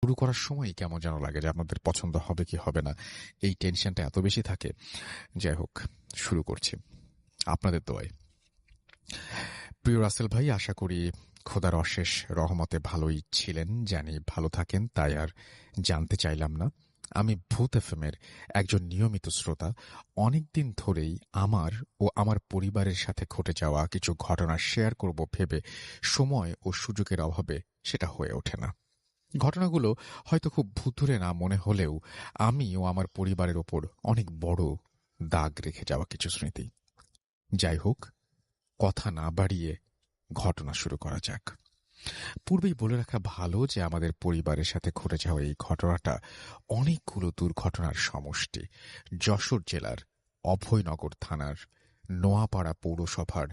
শুরু করার সময় কেমন যেন লাগে যে আপনাদের পছন্দ হবে কি হবে না, এই টেনশনটা এত বেশি থাকে। যাই হোক, শুরু করছি আপনাদের দোয়ায়। প্রিয় রাসেল ভাই, আশা করি খোদার অশেষ রহমতে ভালোই ছিলেন। জানি ভালো থাকেন, তাই আর জানতে চাইলাম না। আমি ভূত এফএমের একজন নিয়মিত শ্রোতা। অনেকদিন ধরেই আমার ও আমার পরিবারের সাথে ঘটে যাওয়া কিছু ঘটনা শেয়ার করব ভেবে সময় ও সুযোগের অভাবে সেটা হয়ে ওঠে না। ঘটনাগুলো হয়তো খুব ভুতুড়ে না মনে হলেও আমি ও আমার পরিবারের ওপর অনেক বড় দাগ রেখে যাওয়া কিছু স্মৃতি। যাই হোক, কথা না বাড়িয়ে ঘটনা শুরু করা যাক। পূর্বেই বলে রাখা ভালো যে আমাদের পরিবারের সাথে ঘটে যাওয়া এই ঘটনাটা অনেকগুলো দুর্ঘটনার সমষ্টি। যশোর জেলার অভয়নগর থানার নোয়াপাড়া পৌরসভার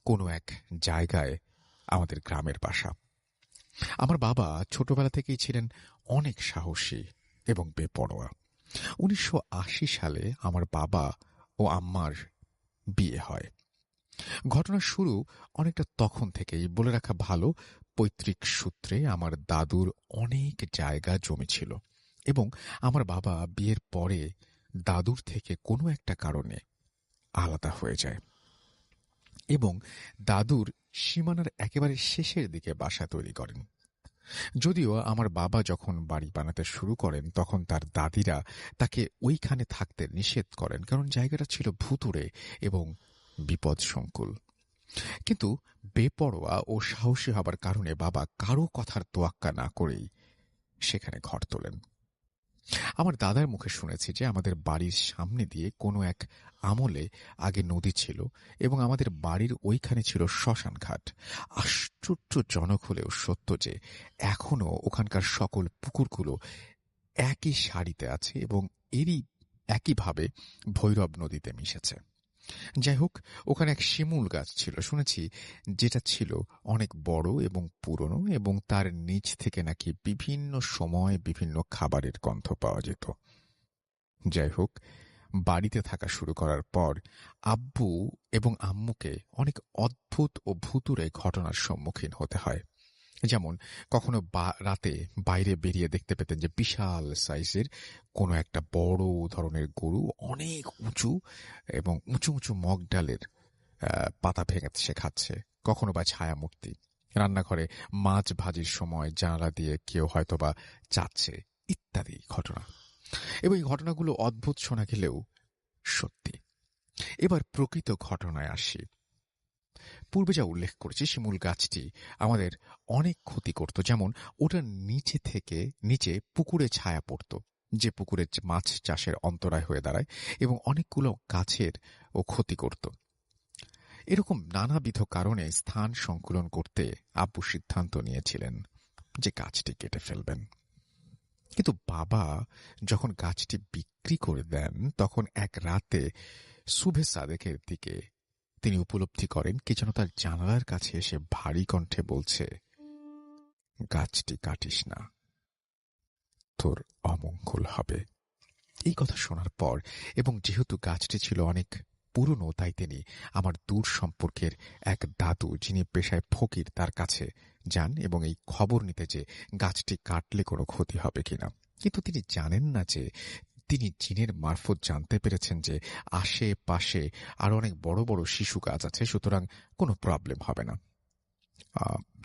কোনো এক জায়গায় আমাদের গ্রামের বাসা। আমার বাবা ছোটবেলা থেকেই ছিলেন অনেক সাহসী এবং বেপরোয়া। 1980 সালে আমার বাবা ও আম্মার বিয়ে হয়। ঘটনার শুরু অনেকটা তখন থেকেই। বলে রাখা ভালো, পৈতৃক সূত্রে আমার দাদুর অনেক জায়গা জমি ছিল এবং আমার বাবা বিয়ের পরে দাদুর থেকে কোনো একটা কারণে আলাদা হয়ে যায় এবং দাদুর সীমানার একেবারে শেষের দিকে বাসা তৈরি করেন। যদিও আমার বাবা যখন বাড়ি বানাতে শুরু করেন তখন তার দাদিরা তাকে ওইখানে থাকতে নিষেধ করেন, কারণ জায়গাটা ছিল ভুতুড়ে এবং বিপদসংকুল। কিন্তু বেপরোয়া ও সাহসী হবার কারণে বাবা কারো কথার তোয়াক্কা না করেই সেখানে ঘর তোলেন। আমার দাদার মুখে শুনেছি যে আমাদের বাড়ির সামনে দিয়ে কোনো এক আমলে আগে নদী ছিল এবং আমাদের বাড়ির ওইখানে ছিল শ্মশান ঘাট। আশ্চর্যজনক হলেও সত্য যে এখনো ওখানকার সকল পুকুরগুলো একই সারিতে আছে এবং এরই একইভাবে ভৈরব নদীতে মিশেছে। যাই হোক, ওখানে এক শিমুল গাছ ছিল শুনেছি, যেটা ছিল অনেক বড় এবং পুরনো এবং তার নিচ থেকে নাকি বিভিন্ন সময় বিভিন্ন খাবারের গন্ধ পাওয়া যেত। যাই হোক, বাড়িতে থাকা শুরু করার পর আব্বু এবং আম্মুকে অনেক অদ্ভুত ও ভুতুড়ে ঘটনার সম্মুখীন হতে হয়। যেমন কখনো রাতে বাইরে বেরিয়ে দেখতে পেতেন যে বিশাল সাইজের কোনো একটা বড় ধরনের গরু অনেক উঁচু এবং উঁচু উঁচু মগ ডালের পাতা ভেঙে সে খাচ্ছে। কখনো বা ছায়ামূর্তি রান্নাঘরে মাছ ভাজির সময় জানালা দিয়ে কেউ হয়তোবা চাচ্ছে, ইত্যাদি ঘটনা। এবং এই ঘটনাগুলো অদ্ভুত শোনা গেলেও সত্যি। এবার প্রকৃত ঘটনায় আসি। পূর্বে যা উল্লেখ করেছি, শিমুল গাছটি আমাদের অনেক ক্ষতি করত। যেমন ওটার নিচে পুকুরে ছায়া পড়ত, যে পুকুরে মাছ চাষের অন্তরায় হয়ে দাঁড়ায় এবং অনেকগুলো গাছের ও ক্ষতি করত। এরকম নানাবিধ কারণে স্থান সংকুলন করতে আব্বু সিদ্ধান্ত নিয়েছিলেন যে গাছটি কেটে ফেলবেন। কিন্তু বাবা যখন গাছটি বিক্রি করে দেন তখন এক রাতে সুবে সাদেকের দিকে তিনি উপলব্ধি করেন কে যেন তার জানালার কাছে এসে ভারী কণ্ঠে বলছে, গাছটি কাটিস না, তোর অমঙ্গল হবে। এই কথা শোনার পর এবং যেহেতু গাছটি ছিল অনেক পুরনো, তাই তিনি আমার দূর সম্পর্কের এক দাদু, যিনি পেশায় ফকির, তার কাছে যান এবং এই খবর নিতে যে গাছটি কাটলে কোনো ক্ষতি হবে কিনা। কিন্তু তিনি জানেন না যে তিনি জিনের মারফত জানতে পেরেছেন যে আশেপাশে আরো অনেক বড় বড় শিশু গাছ আছে, সুতরাং কোনো প্রবলেম হবে না।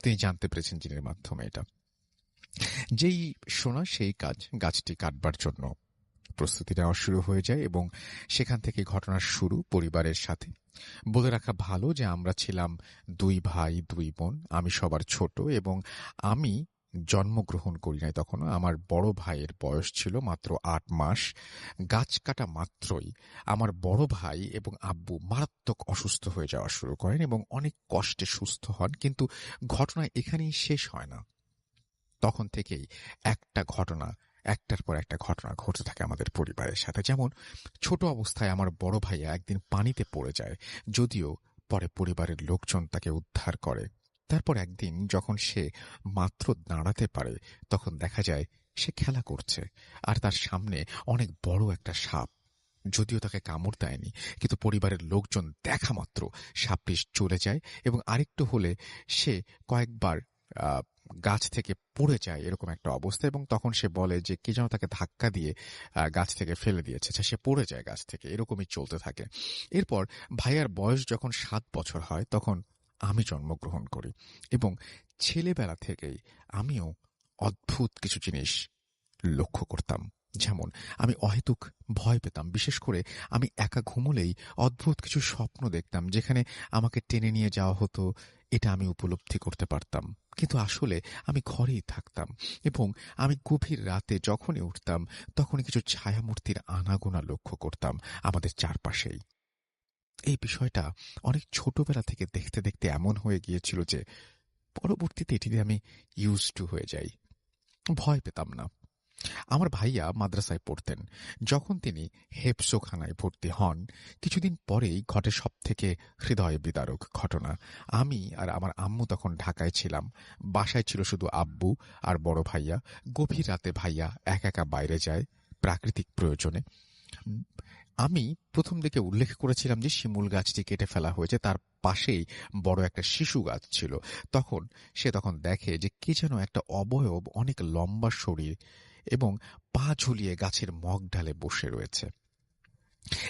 তিনি জানতে পেরেছেন জিনের মাধ্যমে এটা। যেই শোনা সেই কাজ, গাছটি কাটবার জন্য প্রস্তুতি নেওয়া শুরু হয়ে যায় এবং সেখান থেকে ঘটনার শুরু পরিবারের সাথে। বলে রাখা ভালো যে আমরা ছিলাম 2 ভাই 2 বোন। আমি সবার ছোট এবং আমি জন্মগ্রহণ করি নাই তখনও। আমার বড় ভাইয়ের বয়স ছিল মাত্র 8 মাস। গাছ কাটা মাত্রই আমার বড় ভাই এবং আব্বু মারাত্মক অসুস্থ হয়ে যাওয়া শুরু করেন এবং অনেক কষ্টে সুস্থ হন। কিন্তু ঘটনা এখানেই শেষ হয় না। তখন থেকেই একটার পর একটা ঘটনা ঘটতে থাকে আমাদের পরিবারের সাথে। যেমন ছোট অবস্থায় আমার বড় ভাইয়া একদিন পানিতে পড়ে যায়, যদিও পরে পরিবারের লোকজন তাকে উদ্ধার করে। তারপর একদিন যখন সে মাত্র দাঁড়াতে পারে তখন দেখা যায় সে খেলা করছে আর তার সামনে অনেক বড় একটা সাপ। যদিও তাকে কামড় দেয়নি, কিন্তু পরিবারের লোকজন দেখা মাত্র সাপটি চলে যায় এবং আরেকটু হলে সে কয়েকবার গাছ থেকে পড়ে যায় এরকম একটা অবস্থা, এবং তখন সে বলে যে কে যেন তাকে ধাক্কা দিয়ে গাছ থেকে ফেলে দিয়েছে। আচ্ছা, সে পড়ে যায় গাছ থেকে, এরকমই চলতে থাকে। এরপর ভাইয়ার বয়স যখন 7 বছর হয় তখন আমি জন্মগ্রহণ করি, এবং ছেলেবেলা থেকেই আমিও অদ্ভুত কিছু জিনিস লক্ষ্য করতাম। যেমন আমি অহেতুক ভয় পেতাম, বিশেষ করে আমি একা ঘুমোলেই অদ্ভুত কিছু স্বপ্ন দেখতাম যেখানে আমাকে টেনে নিয়ে যাওয়া হতো। এটা আমি উপলব্ধি করতে পারতাম, কিন্তু আসলে আমি ঘরেই থাকতাম, এবং আমি গভীর রাতে যখনই উঠতাম তখনই কিছু ছায়ামূর্তির আনাগোনা লক্ষ্য করতাম আমাদের চারপাশেই। এই বিষয়টা অনেক ছোটবেলা থেকে দেখতে দেখতে এমন হয়ে গিয়েছিল যে পরবর্তীতে এটিতে আমি ইউজ টু হয়ে যাই, ভয় পেতাম না। আমার ভাইয়া মাদ্রাসায় পড়তেন। যখন তিনি হেফজোখানায় ভর্তি হন, কিছুদিন পরেই ঘটে সব থেকে হৃদয় বিদারক ঘটনা। আমি আর আমার আম্মু তখন ঢাকায় ছিলাম। বাসায় ছিল শুধু আব্বু আর বড় ভাইয়া। গভীর রাতে ভাইয়া একা একা বাইরে যায় প্রাকৃতিক প্রয়োজনে। আমি প্রথম দিকে উল্লেখ করেছিলাম যে শিমুল গাছটি কেটে ফেলা হয়েছে, তার পাশেই বড় একটা শিশু গাছ ছিল। সে তখন দেখে যে কে যেন একটা অবয়ব, অনেক লম্বা শরীর এবং পা ঝুলিয়ে গাছের মগডালে বসে রয়েছে,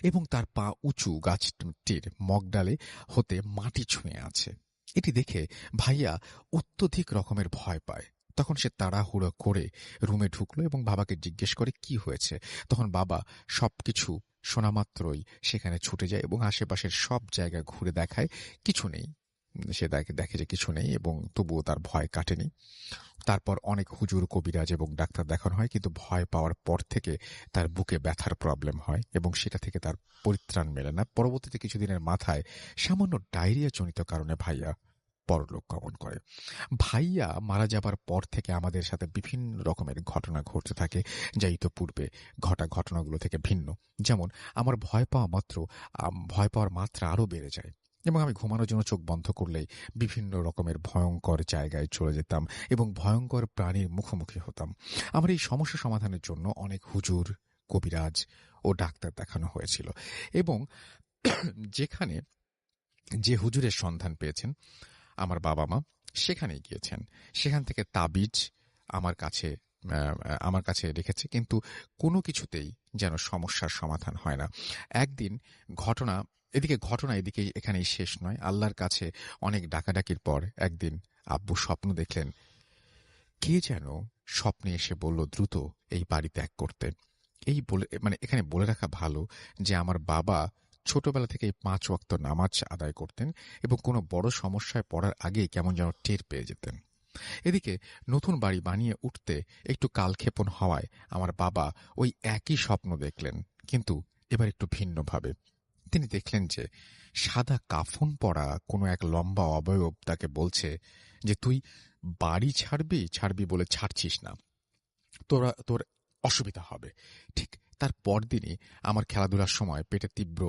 এবং তার পা উঁচু গাছটির মগডালে হতে মাটি ছুঁয়ে আছে। এটি দেখে ভাইয়া অত্যধিক রকমের ভয় পায়। তখন সে তাড়াহুড়ো করে রুমে ঢুকলো এবং বাবাকে জিজ্ঞেস করে কি হয়েছে। তখন বাবা সবকিছু শোনা মাত্রই সেখানে ছুটে যায় এবং আশেপাশের সব জায়গা ঘুরে দেখায়, কিছু নেই। সে দেখে যে কিছু নেই, এবং তবুও তার ভয় কাটেনি। তারপর অনেক হুজুর, কবিরাজ এবং ডাক্তার দেখানো হয়, কিন্তু ভয় পাওয়ার পর থেকে তার বুকে ব্যথার প্রবলেম হয় এবং সেটা থেকে তার পরিত্রাণ মেলে না। পরবর্তীতে কিছুদিনের মাথায় সামান্য ডায়রিয়া জনিত কারণে ভাইয়া পরলোক গমন করে। ভাইয়া মারা যাবার পর থেকে আমাদের সাথে বিভিন্ন রকমের ঘটনা ঘটতে থাকে, যা ইতোপূর্বে ঘটা ঘটনাগুলো থেকে ভিন্ন। যেমন আমার ভয় পাওয়ার মাত্রা আরো বেড়ে যায়, এবং আমি ঘুমানোর জন্য চোখ বন্ধ করলেই বিভিন্ন রকমের ভয়ঙ্কর জায়গায় চলে যেতাম এবং ভয়ঙ্কর প্রাণীর মুখোমুখি হতাম। আমার এই সমস্যা সমাধানের জন্য অনেক হুজুর, কবিরাজ ও ডাক্তার দেখানো হয়েছিল, এবং যেখানে যে হুজুরের সন্ধান পেয়েছেন আমার বাবা মা, সেখানেই গিয়েছেন। সেখান থেকে তাবিজ আমার কাছে আমার কাছে রেখেছে, কিন্তু কোনো কিছুতেই যেন সমস্যার সমাধান হয় না। একদিন ঘটনা এদিকে এখানেই শেষ নয়। আল্লাহর কাছে অনেক ডাকাডাকির পর একদিন আব্বু স্বপ্ন দেখলেন। কে যেন স্বপ্নে এসে বলল দ্রুত এই বাড়ি ত্যাগ করতে। এখানে বলে রাখা ভালো যে আমার বাবা ছোটবেলা থেকেই 5 ওয়াক্ত নামাজ আদায় করতেন এবং কোনো বড় সমস্যায় পড়ার আগেই কেমন যেন টের পেয়ে যেতেন। এদিকে নতুন বাড়ি বানিয়ে উঠতে একটু কালক্ষেপণ হওয়ায় আমার বাবা ওই একই স্বপ্ন দেখলেন, কিন্তু এবার একটু ভিন্নভাবে। তিনি দেখলেন যে সাদা কাফন পরা কোনো এক লম্বা অবয়ব তাকে বলছে যে তুই বাড়ি ছাড়বি বলে ছাড়ছিস না, তোর অসুবিধা হবে। ঠিক তার পরদিনই আমার খেলাধুলার সময় পেটে তীব্র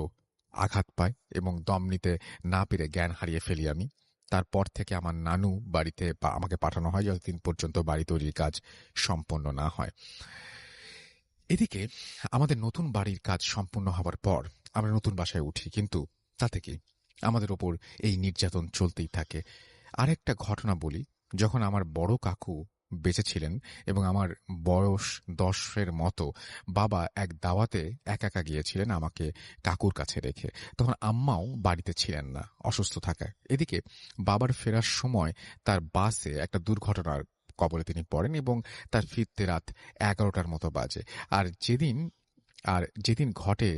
আঘাত পায় এবং দম নিতে না পেরে জ্ঞান হারিয়ে ফেলি আমি। তারপর থেকে আমার নানু বাড়িতে আমাকে পাঠানো হয় যতদিন পর্যন্ত বাড়ি তৈরির কাজ সম্পন্ন না হয়। এদিকে আমাদের নতুন বাড়ির কাজ সম্পূর্ণ হবার পর আমরা নতুন বাসায় উঠি, কিন্তু তাতে কি আমাদের ওপর এই নির্যাতন চলতেই থাকে। আরেকটা ঘটনা বলি। যখন আমার বড় কাকু বেঁচে ছিলেন এবং আমার বয়স 10-এর মতো, বাবা এক দাওয়াতে একা একা গিয়েছিলেন আমাকে কাকুর কাছে রেখে। তখন আম্মাও বাড়িতে ছিলেন না, অসুস্থ থাকায়। এদিকে বাবার ফেরার সময় তার বাসে একটা দুর্ঘটনার কবলে তিনি পড়েন এবং তার ফিরতে রাত 11টার মতো বাজে। আর যেদিন ঘটে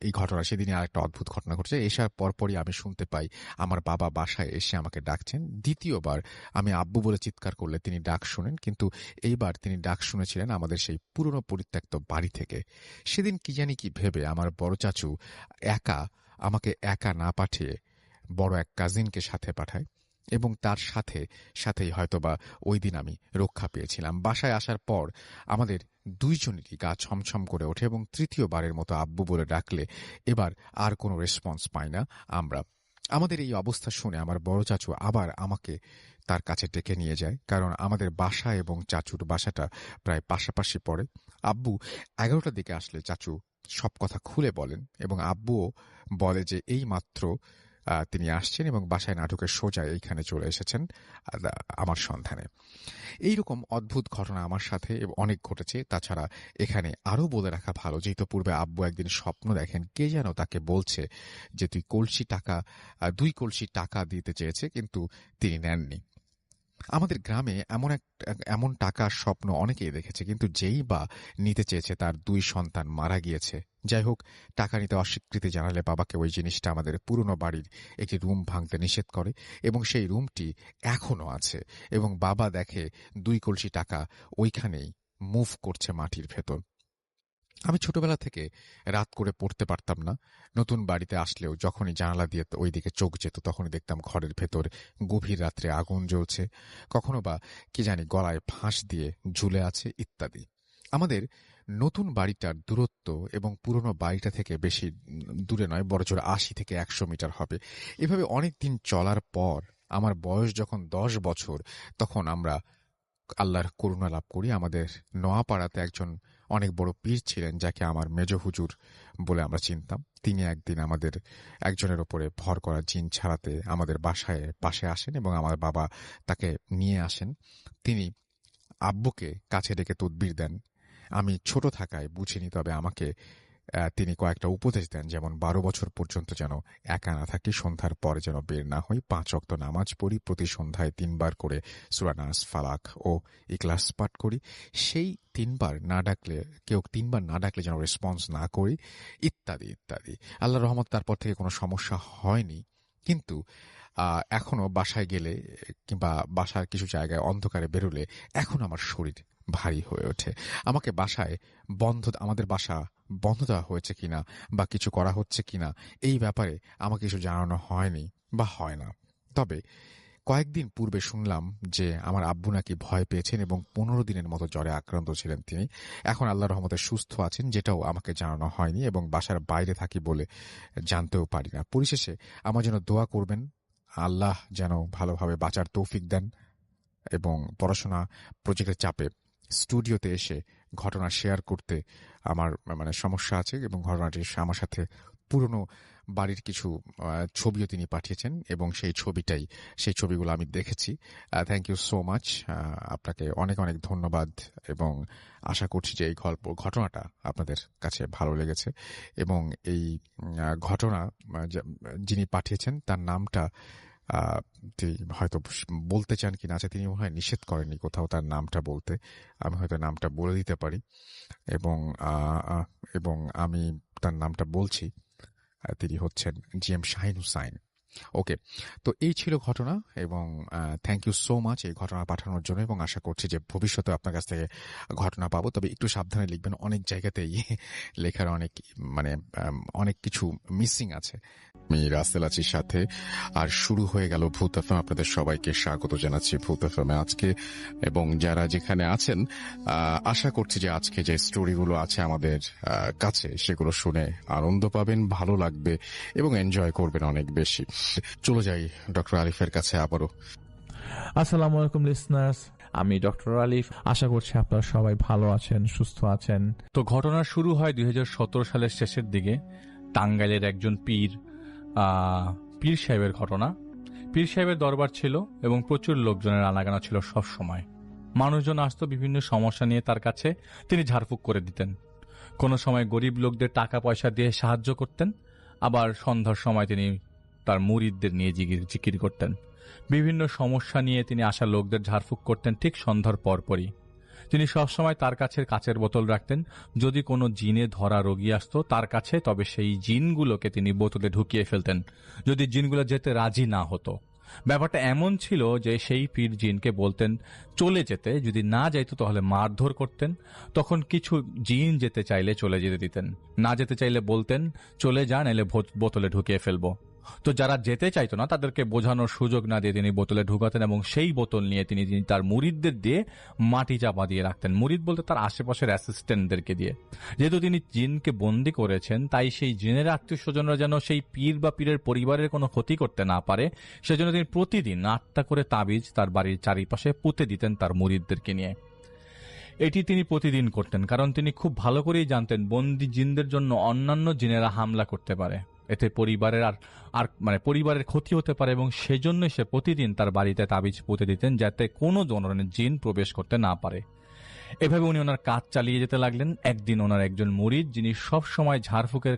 এই ঘটনা, সেদিনই আর একটা অদ্ভুত ঘটনা ঘটছে। এসার পরপরই আমি শুনতে পাই আমার বাবা বাসায় এসে আমাকে ডাকছেন। দ্বিতীয়বার আমি আব্বু বলে চিৎকার করলে তিনি ডাক শোনেন, কিন্তু এইবার তিনি ডাক শুনেছিলেন আমাদের সেই পুরনো পরিত্যক্ত বাড়ি থেকে। সেদিন কি জানি কি ভেবে আমার বড় চাচু আমাকে একা না পাঠিয়ে বড় এক কাজিনকে সাথে পাঠায়, এবং তার সাথেই হয়তোবা ওই দিন আমি রক্ষা পেয়েছিলাম। বাসায় আসার পর আমাদের দুইজনেরই গা ছমছম করে ওঠে, এবং তৃতীয়বারের মতো আব্বু বলে ডাকলে এবার আর কোনো রেসপন্স পাই না আমরা। আমাদের এই অবস্থা শুনে আমার বড় চাচু আবার আমাকে তার কাছে ডেকে নিয়ে যায়, কারণ আমাদের বাসা এবং চাচুর বাসাটা প্রায় পাশাপাশি পড়ে। আব্বু 11টার দিকে আসলে চাচু সব কথা খুলে বলেন, এবং আব্বুও বলে যে এই মাত্র তিনি আসছেন এবং বাসায় না ঢুকে সোজা এইখানে চলে এসেছেন আমার সন্ধানে। এইরকম অদ্ভুত ঘটনা আমার সাথে অনেক ঘটেছে। তাছাড়া এখানে আরও বলে রাখা ভালো, যেহেতু পূর্বে আব্বু একদিন স্বপ্ন দেখেন কে যেন তাকে বলছে যে তুই 2 কলসি টাকা দিতে চেয়েছে, কিন্তু তিনি নেননি। আমাদের গ্রামে এমন টাকার স্বপ্ন অনেকেই দেখেছে, কিন্তু যেই বা নিতে চেয়েছে তার 2 সন্তান মারা গিয়েছে। যাই হোক, টাকা নিতে অস্বীকৃতি জানালে বাবাকে ওই জিনিসটা আমাদের পুরনো বাড়ির একটি রুম ভাঙতে নিষেধ করে এবং সেই রুমটি এখনো আছে এবং বাবা দেখে 2 কলসি টাকা ওইখানেই মুভ করছে মাটির ভেতর। আমি ছোটবেলা থেকে রাত করে পড়তে পারতাম না। নতুন বাড়িতে আসলেও যখনই জানালা দিয়ে ওই দিকে চোখ যেত তখনই দেখতাম ঘরের ভেতর গভীর রাত্রে আগুন জ্বলছে, কখনো বা কি জানি গলায় ফাঁস দিয়ে ঝুলে আছে ইত্যাদি। আমাদের নতুন বাড়িটার দূরত্ব এবং পুরনো বাড়িটা থেকে বেশি দূরে নয়, বড়জোর 80 থেকে 100 মিটার হবে। এভাবে অনেক দিন চলার পর আমার বয়স যখন 10 বছর, তখন আমরা আল্লাহর করুণা লাভ করি। আমাদের নোয়াপাড়াতে একজন অনেক বড় পীর ছিলেন যাকে আমার মেজ হুজুর বলে আমরা চিনতাম। তিনি একদিন আমাদের একজনের ওপরে ভর করা জিন ছাড়াতে আমাদের বাসায় পাশে আসেন এবং আমার বাবা তাকে নিয়ে আসেন। তিনি আব্বুকে কাছে ডেকে তদবির দেন। আমি ছোট থাকায় বুঝিনি, তবে আমাকে তিনি কয়েকটা উপদেশ দেন, যেমন 12 বছর পর্যন্ত যেন একা না থাকি, সন্ধ্যার পরে যেন বের না হই, 5 ওয়াক্ত নামাজ পড়ি, প্রতি সন্ধ্যায় 3 বার করে সূরা নাস, ফালাক ও ইখলাস পাঠ করি, সেই 3 বার না ডাকলে যেন রেসপন্স না করি, ইত্যাদি ইত্যাদি। আল্লাহর রহমত তারপর থেকে কোনো সমস্যা হয়নি। কিন্তু এখনো বাসায় গেলে কিংবা বাসার কিছু জায়গায় অন্ধকারে বেরোলে এখন আমার শরীর ভারী হয়ে ওঠে। আমাকে আমাদের বাসা বন্ধ দেওয়া হয়েছে কিনা বা কিছু করা হচ্ছে কিনা এই ব্যাপারে আমাকে কিছু জানানো হয়নি বা হয় না। তবে কয়েকদিন পূর্বে শুনলাম যে আমার আব্বু নাকি ভয় পেয়েছেন এবং 15 দিনের মতো জ্বরে আক্রান্ত ছিলেন তিনি। এখন আল্লাহর রহমতে সুস্থ আছেন, যেটাও আমাকে জানানো হয়নি এবং বাসার বাইরে থাকি বলে জানতেও পারি না। পরিশেষে আমার জন্য দোয়া করবেন, আল্লাহ যেন ভালোভাবে বাঁচার তৌফিক দেন এবং পড়াশোনা প্রজেক্টের চাপে স্টুডিওতে এসে ঘটনা শেয়ার করতে আমার সমস্যা আছে এবং ঘটনাটি আমার সাথে পুরনো বাড়ির কিছু ছবিও তিনি পাঠিয়েছেন এবং সেই ছবিগুলো আমি দেখেছি। থ্যাংক ইউ সো মাচ, আপনাকে অনেক অনেক ধন্যবাদ এবং আশা করছি যে এই ঘটনাটা আপনাদের কাছে ভালো লেগেছে এবং এই ঘটনা যিনি পাঠিয়েছেন তার নামটা তিনি হয়তো বলতে চান কিনা, আচ্ছা তিনি মনে হয় নিষেধ করেননি কোথাও তার নামটা বলতে, আমি হয়তো নামটা বলে দিতে পারি এবং আমি তার নামটা বলছি। তিনি হচ্ছেন GM শাহিন হুসাইন। ওকে, তো এই ছিল ঘটনা এবং থ্যাংক ইউ সো মাচ এই ঘটনা পাঠানোর জন্য এবং আশা করছি যে ভবিষ্যতে আপনার কাছ থেকে ঘটনা পাবো। তবে একটু সাবধানে লিখবেন, অনেক জায়গাতেই লেখার অনেক কিছু মিসিং আছে। আমি রাসেল আছির সাথে আর শুরু হয়ে গেল ভূত এফএম। আপনাদের সবাইকে স্বাগত জানাচ্ছি ভূত এফএমে আজকে এবং যারা যেখানে আছেন আশা করছি যে আজকে যে স্টোরিগুলো আছে আমাদের কাছে সেগুলো শুনে আনন্দ পাবেন, ভালো লাগবে এবং এনজয় করবেন অনেক বেশি। চলে যাই ডক্টর আলিফের কাছে আবারও। আসসালামু আলাইকুম লিসনার্স, আমি ডক্টর আলিফ। আশা করছি আপনারা সবাই ভালো আছেন, সুস্থ আছেন। তো ঘটনা শুরু হয় 2017 সালের শেষের দিকে। টাঙ্গাইলের একজন পীর সাহেবের ঘটনা। পীর সাহেবের দরবার ছিল এবং প্রচুর লোকজনের আনাগানা ছিল সব সময়। মানুষজন আসতো বিভিন্ন সমস্যা নিয়ে তার কাছে, তিনি ঝাড়ফুঁক করে দিতেন। কোনো সময় গরিব লোকদের টাকা পয়সা দিয়ে সাহায্য করতেন, আবার সন্ধ্যার সময় তিনি তার মুরিদদের নিয়ে জিকির করতেন। বিভিন্ন সমস্যা নিয়ে তিনি আসা লোকদের ঝাড়ফুঁক করতেন ঠিক সন্ধ্যার পরপরই। তিনি সবসময় তার কাছে কাচের বোতল রাখতেন। যদি কোনো জিনে ধরা রোগী আসতো তার কাছে, তবে সেই জিনগুলোকে তিনি বোতলে ঢুকিয়ে ফেলতেন যদি জিনগুলো যেতে রাজি না হতো। ব্যাপারটা এমন ছিল যে সেই পীর জিনকে বলতেন চলে যেতে, যদি না যাইতো তাহলে মারধর করতেন। তখন কিছু জিন যেতে চাইলে চলে যেতে দিতেন, না যেতে চাইলে বলতেন চলে যান, এলে বোতলে ঢুকিয়ে ফেলবো। তো যারা যেতে চাইতো না তাদেরকে বোঝানোর সুযোগ না দিয়ে তিনি বোতলে ঢুকাতেন এবং সেই বোতল নিয়ে তিনি তার মুরিদদের দিয়ে মাটি চাপা দিয়ে রাখতেন। মুরিদ বলতে তার আশেপাশের অ্যাসিস্ট্যান্টদেরকে দিয়ে। যেহেতু তিনি জিনকে বন্দি করেছেন, তাই সেই জিনের আত্মীয় স্বজনরা যেন সেই পীর বা পীরের পরিবারের কোনো ক্ষতি করতে না পারে, সেজন্য তিনি প্রতিদিন 8টা করে তাবিজ তার বাড়ির চারিপাশে পুঁতে দিতেন তার মুরিদদেরকে নিয়ে। এটি তিনি প্রতিদিন করতেন, কারণ তিনি খুব ভালো করেই জানতেন বন্দি জিনদের জন্য অন্যান্য জিনেরা হামলা করতে পারে। এতে পরিবারের আর পরিবারের ক্ষতি হতে পারে, এবং সেজন্যই সে প্রতিদিন তার বাড়িতে তাবিজ পুঁতে দিতেন যাতে কোনো ধরনের জিন প্রবেশ করতে না পারে। এভাবে উনি ওনার কাজ চালিয়ে যেতে লাগলেন। একদিন ওনার একজন মুরিদ, যিনি সব সময় ঝাড়ফুঁকের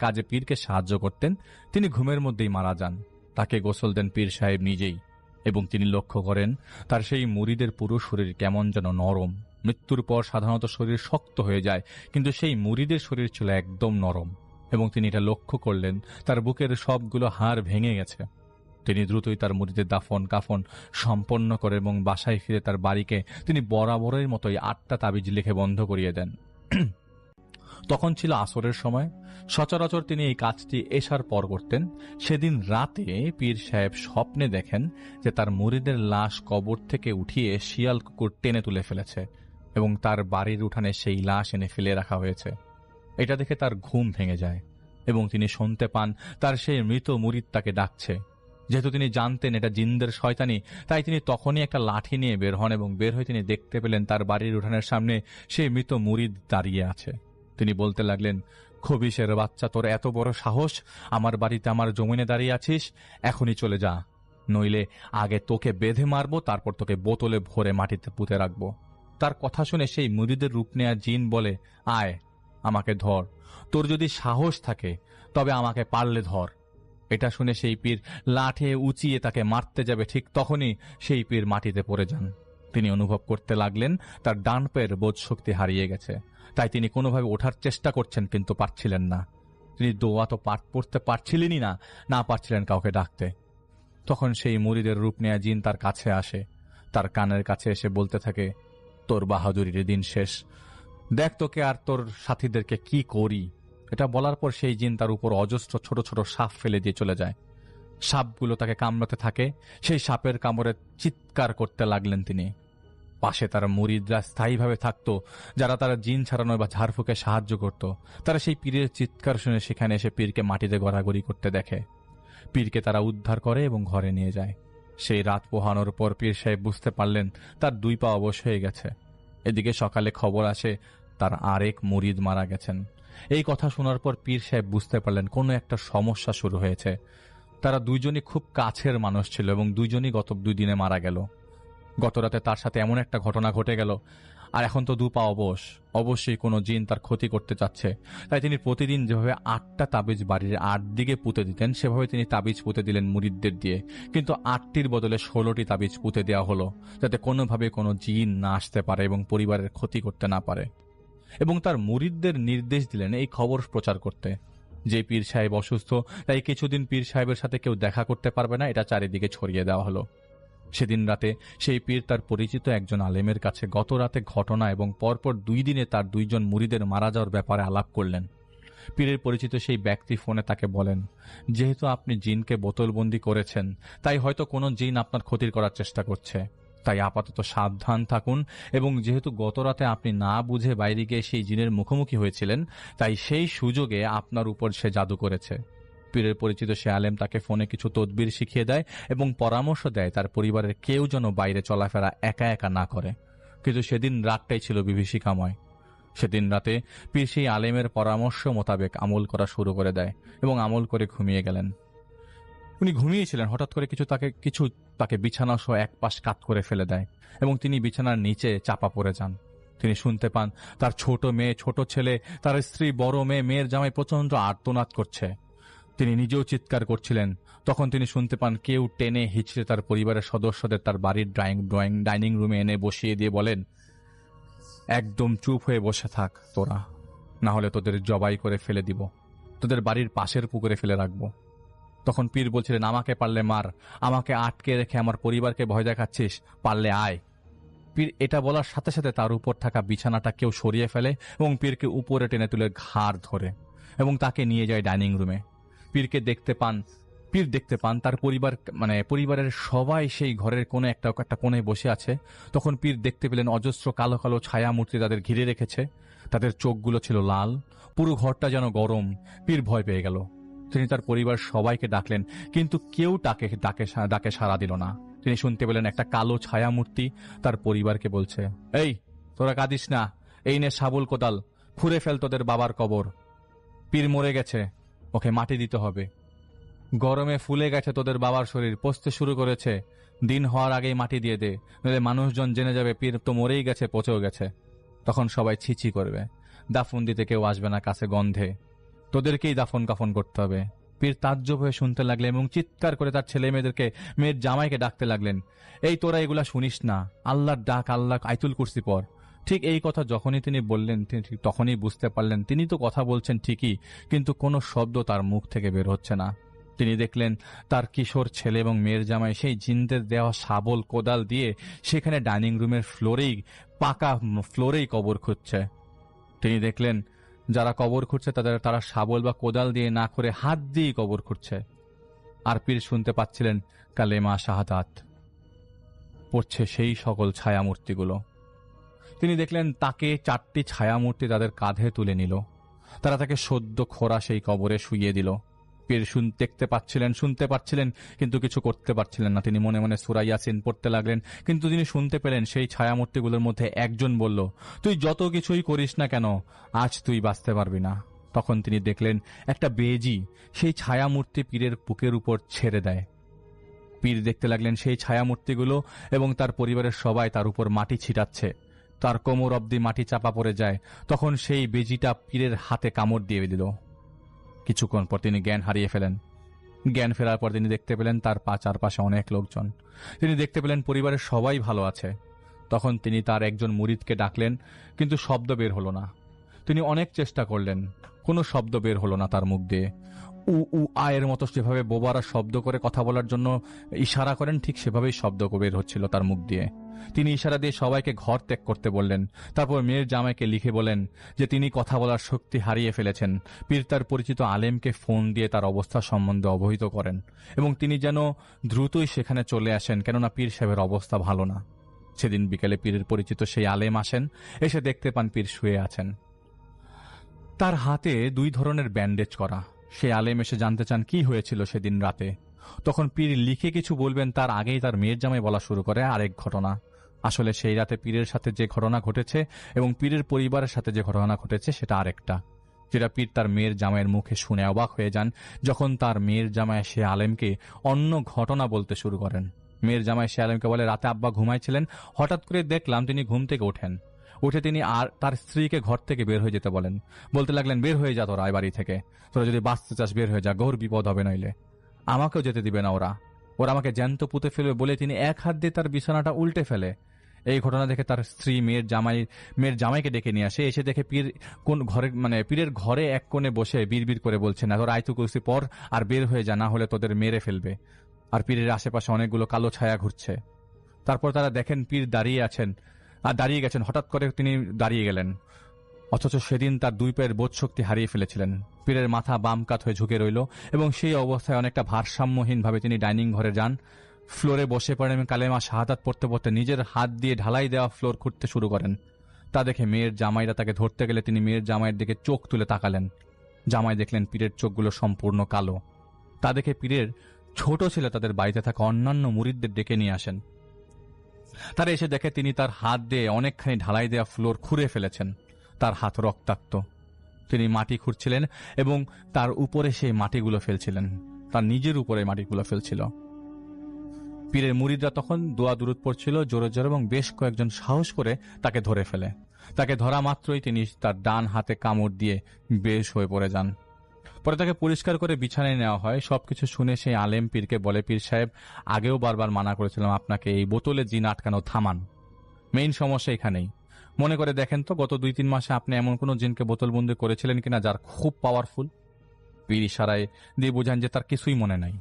কাজে পীরকে সাহায্য করতেন, তিনি ঘুমের মধ্যেই মারা যান। তাকে গোসল দেন পীর সাহেব নিজেই, এবং তিনি লক্ষ্য করেন তার সেই মুরিদের পুরো শরীর কেমন যেন নরম। মৃত্যুর পর সাধারণত শরীর শক্ত হয়ে যায়, কিন্তু সেই মুরিদের শরীর ছিল একদম নরম, এবং তিনি এটা লক্ষ্য করলেন তার বুকের সবগুলো হাড় ভেঙে গেছে। তিনি দ্রুতই তার মুরিদের দাফন কাফন সম্পন্ন করে এবং বাসায় ফিরে তার বাড়িকে তিনি বরাবরের মতোই 8টা তাবিজ লিখে বন্ধ করিয়ে দেন। তখন ছিল আসরের সময়। সচরাচর তিনি এই কাজটি এশার পর করতেন। সেদিন রাতে পীর সাহেব স্বপ্নে দেখেন যে তার মুরিদের লাশ কবর থেকে উঠিয়ে শিয়াল কুকুর টেনে তুলে ফেলেছে, এবং তার বাড়ির উঠানে সেই লাশ এনে ফেলে রাখা হয়েছে। এটা দেখে তার ঘুম ভেঙে যায়, এবং তিনি শুনতে পান তার সেই মৃত মুরিদ তাকে ডাকছে। যেহেতু তিনি জানতেন এটা জিনদের শয়তানি, তাই তিনি তখনই একটা লাঠি নিয়ে বের হন, এবং বের হয়ে তিনি দেখতে পেলেন তার বাড়ির উঠানের সামনে সেই মৃত মুরিদ দাঁড়িয়ে আছে। তিনি বলতে লাগলেন, খবিশের বাচ্চা, তোর এত বড় সাহস, আমার বাড়িতে আমার জমিনে দাঁড়িয়ে আছিস, এখনই চলে যা, নইলে আগে তোকে বেঁধে মারবো, তারপর তোকে বোতলে ভরে মাটিতে পুঁতে রাখবো। তার কথা শুনে সেই মুরিদের রূপ নেয়া জিন বলে, আয়, আমাকে ধর, তোর যদি সাহস থাকে তবে আমাকে পারলে ধর। এটা শুনে সেই পীর লাঠে উঁচিয়ে তাকে মারতে যাবে, ঠিক তখনই সেই পীর মাটিতে পড়ে যান। তিনি অনুভব করতে লাগলেন তার ডান পায়ের বোধ শক্তি হারিয়ে গেছে, তাই তিনি কোনোভাবে ওঠার চেষ্টা করছেন, কিন্তু পারছিলেন না। তিনি দোয়া তো পাঠ পড়তে পারছিলেনই না পারছিলেন কাউকে ডাকতে। তখন সেই মুরিদের রূপ নেয়া জিন তার কাছে আসে, তার কানের কাছে এসে বলতে থাকে, তোর বাহাদুরির দিন শেষ, দেখ তোকে আর তোর সাথীদেরকে কি করি। এটা বলার পর সেই জিন তার উপর অজস্র ছোট ছোট সাপ ফেলে দিয়ে চলে যায়। সাপগুলো তাকে কামড়াতে থাকে। সেই সাপের কামড়ে চিৎকার করতে লাগলেন তিনি। পাশে তার মুরিদরা স্থায়ীভাবে থাকতো, যারা তারা জিন ছাড়ানো বা ঝাড়ফুঁকে সাহায্য করত। তারা সেই পীরের চিৎকার শুনে সেখানে এসে পীরকে মাটিতে গড়াগড়ি করতে দেখে। পীরকে তারা উদ্ধার করে এবং ঘরে নিয়ে যায়। সেই রাত পোহানোর পর পীর সাহেব বুঝতে পারলেন তার 2 পা অবশ হয়ে গেছে। এদিকে সকালে খবর আসে তার আরেক মুরিদ মারা গেছেন। এই কথা শোনার পর পীর সাহেব বুঝতে পারলেন কোনো একটা সমস্যা শুরু হয়েছে। তারা দুইজনই খুব কাছের মানুষ ছিল, এবং দুইজনই গত 2 দিনে মারা গেল। গতরাতে তার সাথে এমন একটা ঘটনা ঘটে গেল, আর এখন তো 2 পা অবশ। অবশ্যই কোনো জিন তার ক্ষতি করতে চাচ্ছে। তাই তিনি প্রতিদিন যেভাবে 8টা তাবিজ বাড়ির 8 দিকে পুঁতে দিতেন, সেভাবে তিনি তাবিজ পুঁতে দিলেন মুরিদদের দিয়ে। কিন্তু 8টির বদলে 16টি তাবিজ পুঁতে দেওয়া হলো, যাতে কোনোভাবে কোনো জিন না আসতে পারে এবং পরিবারের ক্ষতি করতে না পারে। এবং তার মুরিদদের নির্দেশ দিলেন এই খবর প্রচার করতে যে পীর সাহেব অসুস্থ, তাই কিছুদিন পীর সাহেবের সাথে কেউ দেখা করতে পারবে না, এটা চারিদিকে ছড়িয়ে দেওয়া হলো। সেদিন রাতে সেই পীর তার পরিচিত একজন আলেমের কাছে গত রাতে ঘটনা এবং পরপর 2 দিনে তার 2 জন মুরিদের মারা যাওয়ার ব্যাপারে আলাপ করলেন। পীরের পরিচিত সেই ব্যক্তি ফোনে তাকে বলেন, যেহেতু আপনি জিনকে বোতলবন্দি করেছেন, তাই হয়তো কোনো জিন আপনার ক্ষতি করার চেষ্টা করছে, তাই আপাতত সাবধান থাকুন। এবং যেহেতু গত রাতে আপনি না বুঝে বাইরে গিয়ে সেই জিনের মুখোমুখি হয়েছিলেন, তাই সেই সুযোগে আপনার উপর সে জাদু করেছে। পীরের পরিচিত সে আলেম তাকে ফোনে কিছু তদবির শিখিয়ে দেয় এবং পরামর্শ দেয় তার পরিবারের কেউ যেন বাইরে চলাফেরা একা একা না করে। কিন্তু সেদিন রাতটাই ছিল বিভীষিকাময়। সেদিন রাতে পীর সেই আলেমের পরামর্শ মোতাবেক আমল করা শুরু করে দেয় এবং আমল করে ঘুমিয়ে গেলেন। উনি ঘুমিয়েছিলেন, হঠাৎ করে কিছু তাকে বিছানা সহ এক পাশ কাত করে ফেলে দেয় এবং তিনি বিছানার নিচে চাপা পড়ে যান। তিনি শুনতে পান তার ছোট মেয়ে, ছোট ছেলে, তার স্ত্রী, বড় মেয়ে, মেয়ের জামাই প্রচন্ড আর্তনাদ করছে। তিনি নিজেও চিৎকার করছিলেন। তখন তিনি শুনতে পান কেউ টেনে হিচড়ে তার পরিবারের সদস্যদের তার বাড়ির ডাইনিং রুমে এনে বসিয়ে দিয়ে বলেন, একদম চুপ হয়ে বসে থাক তোরা, না হলে তোদের জবাই করে ফেলে দিব, তোদের বাড়ির পাশের পুকুরে ফেলে রাখবো। তখন পীর বলছিলেন, আমাকে পারলে মার, আমাকে আটকে রেখে আমার পরিবারকে ভয় দেখাচ্ছিস, পারলে আয়। পীর এটা বলার সাথে সাথে তার উপর থাকা বিছানাটা কেউ সরিয়ে ফেলে এবং পীরকে উপরে টেনে তুলে ঘাড় ধরে এবং তাকে নিয়ে যায় ডাইনিং রুমে। পীর দেখতে পান তার পরিবারের সবাই সেই ঘরের কোনো একটা কোণে বসে আছে। তখন পীর দেখতে পেলেন অজস্র কালো কালো ছায়া মূর্তি তাদের ঘিরে রেখেছে। তাদের চোখগুলো ছিল লাল, পুরো ঘরটা যেন গরম। পীর ভয় পেয়ে গেল। তিনি তার পরিবার সবাইকে ডাকলেন, কিন্তু কেউ ডাকে সাড়া দিল না। তিনি শুনতে পেলেন একটা কালো ছায়া মূর্তি তার পরিবারকে বলছে, এই তোরা কাঁদিস না, এই নে শাবল কোদাল, ফুঁড়ে ফেল তোদের বাবার কবর। পীর মরে গেছে, ওকে মাটি দিতে হবে। গরমে ফুলে গেছে তোদের বাবার শরীর, পচতে শুরু করেছে, দিন হওয়ার আগেই মাটি দিয়ে দে, নইলে মানুষজন জেনে যাবে পীর তো মরেই গেছে, পচেও গেছে। তখন সবাই ছিছি করবে, দাফন দিতে কেউ আসবে না কাছে গন্ধে, তোদেরকেই দাফন কাফন করতে হবে। পীর তাজ্জব হয়ে শুনতে লাগলেন এবং চিৎকার করে তার ছেলে মেয়েদেরকে, মেয়ের জামাইকে ডাকতে লাগলেন, এই তোরা এগুলা শুনিস না, আল্লাহর ডাক, আল্লাহ আয়াতুল কুরসি পড়। ঠিক এই কথা যখনই তিনি বললেন, তিনি ঠিক তখনই বুঝতে পারলেন তিনি তো কথা বলছেন ঠিকই, কিন্তু কোনো শব্দ তার মুখ থেকে বের হচ্ছে না। তিনি দেখলেন তার কিশোর ছেলে এবং মেয়ের জামাই সেই জিনদের দেওয়া শাবল কোদাল দিয়ে সেখানে ডাইনিং রুমের পাকা ফ্লোরেই কবর খুঁজছে। তিনি দেখলেন যারা কবর খুঁড়ছে তারা শাবল বা কোদাল দিয়ে না করে হাত দিয়েই কবর খুঁড়ছে। আর পীর শুনতে পাচ্ছিলেন কালেমা শাহাদাত পড়ছে সেই সকল ছায়ামূর্তিগুলো। তিনি দেখলেন তাকে 4টি ছায়ামূর্তি তাদের কাঁধে তুলে নিল। তারা তাকে সদ্য খোঁড়া সেই কবরে শুইয়ে দিল। পীর দেখতে পাচ্ছিলেন, শুনতে পাচ্ছিলেন, কিন্তু কিছু করতে পারছিলেন না। তিনি মনে মনে সূরা ইয়াসিন পড়তে লাগলেন, কিন্তু তিনি শুনতে পেলেন সেই ছায়ামূর্তিগুলোর মধ্যে একজন বলল, তুই যত কিছুই করিস না কেন, আজ তুই বাঁচতে পারবি না। তখন তিনি দেখলেন একটা বেজি সেই ছায়ামূর্তি পীরের বুকের উপর ছেড়ে দেয়। পীর দেখতে লাগলেন সেই ছায়ামূর্তিগুলো এবং তার পরিবারের সবাই তার উপর মাটি ছিটাচ্ছে। তার কোমর অবধি মাটি চাপা পড়ে যায়। তখন সেই বেজিটা পীরের হাতে কামড় দিয়ে দিল। কিছুক্ষণ পর তিনি জ্ঞান হারিয়ে ফেলেন। জ্ঞান ফেরার পর তিনি দেখতে পেলেন তার চারপাশে অনেক লোকজন। তিনি দেখতে পেলেন পরিবারের সবাই ভালো আছে। তখন তিনি তার একজন মুরিদকে ডাকলেন, কিন্তু শব্দ বের হলো না। তিনি অনেক চেষ্টা করলেন, কোনো শব্দ বের হলো না তার মুখ দিয়ে। উ উ আয়ের মতো যেভাবে বোবারা শব্দ করে কথা বলার জন্য ইশারা করেন, ঠিক সেভাবেই শব্দ বের হচ্ছিল তার মুখ দিয়ে। তিনি ইশারা দিয়ে সবাইকে ঘর ত্যাগ করতে বললেন। তারপর মেয়ের জামাইকে লিখে বলেন যে তিনি কথা বলার শক্তি হারিয়ে ফেলেছেন। পীর তার পরিচিত আলেমকে ফোন দিয়ে তার অবস্থা সম্বন্ধে অবহিত করেন এবং তিনি যেন দ্রুতই সেখানে চলে আসেন, কেননা পীর সাহেবের অবস্থা ভালো না। সেদিন বিকেলে পীরের পরিচিত সেই আলেম আসেন। এসে দেখতে পান পীর শুয়ে আছেন, তার হাতে 2 ধরনের ব্যান্ডেজ করা। সেই আলেম এসে জানতে চান কি হয়েছিল সেদিন রাতে। তখন পীর লিখে কিছু বলবেন তার আগেই তার মেয়ের জামাই বলা শুরু করে আরেক ঘটনা। আসলে সেই রাতে পীরের সাথে যে ঘটনা ঘটেছে এবং পীরের পরিবারের সাথে যে ঘটনা ঘটেছে সেটা আরেকটা, যেটা পীর তার মেয়ের জামাইয়ের মুখে শুনে অবাক হয়ে যান যখন তার মেয়ের জামাই সে আলেমকে অন্য ঘটনা বলতে শুরু করেন। মেয়ের জামাই সে আলেমকে বলে, রাতে আব্বা ঘুমাইছিলেন, হঠাৎ করে দেখলাম তিনি ঘুম থেকে ওঠেন। উঠে তিনি আর তার স্ত্রীকে ঘর থেকে বের হয়ে যেতে বলেন। বলতে লাগলেন, বের হয়ে যা তোরা এই বাড়ি থেকে, তোরা যদি বাঁচতে চাস বের হয়ে যা, ঘোর বিপদ হবে নইলে। আমাকেও যেতে দিবে না ওরা আমাকে জ্যান্ত পুঁতে ফেলবে বলে তিনি এক হাত দিয়ে তার বিছানাটা উল্টে ফেলে। এই ঘটনা দেখে তার স্ত্রী মেয়ের জামাইকে ডেকে নিয়ে আসে। এসে দেখে পীর কোন ঘরে পীরের ঘরে এক কোণে বসে বিড়বিড় করে বলছে, না তোর আয়তু কুরসি পর আর বের হয়ে যা, না হলে তোদের মেরে ফেলবে। আর পীরের আশেপাশে অনেকগুলো কালো ছায়া ঘুরছে। তারপর তারা দেখেন পীর দাঁড়িয়ে গেছেন। হঠাৎ করে তিনি দাঁড়িয়ে গেলেন, অথচ সেদিন তার 2 পায়ের বোধশক্তি হারিয়ে ফেলেছিলেন। পীরের মাথা বাম কাত হয়ে ঝুঁকে রইল এবং সেই অবস্থায় অনেকটা ভারসাম্যহীনভাবে তিনি ডাইনিং ঘরে যান, ফ্লোরে বসে পড়েন এবং কালেমা শাহাদাত পড়তে পড়তে নিজের হাত দিয়ে ঢালাই দেওয়া ফ্লোর খুঁড়তে শুরু করেন। তা দেখে মেয়ের জামাইরা তাকে ধরতে গেলে তিনি মেয়ের জামাইয়ের দিকে চোখ তুলে তাকালেন। জামাই দেখলেন পীরের চোখগুলো সম্পূর্ণ কালো। তা দেখে পীরের ছোট ছেলে তাদের বাড়িতে থাকা অন্যান্য মুরিদদের ডেকে নিয়ে আসেন। তারা এসে দেখে তিনি তার হাত দিয়ে অনেকখানি ঢালাই দেওয়া ফ্লোর খুঁড়ে ফেলেছেন। তার হাত রক্তাক্ত। তিনি মাটি খুঁড়ছিলেন এবং তার উপরে সেই মাটিগুলো ফেলছিলেন, তার নিজের উপরে মাটিগুলো ফেলছিল। পীরের মুরিদরা তখন দোয়া দুরূদ পড়ছিল জোরে জোরে এবং বেশ কয়েকজন সাহস করে তাকে ধরে ফেলে। তাকে ধরা মাত্রই তিনি তার ডান হাতে কামড় দিয়ে বেশ হয়ে পড়ে যান। পরে তাকে পরিষ্কার করে বিছানায় নেওয়া হয়। সবকিছু শুনে সেই আলেম পীরকে বলে, পীর সাহেব, আগেও বারবার মানা করেছিলাম আপনাকে, এই বোতলে জিন আটকানো থামান। মেইন সমস্যা এখানেই। মনে করে দেখেন তো গত 2-3 মাসে আপনি এমন কোন জিনকে বোতলবন্দি করেছিলেন কিনা যার খুব পাওয়ারফুল? পীর ইশারায় দিয়ে বোঝান যে তার কিছুই মনে নাই।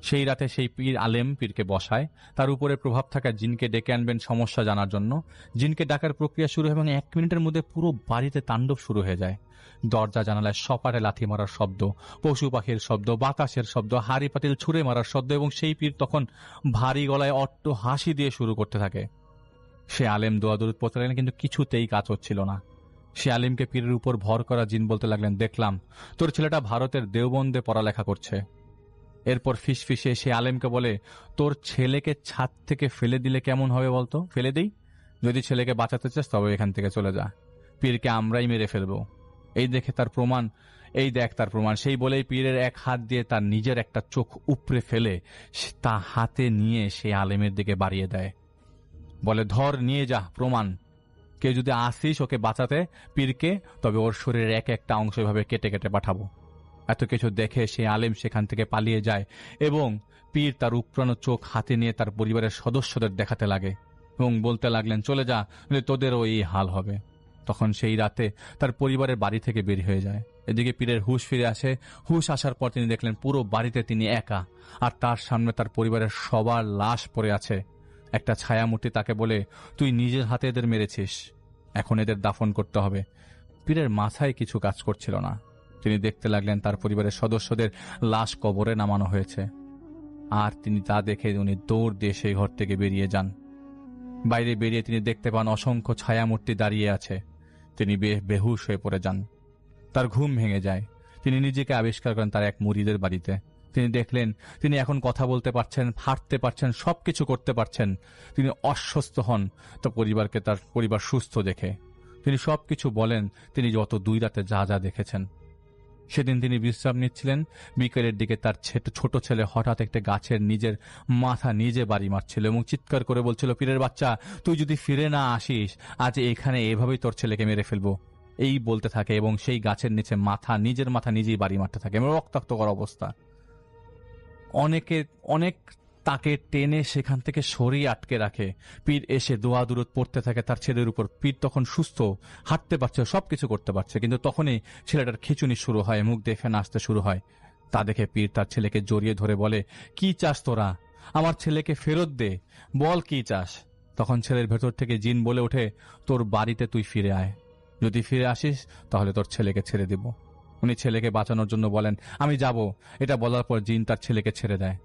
সেই রাতে সেই পীর আলেম পীরকে বসায়, তার উপরে প্রভাব থাকা জিনকে ডেকে আনবেন সমস্যা জানার জন্য। জিনকে ডাকার প্রক্রিয়া শুরু হয় এবং 1 মিনিটের মধ্যে পুরো বাড়িতে তাণ্ডব শুরু হয়ে যায়। দরজা জানালায় সপাটে লাথি মারার শব্দ, পশু পাখির শব্দ, বাতাসের শব্দ, হাড়ি পাতিল ছুঁড়ে মারার শব্দ, এবং সেই পীর তখন ভারী গলায় অট্ট হাসি দিয়ে শুরু করতে থাকে। সে আলেম দোয়া দরুদ পড়তে লাগলেন, কিন্তু কিছুতেই কাজ হচ্ছিল না। সে আলিমকে পীরের উপর ভর করা জিন বলতে লাগলেন, দেখলাম তোর ছেলেটা ভারতের দেওবন্দে পড়ালেখা করছে। এরপর ফিসফিসে সে আলেমকে বলে, তোর ছেলেকে ছাদ থেকে ফেলে দিলে কেমন হবে বলতো? ফেলে দেই? যদি ছেলেকে বাঁচাতে চাস তবে এখান থেকে চলে যা, পীরকে আমরাই মেরে ফেলবো। এই দেখে তার প্রমাণ এই দেখ তার প্রমাণ। সেই বলেই পীরের এক হাত দিয়ে তার নিজের একটা চোখ উপড়ে ফেলে তা হাতে নিয়ে সে আলেমের দিকে বাড়িয়ে দেয়, বলে ধর নিয়ে যা প্রমাণ, কেউ যদি আসিস ওকে বাঁচাতে পীরকে, তবে ওর শরীরের এক একটা অংশ এভাবে কেটে কেটে পাঠাবো। এত কিছু দেখে সে আলেম সেখান থেকে পালিয়ে যায় এবং পীর তার উপড়ানো চোখ হাতে নিয়ে তার পরিবারের সদস্যদের দেখাতে লাগে এবং বলতে লাগলেন চলে যা, তোদেরও এই হাল হবে। তখন সেই রাতে তার পরিবারের বাড়ি থেকে বের হয়ে যায়। এদিকে পীরের হুঁশ ফিরে আসে। হুঁশ আসার পর তিনি দেখলেন পুরো বাড়িতে তিনি একা, আর তার সামনে তার পরিবারের সবার লাশ পড়ে আছে। একটা ছায়ামূর্তি তাকে বলে, তুই নিজের হাতে এদের মেরেছিস, এখন এদের দাফন করতে হবে। পীরের মাথায় কিছু কাজ করছিল না। তিনি দেখতে লাগলেন তার পরিবারের সদস্যদের লাশ কবরে নামানো হয়েছে, আর তিনি তা দেখে উনি দৌড় দিয়ে সেই ঘর থেকে বেরিয়ে যান। বাইরে বেরিয়ে তিনি দেখতে পান অসংখ্য ছায়ামূর্তি দাঁড়িয়ে আছে। তিনি বেহুশ হয়ে পড়ে যান। তার ঘুম ভেঙে যায়। তিনি নিজেকে আবিষ্কার করেন তার এক মুরিদের বাড়িতে। তিনি দেখলেন তিনি এখন কথা বলতে পারছেন, হাঁটতে পারছেন, সবকিছু করতে পারছেন। তিনি অস্বস্ত হন তার পরিবারকে, তার পরিবার সুস্থ দেখে। তিনি সবকিছু বলেন তিনি গত 2 রাতে যা যা দেখেছেন। সেদিন তিনি বিশ্রাম নিচ্ছিলেন। বিকেলের দিকে তার ছোট ছেলে হঠাৎ একটা গাছের নিজের মাথা নিজে বাড়ি মারছিল এবং চিৎকার করে বলছিল, পীরের বাচ্চা, তুই যদি ফিরে না আসিস আজ এখানে এভাবেই তোর ছেলেকে মেরে ফেলবো। এই বলতে থাকে এবং সেই গাছের নিচে নিজের মাথা নিজেই বাড়ি মারতে থাকে এবং রক্তাক্তকর অবস্থা। অনেক তাকে টেনে সেখান থেকে সরিয়ে আটকে রাখে। পীর এসে দোয়া দুরুদ পড়তে থাকে তার ছেলের উপর। পীর তখন সুস্থ, হাঁটতে পারছে, সবকিছু করতে পারছে, কিন্তু তখনই ছেলেটার খিঁচুনি শুরু হয়, মুখ দিয়ে ফেনা আসতে শুরু হয়। তা দেখে পীর তার ছেলেকে জড়িয়ে ধরে বলে, কি চাস তোরা? আমার ছেলেকে ফেরত দে, বল কি চাস? তখন ছেলের ভেতর থেকে জিন বলে ওঠে, তোর বাড়িতে তুই ফিরে আয়, যদি ফিরে আসিস তাহলে তোর ছেলেকে ছেড়ে দিব। উনি ছেলেকে বাঁচানোর জন্য বলেন, আমি যাব। এটা বলার পর জিন তার ছেলেকে ছেড়ে দেয়।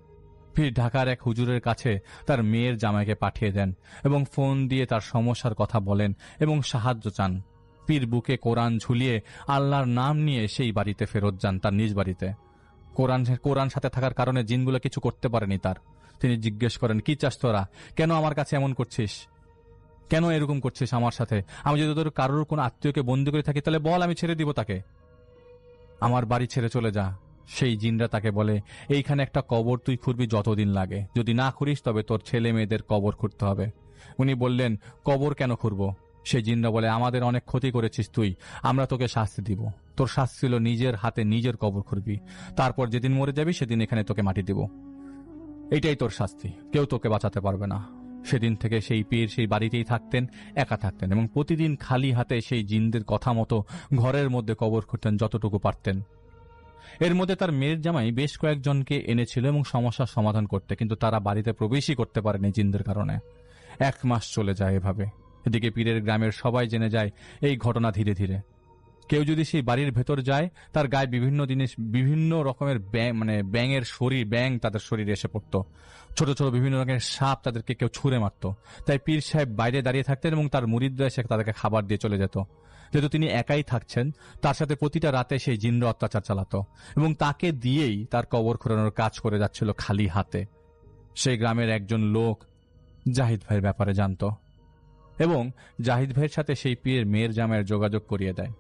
পীর ঢাকার এক হুজুরের কাছে তার মেয়ের জামাইকে পাঠিয়ে দেন এবং ফোন দিয়ে তার সমস্যার কথা বলেন এবং সাহায্য চান। পীর বুকে কোরআন ঝুলিয়ে আল্লাহর নাম নিয়ে সেই বাড়িতে ফেরত যান, তার নিজ বাড়িতে। কোরআন সাথে থাকার কারণে জিনগুলো কিছু করতে পারেনি তার। তিনি জিজ্ঞেস করেন, কি চাস তোরা? কেন আমার কাছে এমন করছিস? কেন এরকম করছিস আমার সাথে? আমি যদি তোর কারোর কোন আত্মীয়কে বন্দী করে থাকি তাহলে বল, আমি ছেড়ে দিব তাকে। আমার বাড়ি ছেড়ে চলে যা। সেই জিনরা তাকে বলে, এইখানে একটা কবর তুই খুঁড়বি যতদিন লাগে, যদি না খুঁড়িস তবে তোর ছেলে মেয়েদের কবর খুঁড়তে হবে। উনি বললেন, কবর কেন খুঁড়ব? সেই জিনরা বলে, আমাদের অনেক ক্ষতি করেছিস তুই, আমরা তোকে শাস্তি দিব। তোর শাস্তি ছিল নিজের হাতে নিজের কবর খুঁড়বি, তারপর যেদিন মরে যাবি সেদিন এখানে তোকে মাটি দিব। এইটাই তোর শাস্তি, কেউ তোকে বাঁচাতে পারবে না। সেদিন থেকে সেই পীর সেই বাড়িতেই থাকতেন, একা থাকতেন এবং প্রতিদিন খালি হাতে সেই জিনদের কথা মতো ঘরের মধ্যে কবর খুঁড়তেন যতটুকু পারতেন। এর মধ্যে তার মেয়ের জামাই বেশ কয়েকজনকে এনেছিল এবং সমস্যার সমাধান করতে, কিন্তু তারা বাড়িতে প্রবেশই করতে পারেনি জিনদের কারণে। 1 মাস চলে যায় এভাবে। এদিকে পীরের গ্রামের সবাই জেনে যায় এই ঘটনা ধীরে ধীরে। কেউ যদি সেই বাড়ির ভেতর যায় তার গায়ে বিভিন্ন রকমের ব্যাঙ তাদের শরীরে এসে পড়তো। ছোট ছোট বিভিন্ন রকমের সাপ তাদেরকে কেউ ছুঁড়ে মারত। তাই পীর সাহেব বাইরে দাঁড়িয়ে থাকতেন এবং তার মুরিদরা এসে তাদেরকে খাবার দিয়ে চলে যেত। যেহেতু তিনি একাই থাকছেন, তার সাথে প্রতিটা রাতে সেই জিনরা অত্যাচার চালাতো এবং তাকে দিয়েই তার কবর খোঁড়ানোর কাজ করে যাচ্ছিল খালি হাতে। সেই গ্রামের একজন লোক জাহিদ ভাইয়ের ব্যাপারে জানত এবং জাহিদ ভাইয়ের সাথে সেই পীরের মেয়ের জামাইয়ের যোগাযোগ করিয়ে দেয়।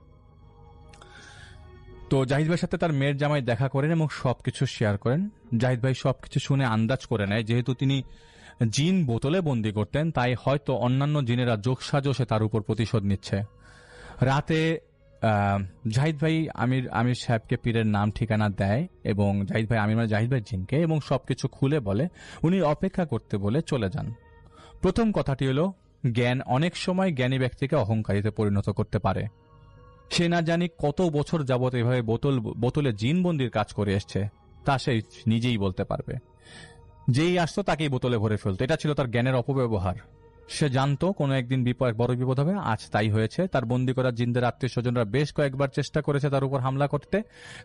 তো জাহিদ ভাইয়ের সাথে তার মেয়ের জামাই দেখা করেন এবং সবকিছু শেয়ার করেন। জাহিদ ভাই সবকিছু শুনে আন্দাজ করে নেয়, যেহেতু তিনি জিন বোতলে বন্দি করতেন, তাই হয়তো অন্যান্য জিনেরা যোগসাজশে তার উপর প্রতিশোধ নিচ্ছে। রাতে জাহিদ ভাই আমির সাহেবকে পীরের নাম ঠিকানা দেয় এবং জাহিদ ভাই জিনকে এবং সবকিছু খুলে বলে, উনি অপেক্ষা করতে বলে চলে যান। প্রথম কথাটি হলো, জ্ঞান অনেক সময় জ্ঞানী ব্যক্তিকে অহংকারীতে পরিণত করতে পারে। সে না জানি কত বছর যাবত এভাবে বোতলে জিন বন্দির কাজ করে এসছে, তা সে নিজেই বলতে পারবে। যেই আসতো তাকেই বোতলে ভরে ফেলতো, এটা ছিল তার জ্ঞানের অপব্যবহার। সে জানতো কোনো একদিন বড় বিপদ হবে, আজ তাই হয়েছে। তার বন্দী করা জিনদের আত্মীয় স্বজনরা বেশ কয়েকবার চেষ্টা করেছে তার উপর হামলা করতে,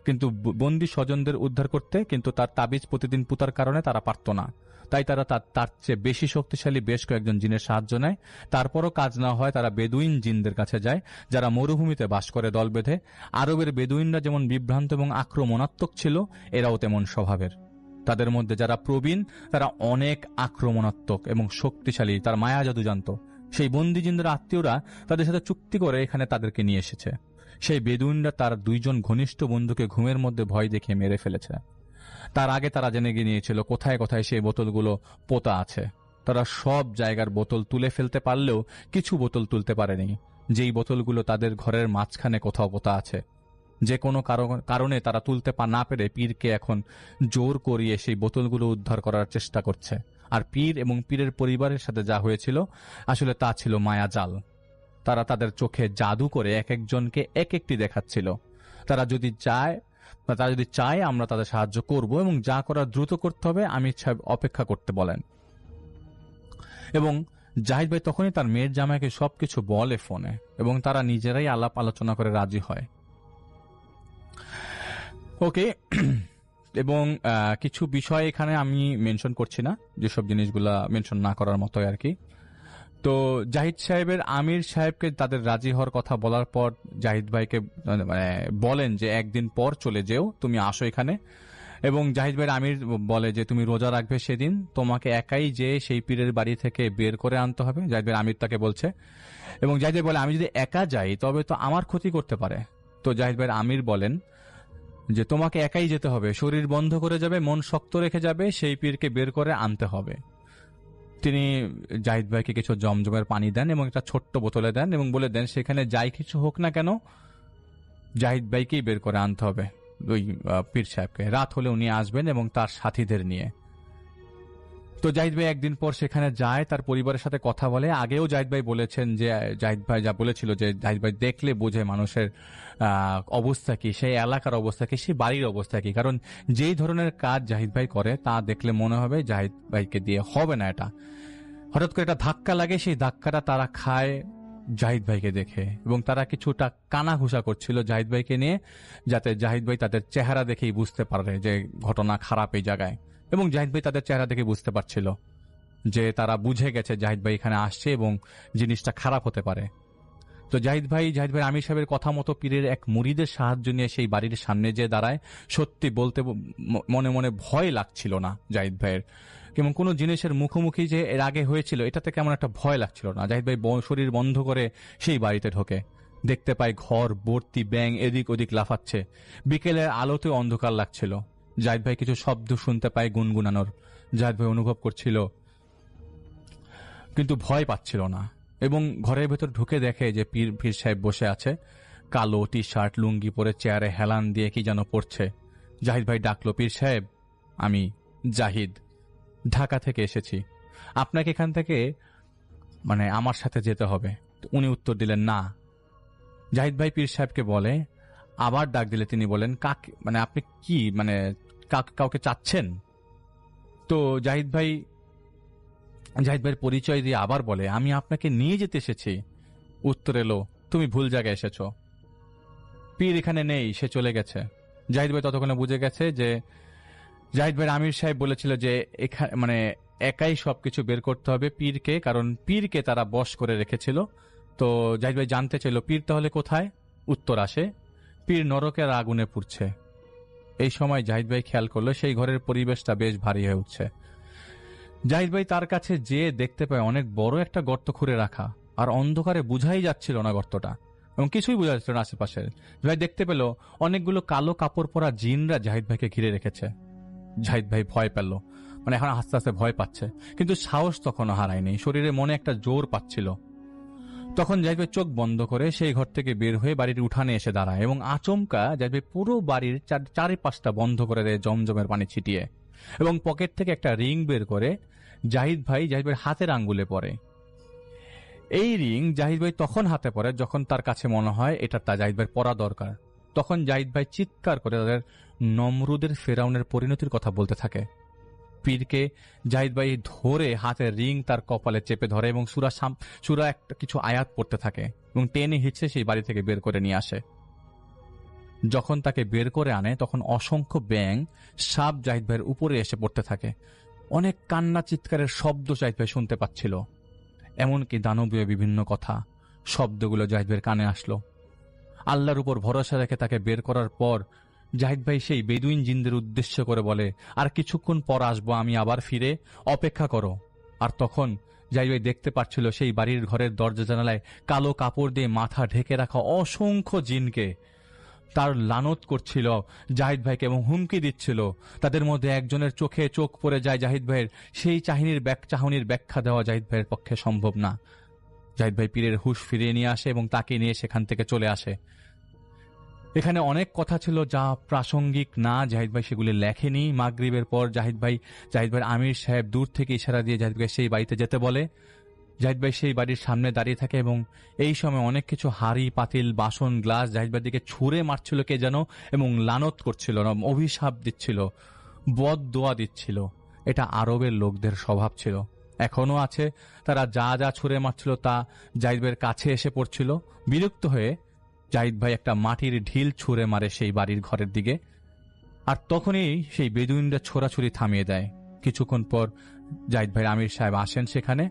কিন্তু বন্দী স্বজনদের উদ্ধার করতে, কিন্তু তার তাবিজ প্রতিদিন পুতার কারণে তারা পারত না। তাই তারা তার চেয়ে বেশি শক্তিশালী বেশ কয়েকজন জিনের সাহায্য নেয়। তারপরও কাজ না হয় তারা বেদুইন জিনদের কাছে যায়, যারা মরুভূমিতে বাস করে দল বেঁধে। আরবের বেদুইনরা যেমন বিভ্রান্ত এবং আক্রমণাত্মক ছিল, এরাও তেমন স্বভাবের। তাদের মধ্যে যারা প্রবীণ তারা অনেক আক্রমণাত্মক এবং শক্তিশালী, তার মায়া জাদু জানত। সেই বন্দী জিনদের আত্মীয়রা তাদের সাথে চুক্তি করে এখানে তাদেরকে নিয়ে এসেছে। সেই বেদুইনরা তার 2 জন ঘনিষ্ঠ বন্ধুকে ঘুমের মধ্যে ভয় দেখিয়ে মেরে ফেলেছে। তার আগে তারা জেনে গিয়ে নিয়েছিল কোথায় কোথায় সেই বোতলগুলো পোতা আছে। তারা সব জায়গার বোতল তুলে ফেলতে পারলেও কিছু বোতল তুলতে পারেনি, যেই বোতলগুলো তাদের ঘরের মাঝখানে কোথাও পোতা আছে। যে কোনো কারণে তারা তুলতে না পেরে পীরকে এখন জোর করিয়ে সেই বোতলগুলো উদ্ধার করার চেষ্টা করছে। আর পীর এবং পীরের পরিবারের সাথে যা হয়েছিল আসলে তা ছিল মায়াজাল। তারা তাদের চোখে জাদু করে এক একজনকে এক একটি দেখাচ্ছিল। তারা যদি চায় আমরা তাদের সাহায্য করব এবং যা করার দ্রুত করতে হবে আমির সাহেব অপেক্ষা করতে বলেন। এবং জাহিদ ভাই তখনই তার মেয়ের জামাইকে সবকিছু বলে ফোনে, এবং তারা নিজেরাই আলাপ আলোচনা করে রাজি হয়। ওকে, এবং কিছু বিষয় এখানে আমি মেনশন করছি না, যেসব জিনিসগুলা মেনশন না করার মতোই আর কি। তো জাহিদ সাহেবের আমির সাহেবকে তাদের রাজি হওয়ার কথা বলার পর জাহিদ ভাইকে বলেন যে একদিন পর চলে যেও, তুমি আসো এখানে। এবং জাহিদ ভাইয়ের আমির বলে যে তুমি রোজা রাখবে সেদিন, তোমাকে একাই যে সেই পীরের বাড়ি থেকে বের করে আনতে হবে। জাহিদ ভাইয়ের আমির তাকে বলছে, এবং জাহিদ ভাই বলে আমি যদি একা যাই তবে তো আমার ক্ষতি করতে পারে। তো জাহিদ ভাইয়ের আমির বলেন যে তোমাকে একাই যেতে হবে, শরীর বন্ধ করে যাবে, মন শক্ত রেখে যাবে, সেই পীরকে বের করে আনতে হবে। তিনি জাহিদ ভাইকে কিছু জমজমের পানি দেন এবং একটা ছোট্ট বোতলে দেন এবং বলে দেন সেখানে যাই কিছু হোক না কেন জাহিদ ভাইকেই বের করে আনতে হবে। ওই পীর সাহেবকে রাত হলে উনি আসবেন এবং তার সাথীদের নিয়ে। তো জাহিদ ভাই একদিন পর সেখানে যায়, তার পরিবারের সাথে কথা বলে। আগেও জাহিদ ভাই বলেছেন যে জাহিদ ভাই যা বলেছিল যে জাহিদ ভাই দেখলে বোঝে মানুষের অবস্থা কি, সেই এলাকার অবস্থা কি, সেই বাড়ির অবস্থা কি। কারণ যেই ধরনের কাজ জাহিদ ভাই করে তা দেখলে মনে হবে জাহিদ ভাইকে দিয়ে হবে না এটা। হঠাৎ করে একটা ধাক্কা লাগে, সেই ধাক্কাটা তারা খায় জাহিদ ভাইকে দেখে, এবং তারা কিছুটা কানাঘুষা করছিল জাহিদ ভাইকে নিয়ে, যাতে জাহিদ ভাই তাদের চেহারা দেখেই বুঝতে পারে যে ঘটনা খারাপ এই জায়গায়। এবং জাহিদ ভাই তাদের চেহারা দেখে বুঝতে পারছিল যে তারা বুঝে গেছে জাহিদ ভাই এখানে আসছে এবং জিনিসটা খারাপ হতে পারে। তো জাহিদ ভাই আমির সাহেবের কথা মতো পীরের এক মুরিদের সাহায্য নিয়ে সেই বাড়ির সামনে যে দাঁড়ায়। সত্যি বলতে মনে মনে ভয় লাগছিল না জাহিদ ভাইয়ের, কেমন কোনো জিনিসের মুখোমুখি যে এর আগে হয়েছিল এটাতে কেমন একটা ভয় লাগছিল না। জাহিদ ভাই শরীর বন্ধ করে সেই বাড়িতে ঢোকে, দেখতে পায় ঘর ভর্তি ব্যাঙ এদিক ওদিক লাফাচ্ছে। বিকেলের আলোতে অন্ধকার লাগছিল। জাহিদ ভাই কিছু শব্দ শুনতে পায় গুনগুনানোর। জাহিদ ভাই অনুভব করছিল কিন্তু ভয় পাচ্ছিল না, এবং ঘরের ভেতর ঢুকে দেখে যে পীর সাহেব বসে আছে, কালো টি শার্ট লুঙ্গি পরে চেয়ারে হেলান দিয়ে কি যেন পড়ছে। জাহিদ ভাই ডাকলো, পীর সাহেব, আমি জাহিদ, ঢাকা থেকে এসেছি, আপনাকে এখান থেকে আমার সাথে যেতে হবে। উনি উত্তর দিলেন না। জাহিদ ভাই পীর সাহেবকে বলে, আবার ডাক দিলে তিনি বলেন, কাকে আপনি কি কাউকে চাচ্ছেন? তো জাহিদ ভাইয়ের পরিচয় দিয়ে আবার বলে, আমি আপনাকে নিয়ে যেতে এসেছি। উত্তর এলো, তুমি ভুল জায়গায় এসেছ, পীর এখানে নেই, সে চলে গেছে। জাহিদ ভাই ততক্ষণে বুঝে গেছে যে জাহিদ ভাইয়ের আমির সাহেব বলেছিল যে এখানে একাই সবকিছু বের করতে হবে পীরকে, কারণ পীরকে তারা বশ করে রেখেছিল। তো জাহিদ ভাই জানতে চাইল, পীর তাহলে কোথায়? উত্তর আসে, পীর নরকের আগুনে পুড়ছে। এই সময় জাহিদ ভাই খেয়াল করলো সেই ঘরের পরিবেশটা বেশ ভারী হয়ে উঠছে। জাহিদ ভাই তার কাছে যেয়ে দেখতে পায় অনেক বড় একটা গর্ত খুঁড়ে রাখা, আর অন্ধকারে বুঝাই যাচ্ছিল না গর্তটা, এবং কিছুই বোঝা যাচ্ছিল না আশেপাশে। ভাই দেখতে পেল অনেকগুলো কালো কাপড় পরা জিনরা জাহিদ ভাইকে ঘিরে রেখেছে। জাহিদ ভাই ভয় পেল, এখন আস্তে আস্তে ভয় পাচ্ছে, কিন্তু সাহস তখনও হারায়নি, শরীরে মনে একটা জোর পাচ্ছিল। তখন জাহিদ ভাই চোখ বন্ধ করে সেই ঘর থেকে বের হয়ে বাড়ির উঠানে এসে দাঁড়ায়, এবং আচমকা জাহিদ ভাই পুরো বাড়ির চারিপাশটা বন্ধ করে দেয় জমজমের পানি ছিটিয়ে, এবং পকেট থেকে একটা রিং বের করে জাহিদ ভাইয়ের হাতের আঙ্গুলে পরে। এই রিং জাহিদ ভাই তখন হাতে পরে যখন তার কাছে মনে হয় এটা জাহিদ ভাইয়ের পরা দরকার। তখন জাহিদ ভাই চিৎকার করে তাদের নমরুদের ফেরাউনের পরিণতির কথা বলতে থাকে। পীরকে জাহিদ ভাই ধরে হাতের রিং তার কপালে চেপে ধরে এবং সূরা একটা কিছু আয়াত পড়তে থাকে, এবং টেনে হিচড়ে সেই বাড়ি থেকে বের করে নিয়ে আসে। যখন তাকে বের করে আনে তখন অসংখ্য ব্যাঙ সাপ জাহিদ ভাইয়ের উপরে এসে পড়তে থাকে। অনেক কান্না চিৎকারের শব্দ জাহিদ ভাই শুনতে পাচ্ছিল, এমনকি দানবীয় বিভিন্ন কথা। শব্দগুলো জাহিদ ভাইয়ের কানে আসলো। আল্লাহর উপর ভরসা রেখে তাকে বের করার পর জাহিদ ভাই সেই বেদুইন জিনদের উদ্দেশ্য করে বলে, আর কিছুক্ষণ পর আসবো আমি আবার ফিরে, অপেক্ষা করো। আর তখন জাহিদ ভাই দেখতে পাচ্ছিল সেই বাড়ির ঘরের দরজা জানালায় কালো কাপড় দিয়ে মাথা ঢেকে রাখা অসংখ্য জিনকে তার লানত করছিল জাহিদ ভাইকে এবং হুমকি দিচ্ছিল। তাদের মধ্যে একজনের চোখে চোখ পড়ে যায় জাহিদ ভাইয়ের, সেই চাহনির ব্যাখ্যা দেওয়া জাহিদ ভাইয়ের পক্ষে সম্ভব না। জাহিদ ভাই পীরের হুঁশ ফিরিয়ে নিয়ে আসে এবং তাকে নিয়ে সেখান থেকে চলে আসে। এখানে অনেক কথা ছিল যা প্রাসঙ্গিক না, জাহিদ ভাই সেগুলি লেখেনি। মাগরিবের পর জাহিদ ভাইয়ের আমির সাহেব দূর থেকে ইশারা দিয়ে জাহিদ ভাই সেই বাড়িতে যেতে বলে। জাহিদ ভাই সেই বাড়ির সামনে দাঁড়িয়ে থাকে এবং এই সময় অনেক কিছু হাড়ি পাতিল বাসন গ্লাস জাহিদ ভাইয়ের দিকে ছুঁড়ে মারছিল কে যেন এবং লানত করছিল, অভিশাপ দিচ্ছিল, বদ দোয়া দিচ্ছিল। এটা আরবের লোকদের স্বভাব ছিল, এখনো আছে। তারা যা যা ছুঁড়ে মারছিল তা জাহিদ ভাইয়ের কাছে এসে পড়ছিল। বিরক্ত হয়ে জাহিদ ভাই একটা মাটির ঢিল ছুঁড়ে মারে সেই বাড়ির ঘরের দিকে, আর তখনই সেই বেদুইনরা ছোড়াছুরি থামিয়ে দেয়। কিছুক্ষণ পর জাহিদ ভাইয়ের আমির সাহেব আসেন সেখানে।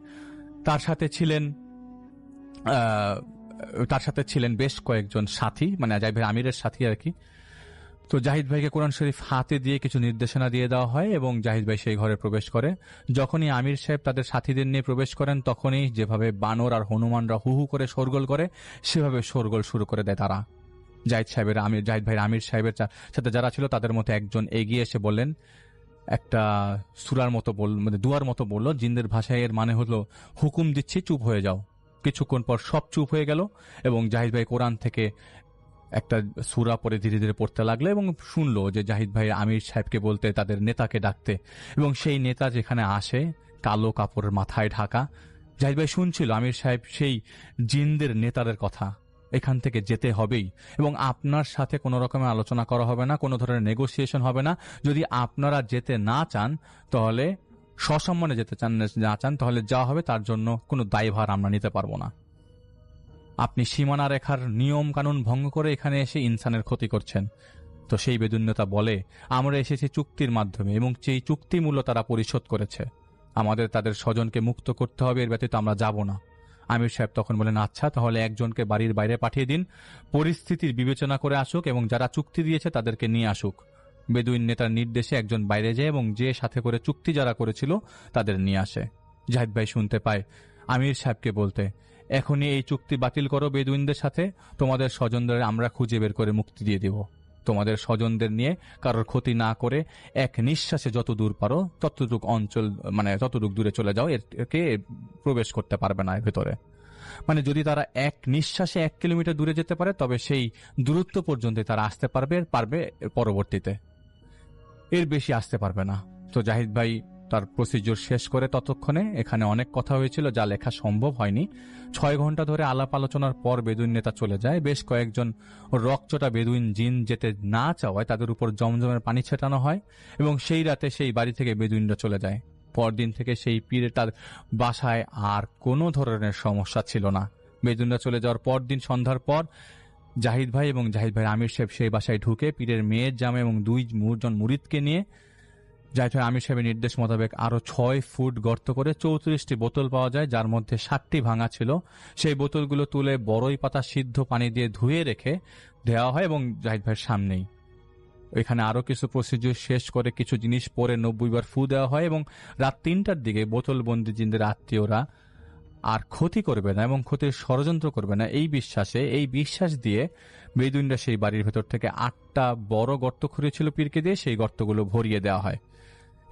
তার সাথে ছিলেন বেশ কয়েকজন সাথী, মানে জাহিদ ভাই আমিরের সাথী আর কি। তো জাহিদ ভাইকে কোরআন শরীফ হাতে দিয়ে কিছু নির্দেশনা দিয়ে দেওয়া হয় এবং জাহিদ ভাই সেই ঘরে প্রবেশ করে। যখনই আমির সাহেব তাদের সাথীদের নিয়ে প্রবেশ করেন তখনই যেভাবে বানর আর হনুমানরা হু হু করে শোরগোল করে সেভাবে শোরগোল শুরু করে দেয় তারা। জাহিদ ভাইয়ের আমির সাহেবের সাথে যারা ছিল তাদের মধ্যে একজন এগিয়ে এসে বললেন, একটা সূরার মতো মানে দুয়ার মতো বলল, জিনদের ভাষায় এর মানে হলো হুকুম দিচ্ছি চুপ হয়ে যাও। কিছুক্ষণ পর সব চুপ হয়ে গেল এবং জাহিদ ভাই কোরআন থেকে একটা সূরা পরে ধীরে ধীরে পড়তে লাগলো এবং শুনলো যে জাহিদ ভাই আমির সাহেবকে বলতে তাদের নেতাকে ডাকতে, এবং সেই নেতা যেখানে আসে কালো কাপড়ের মাথায় ঢাকা। জাহিদ ভাই শুনছিল আমির সাহেব সেই জিনদের নেতাদের কথা, এখান থেকে যেতে হবেই এবং আপনার সাথে কোনো রকমের আলোচনা করা হবে না, কোনো ধরনের নেগোসিয়েশন হবে না। যদি আপনারা যেতে না চান তাহলে সসম্মানে যেতে না চান তাহলে যা হবে তার জন্য কোনো দায়ভার আমরা নিতে পারবো না। আপনি সীমানা রেখার নিয়ম কানুন ভঙ্গ করে এখানে এসে ইনসানের ক্ষতি করছেন। তো সেই বেদুন্যতা বলে, আমরা এসেছি চুক্তির মাধ্যমে এবং সেই চুক্তি মূল্য তারা পরিশোধ করেছে, আমাদের তাদের স্বজনকে মুক্ত করতে হবে, এর ব্যতীত আমরা যাব না। আমির সাহেব তখন বলেন, আচ্ছা তাহলে একজনকে বাড়ির বাইরে পাঠিয়ে দিন, পরিস্থিতির বিবেচনা করে আসুক এবং যারা চুক্তি দিয়েছে তাদেরকে নিয়ে আসুক। বেদুইন নেতার নির্দেশে একজন বাইরে যায় এবং যে সাথে করে চুক্তি যারা করেছিল তাদের নিয়ে আসে। জাহিদ ভাই শুনতে পায় আমির সাহেবকে বলতে, এখনই এই চুক্তি বাতিল করো বেদুইনদের সাথে, তোমাদের স্বজনদের আমরা খুঁজে বের করে মুক্তি দিয়ে দিব। তোমাদের স্বজনদের নিয়ে কারোর ক্ষতি না করে এক নিঃশ্বাসে যত দূর পারো ততটুক অঞ্চল, মানে ততটুক দূরে চলে যাও, একে প্রবেশ করতে পারবে না এর ভেতরে। মানে যদি তারা এক নিঃশ্বাসে 1 কিলোমিটার দূরে যেতে পারে তবে সেই দূরত্ব পর্যন্ত তারা আসতে পারবে পরবর্তীতে, এর বেশি আসতে পারবে না। তো জাহিদ ভাই তার প্রসিডিউর শেষ করে ততক্ষণে এখানে অনেক কথা হয়েছিল যা লেখা সম্ভব হয়নি। 6 ঘন্টা ধরে আলাপ আলোচনার পর বেদুইন নেতা চলে যায়। বেশ কয়েকজন রকচটা বেদুইন জিন যেতে না চাওয়ায় তাদের উপর জমজমের পানি ছেটানো হয় এবং সেই রাতে সেই বাড়ি থেকে বেদুইনরা চলে যায়। পরদিন থেকে সেই পীরের তার বাসায় আর কোনো ধরনের সমস্যা ছিল না। বেদুইনরা চলে যাওয়ার পরদিন সন্ধ্যার পর জাহিদ ভাই এবং জাহিদ ভাই আমির সাহেব সেই বাসায় ঢুকে পীরের মেয়ের জামা এবং 2 জন মুরিদকে নিয়ে জাহিদ ভাই আমির সাহেবের নির্দেশ মোতাবেক আরো 6 ফুট গর্ত করে 34টি বোতল পাওয়া যায়, যার মধ্যে 7টি ভাঙা ছিল। সেই বোতলগুলো তুলে বড়ই পাতা সিদ্ধ পানি দিয়ে ধুয়ে রেখে দেওয়া হয় এবং জাহিদ ভাইয়ের সামনেই এখানে আরো কিছু প্রসিডিউর শেষ করে কিছু জিনিস পরে 90 বার ফু দেওয়া হয় এবং রাত 3টার দিকে বোতলবন্দি জিনদের আত্মীয়রা আর ক্ষতি করবে না এবং ক্ষতির ষড়যন্ত্র করবে না এই বিশ্বাস দিয়ে বেদুইনরা সেই বাড়ির ভেতর থেকে 8টা বড় গর্ত খুঁড়েছিল পীরকে দিয়ে, সেই গর্তগুলো ভরিয়ে দেওয়া হয়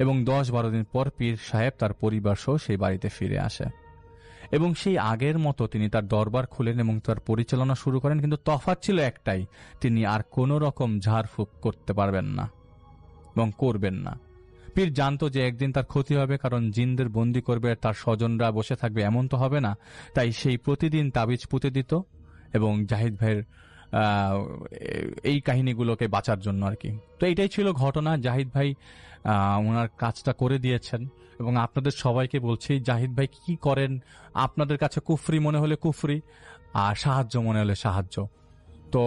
এবং 10-12 দিন পর পীর সাহেব তার পরিবার সহ সেই বাড়িতে ফিরে আসে এবং সেই আগের মতো তিনি তার দরবার খুলেন এবং তার পরিচালনা শুরু করেন। কিন্তু তফাৎ ছিল একটাই, তিনি আর কোনো রকম ঝাড়ফুঁক করতে পারবেন না এবং করবেন না। পীর জানতো যে একদিন তার ক্ষতি হবে, কারণ জিনদের বন্দি করবে আর তার স্বজনরা বসে থাকবে এমন তো হবে না। তাই সেই প্রতিদিন তাবিজ পুঁতে দিত এবং জাহিদ ভাইয়ের এই কাহিনীগুলোকে বাঁচার জন্য আর কি। তো এইটাই ছিল ঘটনা। জাহিদ ভাই ওনার কাজটা করে দিয়েছেন এবং আপনাদের সবাইকে বলছি জাহিদ ভাই কি করেন আপনাদের কাছে কুফরি মনে হলে কুফরি আর সাহায্য মনে হলে সাহায্য। তো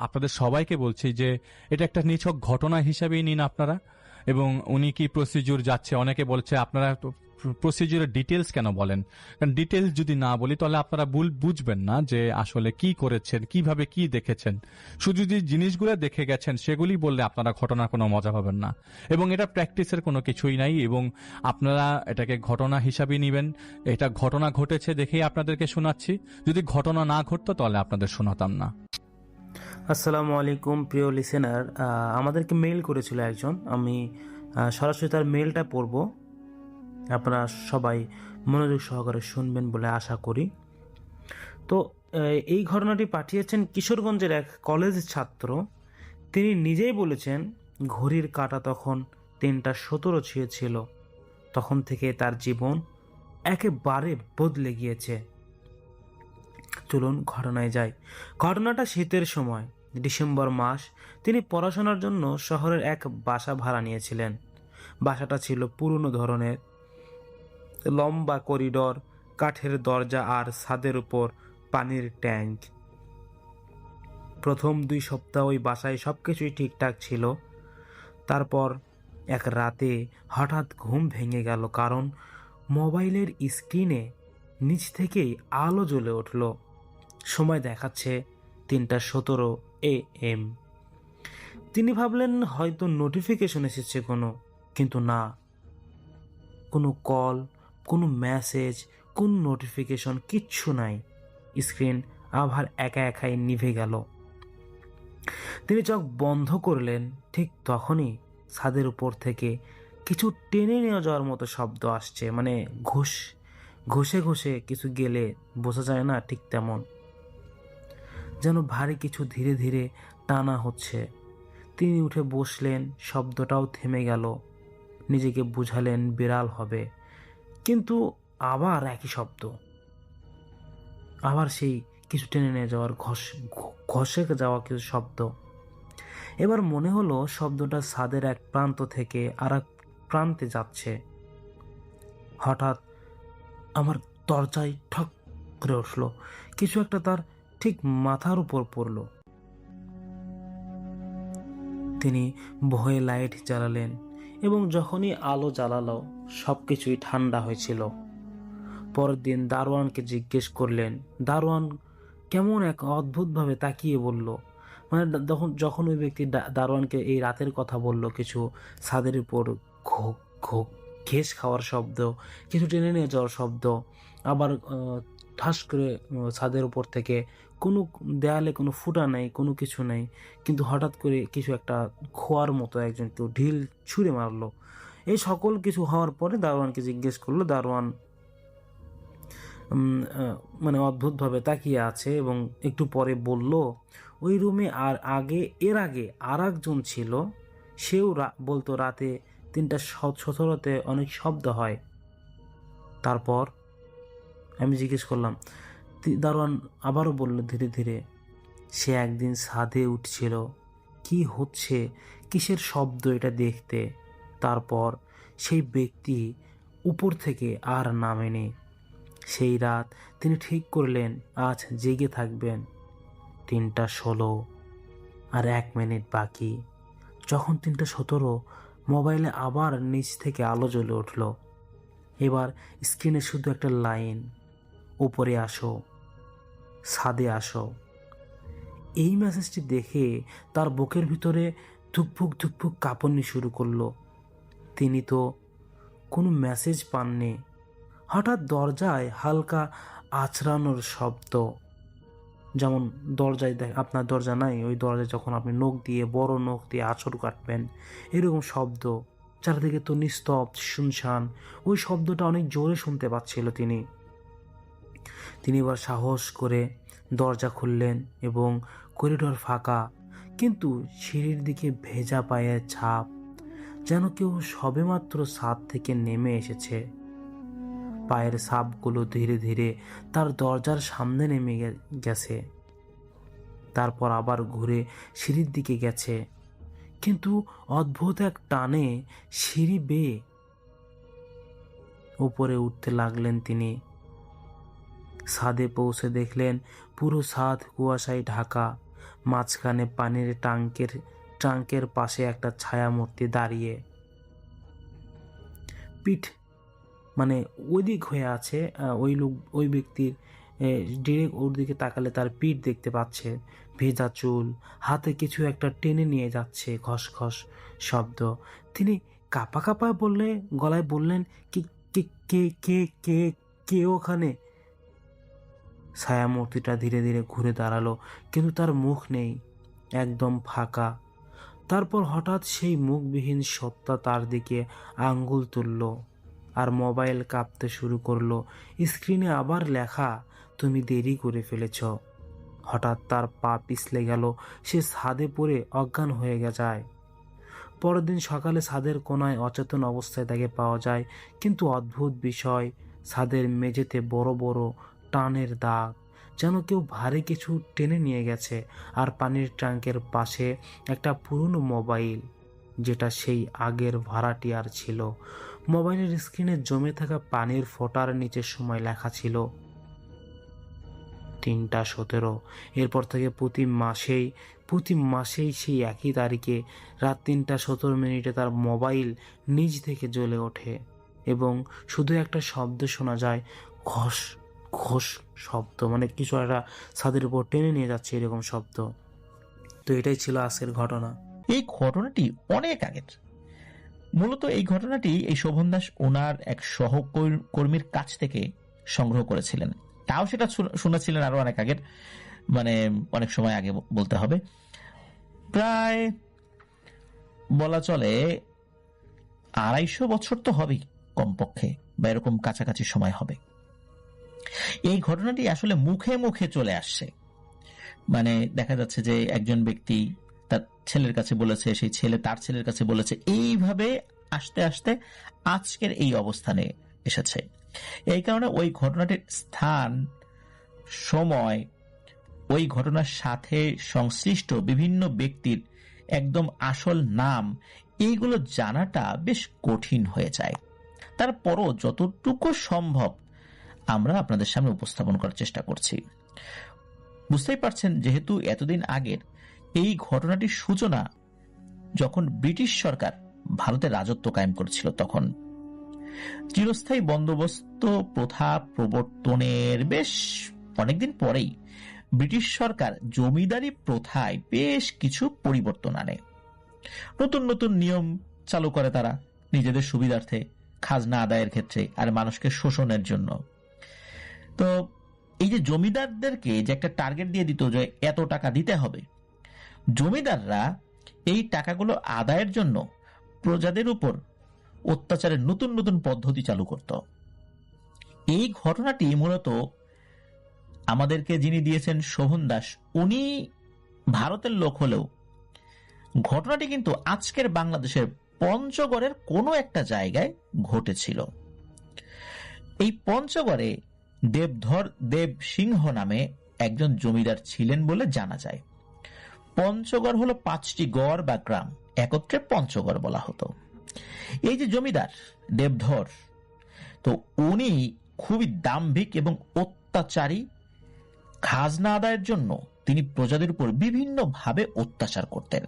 আপনাদের সবাইকে বলছি যে এটা একটা নিছক ঘটনা হিসাবেই নিন আপনারা। এবং উনি কি প্রসিডিউর যাচ্ছে, অনেকে বলছে আপনারা প্রসিডিউরের ডিটেলস কেন বলেন? কারণ ডিটেলস যদি না বলি তাহলে আপনারা বুঝবেন না যে আসলে কি করেছেন, কিভাবে কি দেখেছেন। শুধু যে জিনিসগুলো দেখে গেছেন সেগুলি বললে আপনারা ঘটনার কোনো মজা পাবেন না, এবং এটা প্র্যাকটিসের কোনো কিছুই নাই, এবং আপনারা এটাকে ঘটনা হিসাবেই নেবেন। এটা ঘটনা ঘটেছে দেখেই আপনাদেরকে শোনাচ্ছি, যদি ঘটনা না ঘটতো তাহলে আপনাদের শোনাতাম না। আসসালামু আলাইকুম প্রিয় লিসেনার, আমাদেরকে মেইল করেছিল একজন। আমি সরাসরি তার মেইলটা পড়ব, আপনারা সবাই মনোযোগ সহকারে শুনবেন বলে আশা করি। তো এই ঘটনাটি পাঠিয়েছেন কিশোরগঞ্জের এক কলেজ ছাত্র। তিনি নিজেই বলেছেন ঘড়ির কাঁটা তখন 3:17 ছুঁয়েছিল। তখন থেকে তার জীবন একেবারে বদলে গিয়েছে। চলুন ঘটনায় যাই। ঘটনাটা শীতের সময়, ডিসেম্বর মাস। তিনি পড়াশোনার জন্য শহরের এক বাসা ভাড়া নিয়েছিলেন। বাসাটা ছিল পুরনো ধরনের, লম্বা করিডর, কাঠের দরজা আর ছাদের উপর পানির ট্যাঙ্ক। প্রথম 2 সপ্তাহ ওই বাসায় সবকিছুই ঠিকঠাক ছিল। তারপর এক রাতে হঠাৎ ঘুম ভেঙে গেল, কারণ মোবাইলের স্ক্রিনে নিচ থেকেই আলো জ্বলে উঠল। সময় দেখাচ্ছে 3:17 AM। তিনি ভাবলেন হয়তো নোটিফিকেশন এসেছে কোনো, কিন্তু না, কোনো কল, কোনো মেসেজ, কোনো নোটিফিকেশন, কিচ্ছু নাই। স্ক্রিন আবার একা একাই নিভে গেল। তিনি চোখ বন্ধ করলেন, ঠিক তখনই ছাদের উপর থেকে কিছু টেনে নিয়ে যাওয়ার মতো শব্দ আসছে, মানে ঘষে ঘষে কিছু গেলে বোঝা যায় না, ঠিক তেমন। যেন ভারী কিছু ধীরে ধীরে টানা হচ্ছে। তিনি উঠে বসলেন, শব্দটাও থেমে গেল। নিজেকে বুঝালেন বিড়াল হবে, কিন্তু আবার একই শব্দ, আবার সেই কিছু টেনে নিয়ে যাওয়ার ঘষে যাওয়া কিছু শব্দ। এবার মনে হলো শব্দটা ছাদের এক প্রান্ত থেকে আর এক প্রান্তে যাচ্ছে। হঠাৎ আমার দরজায় ঠক করে উঠল। কিছু একটা তার ঠিক মাথার উপর পড়ল। তিনি ভয়ে লাইট জ্বালালেন, এবং যখনই আলো জ্বালালো সবকিছুই ঠান্ডা হয়েছিল। পরের দিন দারোয়ানকে জিজ্ঞেস করলেন। দারোয়ান কেমন এক অদ্ভুতভাবে তাকিয়ে বলল, মানে যখন ওই ব্যক্তি দারোয়ানকে এই রাতের কথা বলল, কিছু ছাদের উপর ঘোক ঘোক ঘেস খাওয়ার শব্দ, কিছু টেনে নিয়ে যাওয়ার শব্দ, আবার ঠাস করে ছাদের উপর থেকে কোনো দেয়ালে কোনো ফুটা নেই, কোনো কিছু নেই, কিন্তু হঠাৎ করে কিছু একটা খোয়ার মতো একজন কেউ ঢিল ছুঁড়ে মারলো। এই সকল কিছু হওয়ার পরে দারোয়ানকে জিজ্ঞেস করলো। দারোয়ান মানে অদ্ভুতভাবে তাকিয়ে আছে, এবং একটু পরে বলল, ওই রুমে এর আগে আর একজন ছিল, সেও বলতো রাতে 3:17 অনেক শব্দ হয়। তারপর আমি জিজ্ঞেস করলাম। দারোয়ান আবারও বলল ধীরে ধীরে, সে একদিন ছাদে উঠছিল, কি হচ্ছে, কিসের শব্দ এটা দেখতে। তারপর সেই ব্যক্তি উপর থেকে আর নামেনি। সেই রাত তিনি ঠিক করলেন আজ জেগে থাকবেন। 3:16 আর 1 মিনিট বাকি। যখন 3:17, মোবাইলে আবার নিচ থেকে আলো জ্বলে উঠল। এবার স্ক্রিনে শুধু একটা লাইন, উপরে আসো, ছাদে আসো। এই মেসেজটি দেখে তার বুকের ভিতরে ধুকপুক ধুকপুক কাঁপুনি শুরু করলো। তিনি তো কোনো মেসেজ পাননি। হঠাৎ দরজায় হালকা আঁচড়ানোর শব্দ, যেমন দরজায় আপনার দরজা নাই, ওই দরজায় যখন আপনি নখ দিয়ে, বড় নখ দিয়ে আঁচড় কাটবেন, এরকম শব্দ। চারিদিকে তো নিস্তব্ধ, শুনশান। ওই শব্দটা অনেক জোরে শুনতে পাচ্ছিল তিনি। এবার সাহস করে দরজা খুললেন, এবং করিডোর ফাঁকা, কিন্তু সিঁড়ির দিকে ভেজা পায়ের ছাপ, যেন কেউ সবেমাত্র ছাদ থেকে নেমে এসেছে। পায়ের ছাপগুলো ধীরে ধীরে তার দরজার সামনে নেমে গেছে, তারপর আবার ঘুরে সিঁড়ির দিকে গেছে, কিন্তু অদ্ভুত এক টানে সিঁড়ি বেয়ে উপরে উঠতে লাগলেন তিনি। ছাদে পৌঁছে দেখলেন পুরো ছাদ কুয়াশায় ঢাকা। মাঝখানে পানির ট্যাঙ্কের পাশে একটা ছায়ামূর্তি দাঁড়িয়ে, পিঠ মানে ওই দিক হয়ে আছে, ওই লোক ওই ব্যক্তির ডিরেক্ট ওর দিকে তাকালে তার পিঠ দেখতে পাচ্ছে, ভেজা চুল, হাতে কিছু একটা টেনে নিয়ে যাচ্ছে, খসখস শব্দ। তিনি কাঁপা কাঁপা গলায় বললেন, কে কে কে কে কে কে ওখানে? ছায়ামূর্তিটা ধীরে ধীরে ঘুরে দাঁড়ালো, কিন্তু তার মুখ নেই, একদম ফাঁকা। তারপর হঠাৎ সেই মুখবিহীন সত্তা তার দিকে আঙ্গুল তুলল আর মোবাইল কাঁপতে শুরু করলো। স্ক্রিনে আবার লেখা, তুমি দেরি করে ফেলেছ। হঠাৎ তার পা পিছলে গেল, সে ছাদে পড়ে অজ্ঞান হয়ে যায়। পরের দিন সকালে ছাদের কোনায় অচেতন অবস্থায় তাকে পাওয়া যায়, কিন্তু অদ্ভুত বিষয়, ছাদের মেঝেতে বড় বড় টানের দাগ, যেন কেউ ভারী কিছু টেনে নিয়ে গেছে। আর পানির ট্যাঙ্কের পাশে একটা পুরনো মোবাইল, যেটা সেই আগের ভাড়াটিয়ার ছিল। মোবাইলের স্ক্রিনে জমে থাকা পানির ফোঁটার নিচে সময় লেখা ছিল 3:17। এরপর থেকে প্রতি মাসেই সেই একই তারিখে রাত 3:17 তার মোবাইল নিজ থেকে জ্বলে ওঠে এবং শুধু একটা শব্দ শোনা যায়, ঘষ ঘষ শব্দ, মানে কিছু একটা ছাদের উপর টেনে নিয়ে যাচ্ছে এরকম শব্দ। তো এটাই ছিল আজকের ঘটনা। এই ঘটনাটি অনেক আগের। মূলত এই ঘটনাটি এই শোভন দাস ওনার এক সহকর্মীর কাছ থেকে সংগ্রহ করেছিলেন। তাও সেটা শুনেছিলেন আরো অনেক আগের, মানে অনেক সময় আগে বলতে হবে, প্রায় বলা চলে 250 বছর তো হবেই কমপক্ষে, বা এরকম কাছাকাছি সময় হবে। এই ঘটনাটি আসলে মুখে মুখে চলে আসছে। মানে দেখা যাচ্ছে যে একজন ব্যক্তি তার ছেলের কাছে বলেছে, সেই ছেলে তার ছেলের কাছে বলেছে, এইভাবে আস্তে আস্তে আজকের এই অবস্থানে এসেছে। এই কারণে ওই ঘটনাটির স্থান, সময়, ওই ঘটনার সাথে সংশ্লিষ্ট বিভিন্ন ব্যক্তির একদম আসল নাম, এইগুলো জানাটা বেশ কঠিন হয়ে যায়। তারপরও যতটুকু সম্ভব আমরা আপনাদের সামনে উপস্থাপন করার চেষ্টা করছি। বুঝতেই পারছেন, যেহেতু এতদিন আগের এই ঘটনাটির সূচনা যখন ব্রিটিশ সরকার ভারতে রাজত্ব কায়েম করেছিল, তখন চিরস্থায়ী বন্দোবস্ত প্রথা প্রবর্তনের বেশ অনেকদিন পরেই ব্রিটিশ সরকার জমিদারি প্রথায় বেশ কিছু পরিবর্তন আনে। নতুন নতুন নিয়ম চালু করে তারা নিজেদের সুবিধার্থে, খাজনা আদায়ের ক্ষেত্রে আর মানুষকে শোষণের জন্য। তো এই যে জমিদারদেরকে যে একটা টার্গেট দিয়ে দিত যে এত টাকা দিতে হবে, জমিদাররা এই টাকাগুলো আদায়ের জন্য প্রজাদের উপর অত্যাচারের নতুন নতুন পদ্ধতি চালু করত। এই ঘটনাটি মূলত আমাদেরকে যিনি দিয়েছেন শোভন দাস, উনি ভারতের লোক হলেও ঘটনাটি কিন্তু আজকের বাংলাদেশের পঞ্চগড়ের কোনো একটা জায়গায় ঘটেছিল। এই পঞ্চগড়ে দেবধর দেব সিংহ নামে একজন জমিদার ছিলেন বলে জানা যায়। পঞ্চগড় হলো 5টি গড় বা গ্রাম, একত্রে পঞ্চগড় বলা হতো। এই যে জমিদার দেবধর, তো উনি খুবই দাম্ভিক এবং অত্যাচারী। খাজনা আদায়ের জন্য তিনি প্রজাদের উপর বিভিন্ন ভাবে অত্যাচার করতেন।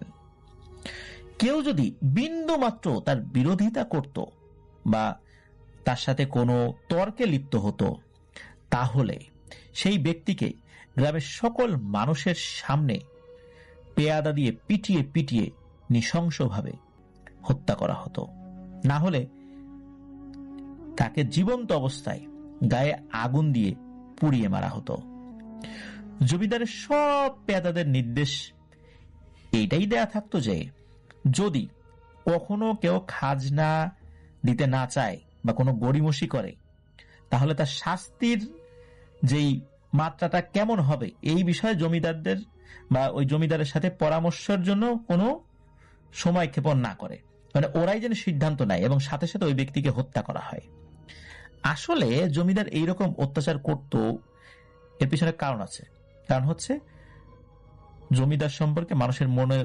কেউ যদি বিন্দু মাত্র তার বিরোধিতা করত বা তার সাথে কোনো তর্কে লিপ্ত হতো, তাহলে সেই ব্যক্তিকে গ্রামের সকল মানুষের সামনে পেয়াদা দিয়ে পিটিয়ে পিটিয়ে নৃশংসভাবে হত্যা করা হতো। না হলে তাকে জীবন্ত অবস্থায় গায়ে আগুন দিয়ে পুড়িয়ে মারা হতো। জমিদারের সব পেয়াদাদের নির্দেশ এইটাই দেয়া থাকতো যে যদি কখনো কেউ খাজনা দিতে না চায় বা কোনো গড়িমসি করে, তাহলে তার শাস্তির যেই মাত্রাটা কেমন হবে এই বিষয়ে জমিদারদের বা ওই জমিদারের সাথে পরামর্শের জন্য কোনো সময় ক্ষেপণ না করে, মানে ওরাই যেন সিদ্ধান্ত নেয় এবং সাথে সাথে ওই ব্যক্তিকে হত্যা করা হয়। আসলে জমিদার এইরকম অত্যাচার করত, এর পিছনে কারণ আছে। কারণ হচ্ছে জমিদার সম্পর্কে মানুষের মনে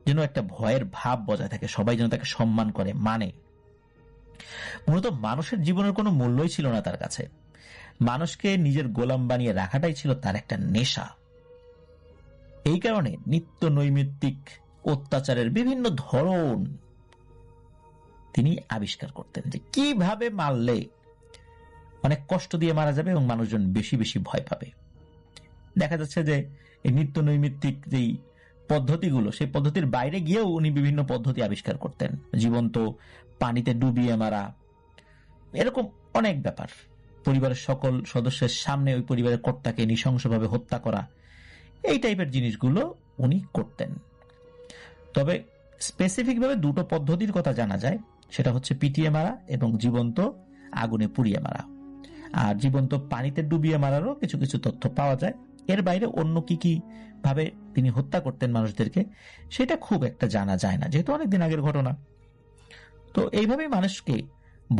যেন একটা ভয়ের ভাব বজায় থাকে, সবাই যেন তাকে সম্মান করে, মানে। মূলত মানুষের জীবনের কোনো মূল্যই ছিল না তার কাছে। মানুষকে নিজের গোলাম বানিয়ে রাখাটাই ছিল তার একটা নেশা। এই কারণে নিত্য নৈমিত্তিক অত্যাচারের বিভিন্ন ধরন তিনি আবিষ্কার করতেন, যে কিভাবে মারলে অনেক কষ্ট দিয়ে মারা যাবে এবং মানুষজন বেশি বেশি ভয় পাবে। দেখা যাচ্ছে যে এই নিত্য নৈমিত্তিক যেই পদ্ধতিগুলো, সেই পদ্ধতির বাইরে গিয়েও উনি বিভিন্ন পদ্ধতি আবিষ্কার করতেন। জীবন্ত পানিতে ডুবিয়ে মারা, এরকম অনেক ব্যাপার। পরিবারের সকল সদস্যের সামনে ওই পরিবারের কর্তাকে নৃশংসভাবে হত্যা করা, এই টাইপের জিনিসগুলো উনি করতেন। তবে স্পেসিফিক ভাবে দুটো পদ্ধতির কথা জানা যায়, সেটা হচ্ছে পিটিয়ে মারা এবং জীবন্ত আগুনে পুড়িয়ে মারা। আর জীবন্ত পানিতে ডুবিয়ে মারারও কিছু কিছু তথ্য পাওয়া যায়। এর বাইরে অন্য কি কি ভাবে তিনি হত্যা করতেন মানুষদেরকে, সেটা খুব একটা জানা যায় না, যেহেতু অনেকদিন আগের ঘটনা। তো এইভাবেই মানুষকে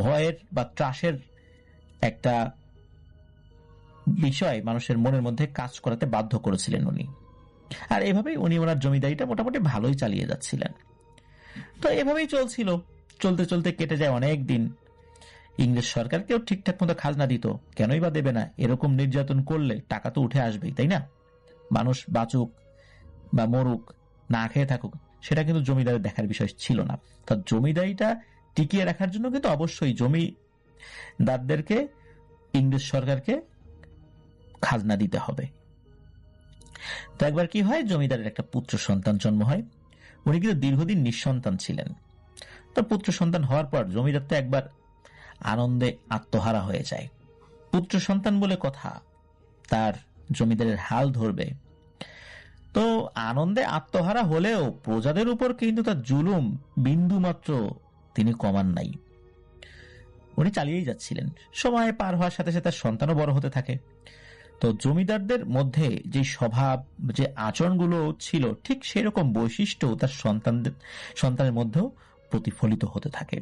ভয়ের বা ত্রাসের একটা বিষয় মানুষের মনের মধ্যে কাজ করাতে বাধ্য করেছিলেন উনি। আর এভাবেই উনি ওনার জমিদারিটা মোটামুটি ভালোই চালিয়ে যাচ্ছিলেন। তো এভাবেই চলছিল, চলতে চলতে কেটে যায় অনেক দিন। ইংরেজ সরকার কেউ ঠিকঠাক মতো খাজনা দিত, কেনই বা দেবে না? এরকম নির্যাতন করলে টাকা তো উঠে আসবেই, তাই না? মানুষ বাঁচুক বা মরুক, না খেয়ে থাকুক, সেটা কিন্তু জমিদারের দেখার বিষয় ছিল না। তার জমিদারিটা টিকিয়ে রাখার জন্য কিন্তু অবশ্যই জমিদারদেরকে, ইংরেজ সরকারকে খাজনা দিতে হবে। তো একবার কি হয়, জমিদারের একটা পুত্র সন্তান জন্ম হয়। উনি কিন্তু দীর্ঘদিন নিঃসন্তান ছিলেন। তো পুত্র সন্তান হওয়ার পর জমিদার তো একবার আনন্দে আত্মহারা হয়ে যায়। পুত্র সন্তান বলে কথা, তার জমিদারের হাল ধরবে। তো আনন্দে আত্মহারা হলেও প্রজাদের উপর কিন্তু তার জুলুম বিন্দু মাত্র তিনি কমান নাই। উনি চালিয়েই যাচ্ছিলেন। সময় পার হওয়ার সাথে সাথে তার সন্তানও বড় হতে থাকে। তো জমিদারদের মধ্যে যে স্বভাব, যে আচরণগুলো ছিল, ঠিক সেরকম বৈশিষ্ট্য তার সন্তানের মধ্যেও প্রতিফলিত হতে থাকে।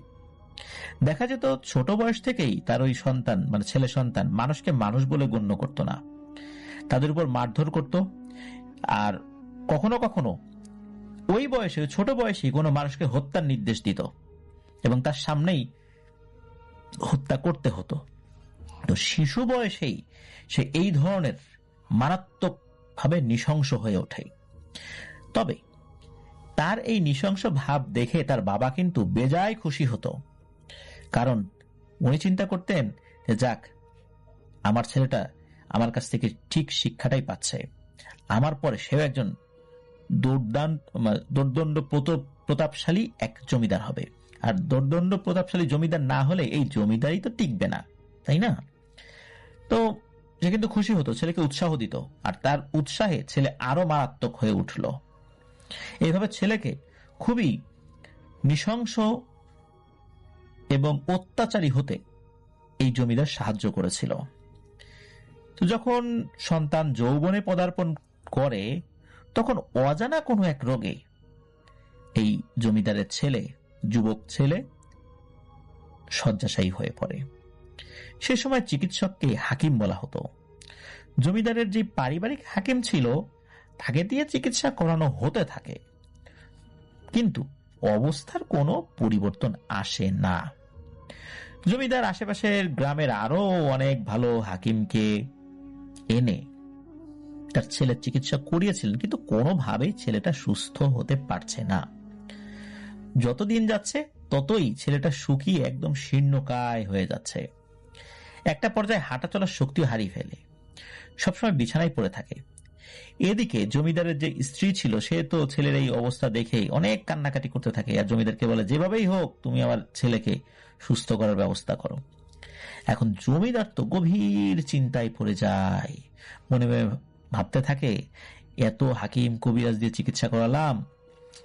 দেখা যেত ছোট বয়স থেকেই তার ওই সন্তান, মানে ছেলে সন্তান, মানুষকে মানুষ বলে গণ্য করত না, তাদের উপর মারধর করত। আর কখনো কখনো ওই বয়সে, ছোট বয়সে কোনো মানুষকে হত্যার নির্দেশ দিত এবং তার সামনেই হত্যা করতে হতো। তো শিশু বয়সেই সে এই ধরনের মারাত্মকভাবে নৃশংস হয়ে ওঠে। তবে তার এই নৃশংস ভাব দেখে তার বাবা কিন্তু বেজায় খুশি হতো, কারণ উনি চিন্তা করতেন যে যাক, আমার ছেলেটা আমার কাছ থেকে ঠিক শিক্ষাটাই পাচ্ছে, আমার পরে সেও একজন দুর্দণ্ড প্রতাপশালী এক জমিদার হবে। আর দুর্দণ্ড প্রতাপশালী জমিদার না হলে এই জমিদারি তো টিকবে না, তাই না? তো সে কিন্তু খুশি হতো, ছেলেকে উৎসাহ দিত, আর তার উৎসাহে ছেলে আরো মারাত্মক হয়ে উঠল। এইভাবে ছেলেকে খুবই নৃশংস এবং অত্যাচারী হতে এই জমিদার সাহায্য করেছিল। তো যখন সন্তান যৌবনে পদার্পণ করে, তখন অজানা কোনো এক রোগে এই জমিদারের ছেলে, যুবক ছেলে শয্যাশায়ী হয়ে পড়ে। সে সময় চিকিৎসককে হাকিম বলা হতো। জমিদারের যে পারিবারিক হাকিম ছিল, তাকে দিয়ে চিকিৎসা করানো হতে থাকে, কিন্তু অবস্থার কোনো পরিবর্তন আসে না। জমিদার আশেপাশের গ্রামের আরো অনেক ভালো হাকিমকে এনে তার ছেলের চিকিৎসা করিয়েছিলেন, কিন্তু কোনোভাবেই ছেলেটা সুস্থ হতে পারছে না। যতদিন যাচ্ছে ততই ছেলেটা শুকিয়ে একদম শীর্ণকায় হয়ে যাচ্ছে। একটা পর্যায়ে হাঁটা চলার শক্তিও হারিয়ে ফেলে, সবসময় বিছানায় পড়ে থাকে। এদিকে জমিদারের যে স্ত্রী ছিল, সে তো ছেলের এই অবস্থা দেখেই অনেক কান্নাকাটি করতে থাকে, আর জমিদারকে বলে যেভাবেই হোক তুমি আমার ছেলেকে সুস্থ করার ব্যবস্থা করো। এখন জমিদার তো গভীর চিন্তায় পড়ে যায়, মনে মনে ভাবতে থাকে এত হাকিম কবিরাজ দিয়ে চিকিৎসা করালাম,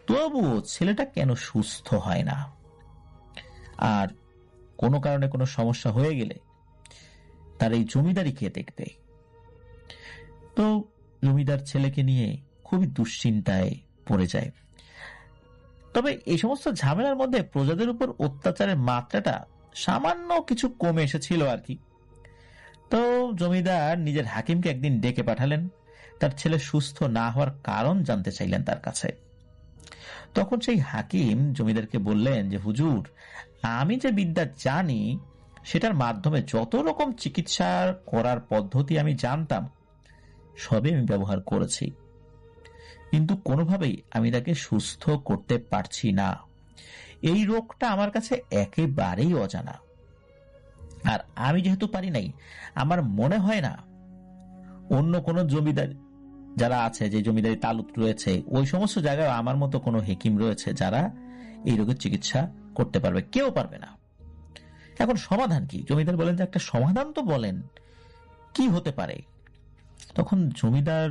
তবুও ছেলেটা কেন সুস্থ হয় না। আর কোনো কারণে কোনো সমস্যা হয়ে গেলে তার এই জমিদারি কে দেখবে? তো জমিদার ছেলেকে নিয়ে খুবই দুশ্চিন্তায় পড়ে যায়। তবে এই সমস্ত ঝামেলার মধ্যে প্রজাদের উপর অত্যাচারের মাত্রাটা সামান্য কিছু কমে এসেছিল আর কি। তো জমিদার নিজের হাকিমকে একদিন ডেকে পাঠালেন, তার ছেলে সুস্থ না হওয়ার কারণ জানতে চাইলেন তার কাছে। তখন সেই হাকিম জমিদারকে বললেন যে হুজুর, আমি যে বিদ্যা জানি সেটার মাধ্যমে যত রকম চিকিৎসা করার পদ্ধতি আমি জানতাম সবই আমি ব্যবহার করেছি, কিন্তু কোনোভাবেই আমি তাকে সুস্থ করতে পারছি না। এই রোগটা আমার কাছে একেবারেই অজানা। আর আমি যেহেতু পারি নাই, আমার মনে হয় না অন্য কোনো জমিদার যারা আছে, যে জমিদারি তালুক রয়েছে, ওই সমস্ত জায়গায় আমার মতো কোনো হেকিম রয়েছে যারা এই রোগের চিকিৎসা করতে পারবে। কেউ পারবে না। এখন সমাধান কি? জমিদার বলেন যে একটা সমাধান তো বলেন, কি হতে পারে? তখন জমিদার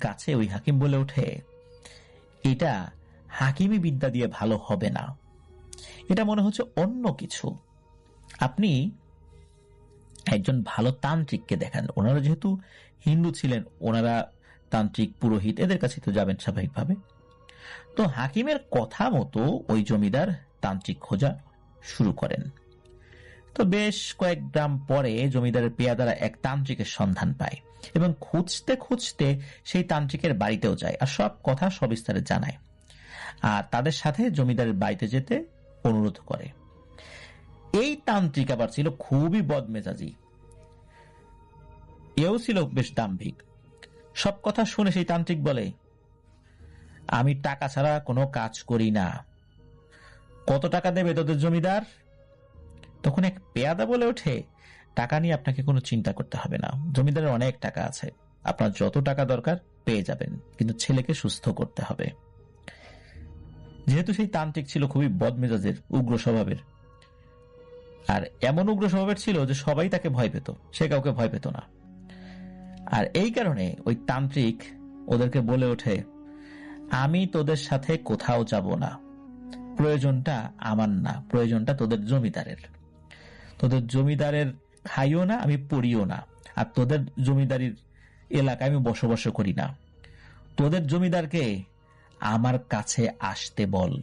কাছে ওই হাকিম বলে ওঠে, এটা হাকিমি বিদ্যা দিয়ে ভালো হবে না, এটা মনে হচ্ছে অন্য কিছু। আপনি একজন ভালো তান্ত্রিককে দেখান। ওনারা যেহেতু হিন্দু ছিলেন, ওনারা তান্ত্রিক পুরোহিত, এদের কাছে তো যাবেন স্বাভাবিকভাবে। তো হাকিমের কথা মতো ওই জমিদার তান্ত্রিক খোঁজা শুরু করেন। তো বেশ কয়েক গ্রাম পরে জমিদারের পেয়াদারা এক তান্ত্রিকের সন্ধান পায় এবং খুঁজতে খুঁজতে সেই তান্ত্রিকের বাড়িতেও যায় আর সব কথা সবিস্তারে জানায়, আর তাদের সাথে জমিদারের বাড়িতে যেতে অনুরোধ করে। এই তান্ত্রিক আবার ছিল খুবই বদমেজাজি, এও ছিল বেশ দাম্ভিক। সব কথা শুনে সেই তান্ত্রিক বলে, আমি টাকা ছাড়া কোনো কাজ করি না, কত টাকা দেবে তোদের জমিদার? তখন এক পেয়াদা বলে ওঠে, টাকা নিয়ে আপনাকে কোনো চিন্তা করতে হবে না, জমিদারের অনেক টাকা আছে, আপনার যত টাকা দরকার পেয়ে যাবেন, কিন্তু ছেলেকে সুস্থ করতে হবে। যেহেতু সেই তান্ত্রিক ছিল খুবই বদমেজাজের, উগ্র স্বভাবের, আর এমন উগ্র স্বভাবের ছিল যে সবাই তাকে ভয় পেত, সে কাউকে ভয় পেত না। আর এই কারণে ওই তান্ত্রিক ওদেরকে বলে ওঠে, আমি তোদের সাথে কোথাও যাব না, প্রয়োজনটা আমার না, প্রয়োজনটা তোদের জমিদারের। তোদের জমিদারের খাইও না, আমি পড়িও না, আর তোদের জমিদারির এলাকায় আমি বসবাস করি না। তোদের জমিদারকে আমার কাছে আসতে বল।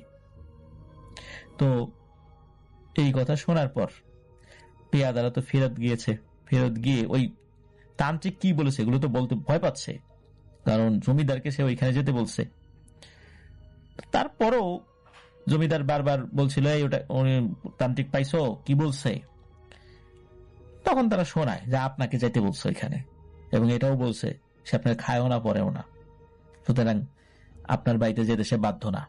তো এই কথা শোনার পর পেয়াদারা তো ফেরত গিয়েছে। ফেরত গিয়ে ওই তান্ত্রিক কি বলেছে এগুলো তো বলতে ভয় পাচ্ছে, কারণ জমিদারকে সে ওইখানে যেতে বলছে। তারপরও জমিদার বারবার বলছিল, এই ওটা তান্ত্রিক পাইছো, কি বলছে? তখন তারা শোনায় যে আপনাকে যেতে বলছে ওইখানে, এবং এটাও বলছে সে আপনার খায়ও না পরেও না, সুতরাং আপনার বাড়িতে যেতে সে বাধ্য না।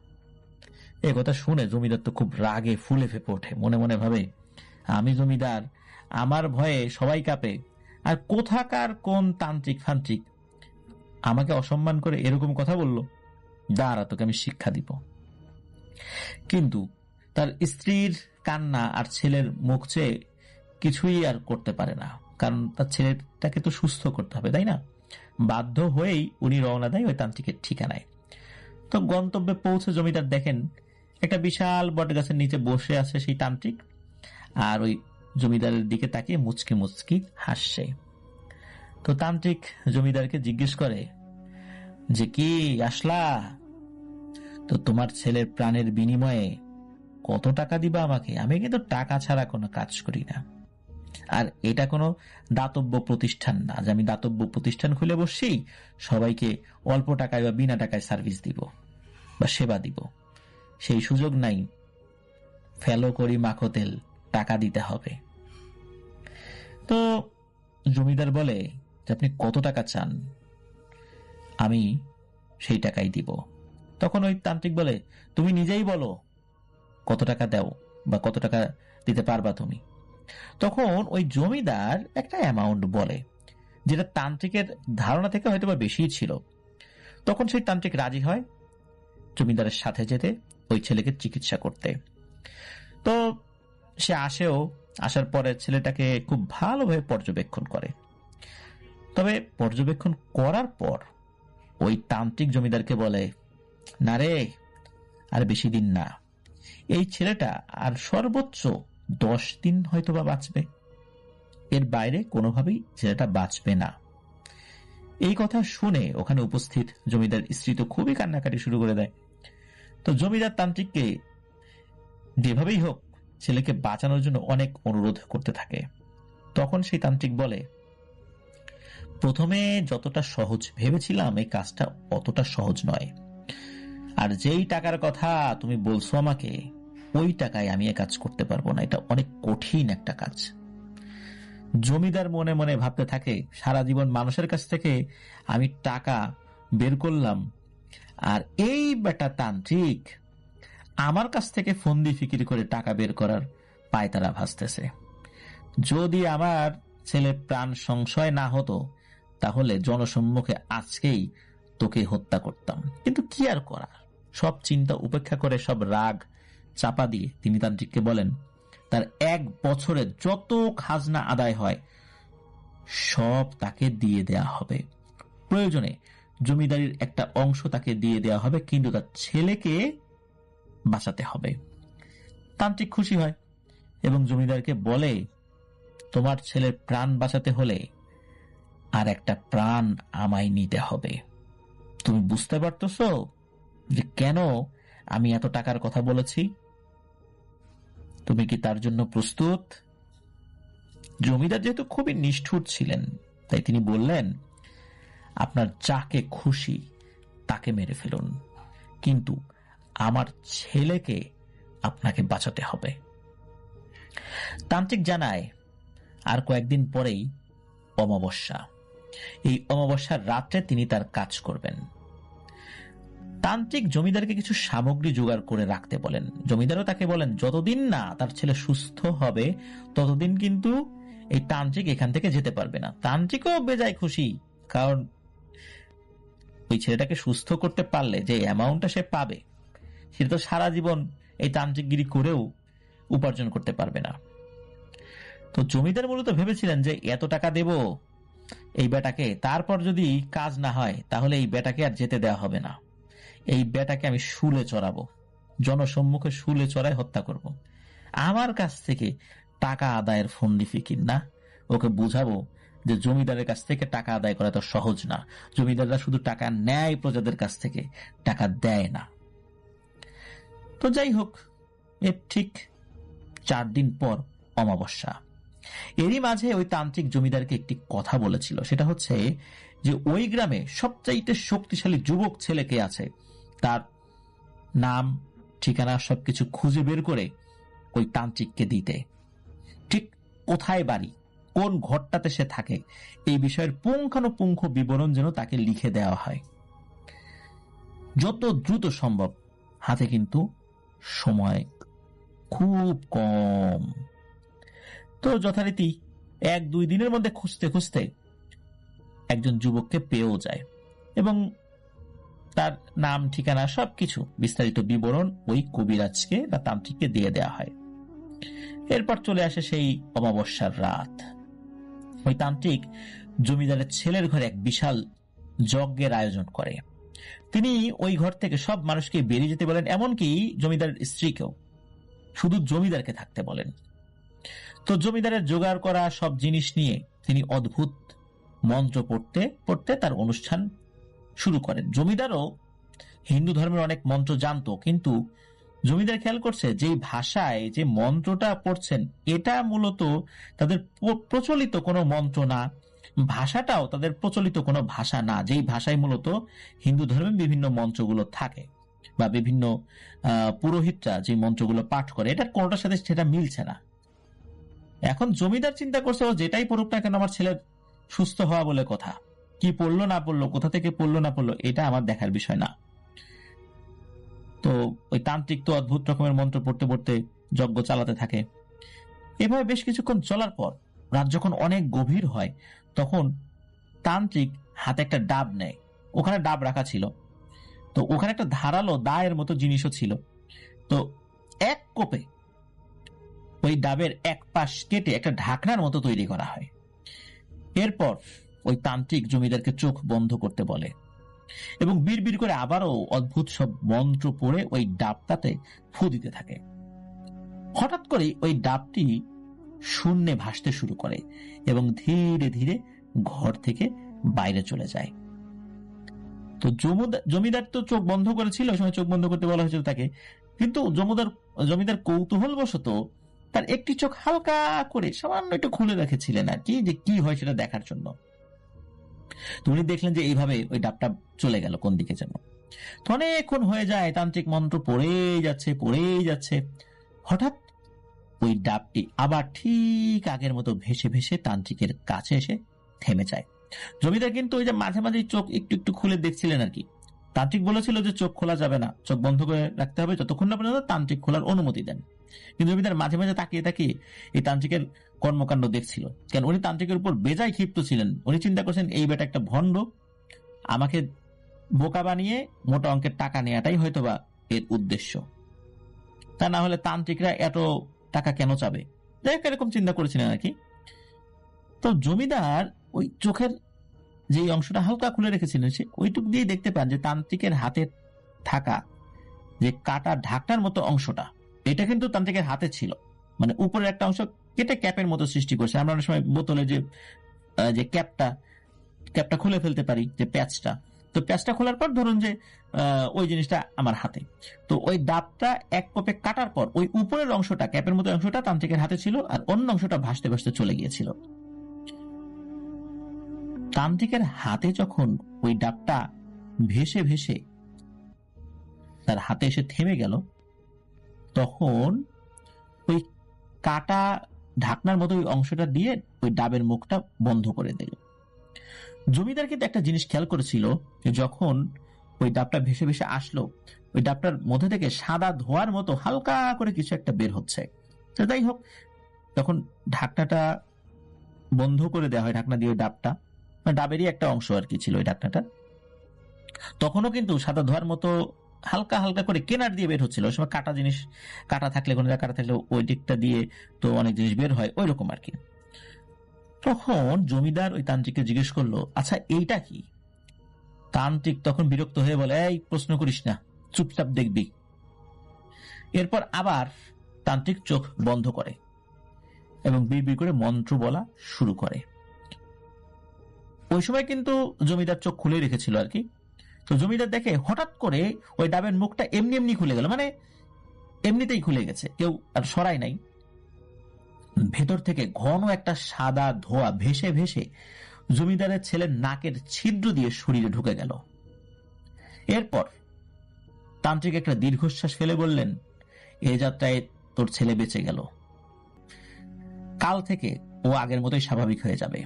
এ কথা শুনে জমিদার তো খুব রাগে ফুলে ফেপে ওঠে, মনে মনে ভাবে, আমি জমিদার, আমার ভয়ে সবাই কাঁপে, আর কোথাকার কোন তান্ত্রিক ফান্ত্রিক আমাকে অসম্মান করে এরকম কথা বললো, দাঁড়া তোকে আমি শিক্ষা দিব। কিন্তু তার স্ত্রীর কান্না আর ছেলের মুখ চেয়ে কিছুই আর করতে পারে না, কারণ তার ছেলেটাকে তো সুস্থ করতে হবে, তাই না? বাধ্য হয়েই উনি রওনা দেয় ওই তান্ত্রিকের ঠিকানায়। তো গন্তব্যে পৌঁছে জমিদার দেখেন একটা বিশাল বট গাছের নিচে বসে আছে সেই তান্ত্রিক, আর ওই জমিদারের দিকে তাকিয়ে মুচকি মুচকি হাসছে। তো তান্ত্রিক জমিদারকে জিজ্ঞেস করে যে, কি আসলা? তো তোমার ছেলের প্রাণের বিনিময়ে কত টাকা দিবা আমাকে? আমি কিন্তু টাকা ছাড়া কোনো কাজ করি না, আর এটা কোনো দাতব্য প্রতিষ্ঠান না যে আমি দাতব্য প্রতিষ্ঠান খুলে বসছি, সবাইকে অল্প টাকায় বা বিনা টাকায় সার্ভিস দিব বা সেবা দিব, সেই সুযোগ নাই। ফেলো করি মাখো তেল, টাকা দিতে হবে। তো জমিদার বলে যে, আপনি কত টাকা চান? আমি সেই টাকাই দিব। তখন ওই তান্ত্রিক বলে, তুমি নিজেই বলো কত টাকা দাও বা কত টাকা দিতে পারবা তুমি। তখন ওই জমিদার একটা অ্যামাউন্ট বলে, যেটা তান্ত্রিকের ধারণা থেকে হয়তো বা বেশি ছিল। তখন সেই তান্ত্রিক রাজি হয় জমিদারের সাথে যেতে, ওই ছেলেকে চিকিৎসা করতে। তো সে আসেও, আসার পরে ছেলেটাকে খুব ভালোভাবে পর্যবেক্ষণ করে। তবে পর্যবেক্ষণ করার পর ওই তান্ত্রিক জমিদারকে বলে, না রে, আর বেশি দিন না, এই ছেলেটা আর সর্বোচ্চ 10 দিন হয়তো বা বাঁচবে, এর বাইরে কোনোভাবেই ছেলেটা বাঁচবে না। এই কথা শুনে ওখানে উপস্থিত জমিদার স্ত্রী তো খুবই কান্নাকাটি শুরু করে দেয়। তো জমিদার তান্ত্রিককে যেভাবেই হোক ছেলেকে বাঁচানোর জন্য অনেক অনুরোধ করতে থাকে। তখন সেই তান্ত্রিক বলে, প্রথমে যতটা সহজ ভেবেছিলাম এই কাজটা অতটা সহজ নয়, আর যেই টাকার কথা তুমি বলছো আমাকে, ওই টাকায় আমি এ কাজ করতে পারবো না, এটা অনেক কঠিন একটা কাজ। জমিদার মনে মনে ভাবতে থাকে, সারা জীবন মানুষের কাছ থেকে আমি টাকা বের করলাম, আর এই বেটা তান্ত্রিক আমার কাছ থেকে ফন্দি ফিকির করে টাকা বের করার পায়তারা ভাসতেছে। যদি আমার ছেলে প্রাণ সংশয় না হতো তাহলে জনসম্মুখে আজকেই তোকে হত্যা করতাম, কিন্তু কি আর করার। সব চিন্তা উপেক্ষা করে, সব রাগ চাপা দিয়ে তিনি তান্ত্রিককে বলেন তার 1 বছরে যত খাজনা আদায় হয় সব তাকে দিয়ে দেয়া হবে। প্রয়োজনে জমিদারির একটা অংশ তাকে দিয়ে দেওয়া হবে, কিন্তু তার ছেলেকে বাঁচাতে হবে। তান্ত্রিক খুশি হয় এবং জমিদারকে বলে, তোমার ছেলের প্রাণ বাঁচাতে হলে আর একটা প্রাণ আমায় নিতে হবে। তুমি বুঝতে পারতেছো যে কেন আমি এত টাকার কথা বলেছি? তুমি কি তার জন্য প্রস্তুত? জমিদার যেহেতু খুবই নিষ্ঠুর ছিলেন, তাই তিনি বললেন, আপনার যাকে খুশি তাকে মেরে ফেলুন, কিন্তু আমার ছেলেকে আপনাকে বাঁচাতে হবে। তান্ত্রিক জানায় আর কয়েকদিন পরেই অমাবস্যা। এই অমাবস্যার রাত্রে তিনি তার কাজ করবেন। তান্ত্রিক জমিদারকে কিছু সামগ্রী জোগাড় করে রাখতে বলেন। জমিদারও তাকে বলেন যতদিন না তার ছেলে সুস্থ হবে ততদিন কিন্তু এই তান্ত্রিক এখান থেকে যেতে পারবে না। তান্ত্রিকও বেজায় খুশি, কারণ ওই ছেলেটাকে সুস্থ করতে পারলে যে অ্যামাউন্টটা সে পাবে সেটা তো সারা জীবন এই তান্ত্রিকগিরি করেও উপার্জন করতে পারবে না। তো জমিদার মূলত ভেবেছিলেন যে এত টাকা দেব এই বেটাকে, তারপর যদি কাজ না হয় তাহলে এই বেটাকে আর যেতে দেওয়া হবে না। এই বেটাকে আমি শুলে চড়াবো, জনসম্মুখে শুলে চড়াই হত্যা করব। আমার কাছ থেকে টাকা আদায়ের ফন্দি ফিকির না। ওকে বুঝাবো যে জমিদারের কাছ থেকে টাকা আদায় করা তো সহজ না। জমিদাররা শুধু টাকা নেয় প্রজাদের কাছ থেকে, টাকা দেয় না। তো যাই হোক, এর ঠিক 4 দিন পর অমাবস্যা। এরই মাঝে ওই তান্ত্রিক জমিদারকে একটি কথা বলেছিল, সেটা হচ্ছে যে ওই গ্রামে সবচাইতে শক্তিশালী যুবক ছেলে কে আছে, তার নাম ঠিকানা সবকিছু খুঁজে বের করে ওই তান্ত্রিককে দিতে। ঠিক কোথায় বাড়ি, কোন ঘরটাতে সে থাকে, এই বিষয়ের পুঙ্খানুপুঙ্খ বিবরণ যেন তাকে লিখে দেওয়া হয় যত দ্রুত সম্ভব। হাতে কিন্তু সময় খুব কম। তো যথারীতি 1-2 দিনের মধ্যে খুঁজতে খুঁজতে একজন যুবককে পেয়েও যায় এবং তার নাম ঠিকানা সবকিছু বিস্তারিত বিবরণ ওই কবিরাজকে বা তান্ত্রিককে দিয়ে দেওয়া হয়। এরপর চলে আসে সেই অমাবস্যার রাত। ওই তান্ত্রিক জমিদারের ছেলের ঘরে এক বিশাল যজ্ঞের আয়োজন করে। তিনি ওই ঘর থেকে সব মানুষকে বেরিয়ে যেতে বলেন, এমনকি জমিদারের স্ত্রীকেও, শুধু জমিদারকে থাকতে বলেন। তো জমিদারের জোগাড় করা সব জিনিস নিয়ে তিনি অদ্ভুত মন্ত্র পড়তে পড়তে তার অনুষ্ঠান শুরু করেন। জমিদারও হিন্দু ধর্মের অনেক মন্ত্র জানতো, কিন্তু জমিদার খেয়াল করছে যেই ভাষায় যে মন্ত্রটা পড়ছেন এটা মূলত তাদের প্রচলিত কোনো মন্ত্র না, ভাষাটাও তাদের প্রচলিত কোনো ভাষা না, যেই ভাষায় মূলত হিন্দু ধর্মে বিভিন্ন মন্ত্রগুলো থাকে বা বিভিন্ন পুরোহিতরা যে মন্ত্রগুলো পাঠ করে, এটার কোনোটার সাথে সেটা মিলছে না। এখন জমিদার চিন্তা করছে ও যেটাই পড়ুক না কেন আমার ছেলের সুস্থ হওয়া বলে কথা, কি পড়লো না পড়লো, কোথা থেকে পড়লো না পড়লো, এটা আমার দেখার বিষয় না। তো ওই তান্ত্রিক তো অদ্ভুত রকমের মন্ত্র পড়তে পড়তে যজ্ঞ চালাতে থাকে। এভাবে বেশ কিছুক্ষণ চলার পর রাত যখন অনেক গভীর হয় তখন তান্ত্রিক হাতে একটা ডাব নেয়। ওখানে ডাব রাখা ছিল, তো ওখানে একটা ধারালো দায়ের মতো জিনিসও ছিল। তো এক কোপে ওই ডাবের এক পাশ কেটে একটা ঢাকনার মতো তৈরি করা হয়। এরপর ওই তান্ত্রিক জমিদারকে চোখ বন্ধ করতে বলে এবং বিড়বিড় করে আবারও অদ্ভুত সব মন্ত্র পড়ে ওই ডাবটাতে ফু দিতে থাকে। হঠাৎ করে ওই ডাবটি শূন্যে ভাসতে শুরু করে এবং ধীরে ধীরে ঘর থেকে বাইরে চলে যায়। তো জমিদার তো চোখ বন্ধ করেছিল, ওই সময় চোখ বন্ধ করতে বলা হয়েছিল তাকে, কিন্তু জমিদার কৌতূহল বশত তার একটি চোখ হালকা করে সামান্য একটু খুলে রেখেছিলেন আর কি, যে কি হয় সেটা দেখার জন্য। উনি দেখলেন যে এইভাবে ওই ডাবটা চলে গেল কোন দিকে যেন। তো অনেকক্ষণ হয়ে যায়, তান্ত্রিক মন্ত্র পড়েই যাচ্ছে। হঠাৎ ওই ডাবটি আবার ঠিক আগের মতো ভেসে ভেসে তান্ত্রিকের কাছে এসে থেমে যায়। জমিদার কিন্তু ওই যে মাঝে মাঝে চোখ একটু একটু খুলে দেখছিলেন আর কি, তান্ত্রিক বলেছিল যে চোখ খোলা যাবে না, চোখ বন্ধ করে রাখতে হবে যতক্ষণ না পর্যন্ত তান্ত্রিক খোলার অনুমতি দেন। কিন্তু জমিদার মাঝে মাঝে তাকিয়ে তাকিয়ে এই তান্ত্রিকের কর্মকাণ্ড দেখছিল। কেন, উনি তান্ত্রিকের উপর বেজায় ক্ষিপ্ত ছিলেন। উনি চিন্তা করছেন এই বেটা একটা ভণ্ড, আমাকে বোকা বানিয়ে মোটা অঙ্কের টাকা নেওয়াটাই হয়তোবা এর উদ্দেশ্য, তা না হলে তান্ত্রিকরা এত টাকা কেন চাবে, যাই হোক এরকম চিন্তা করেছিলেন আর কি। তো জমিদার ওই চোখের যে অংশটা হালকা খুলে রেখেছিলেন, সে ওইটুক দিয়ে দেখতে পান যে তান্ত্রিকের হাতে থাকা যে কাটা ঢাকনার মতো অংশটা, এটা কিন্তু তান্ত্রিকের হাতে ছিল। মানে উপরের একটা অংশ কেটে ক্যাপের মতো সৃষ্টি করছে। আমরা অনেক সময় বোতলে যে ক্যাপটা খুলে ফেলতে পারি, যে প্যাচটা, তো প্যাচটা খোলার পর ধরুন যে ওই জিনিসটা আমার হাতে, তো ওই ডাবটা এক কোপে কাটার পর ওই উপরের অংশটা, ক্যাপের মতো অংশটা তান্ত্রিকের হাতে ছিল, আর অন্য অংশটা ভাসতে ভাসতে চলে গিয়েছিল। তান্ত্রিকের হাতে যখন ওই ডাবটা ভেসে ভেসে তার হাতে এসে থেমে গেল, তখন ওই কাটা ঢাকনার মতো ওই অংশটা দিয়ে ওই ডাবের মুখটা বন্ধ করে দিল। জমিদার কিন্তু একটা জিনিস খেয়াল করেছিল, যে যখন ওই ডাবটা ভেসে ভেসে আসলো, ওই ডাবটার মধ্যে থেকে সাদা ধোয়ার মতো হালকা করে কিছু একটা বের হচ্ছে। তো যাই হোক, তখন ঢাকনাটা বন্ধ করে দেওয়া হয়, ঢাকনা দিয়ে ওই ডাবটা, ডাবেরই একটা অংশ আর কি ছিল ওই ঢাকনাটা, তখনও কিন্তু সাদা ধোয়ার মতো হালকা হালকা করে কেনার দিয়ে বের হচ্ছিল। ওই সময় কাটা জিনিস, কাটা থাকলে কোনো জায়গায় কাটা থাকলে ওই দিকটা দিয়ে তো অনেক জিনিস বের হয়, ওই রকম আর কি। তখন জমিদার ওই তান্ত্রিককে জিজ্ঞেস করলো, আচ্ছা এইটা কি? তান্ত্রিক তখন বিরক্ত হয়ে বলে, এই প্রশ্ন করিস না, চুপচাপ দেখবি। এরপর আবার তান্ত্রিক চোখ বন্ধ করে এবং বিড়বিড় করে মন্ত্র বলা শুরু করে। ওই সময় কিন্তু জমিদার চোখ খুলে রেখেছিল আর কি। তো জমিদার দেখে হঠাৎ করে ওই ডাবের মুখটা এমনি এমনি খুলে গেল, মানে এমনিতেই খুলে গেছে, কেউ আর সরাই নাই। ভেতর থেকে ঘন একটা সাদা ধোঁয়া ভেসে ভেসে জমিদারের ছেলের নাকের ছিদ্র দিয়ে শরীরে ঢুকে গেল। এরপর তান্ত্রিক একটা দীর্ঘশ্বাস ফেলে বললেন, এ যাত্রায় তোর ছেলে বেঁচে গেল, কাল থেকে ও আগের মতোই স্বাভাবিক হয়ে যাবে।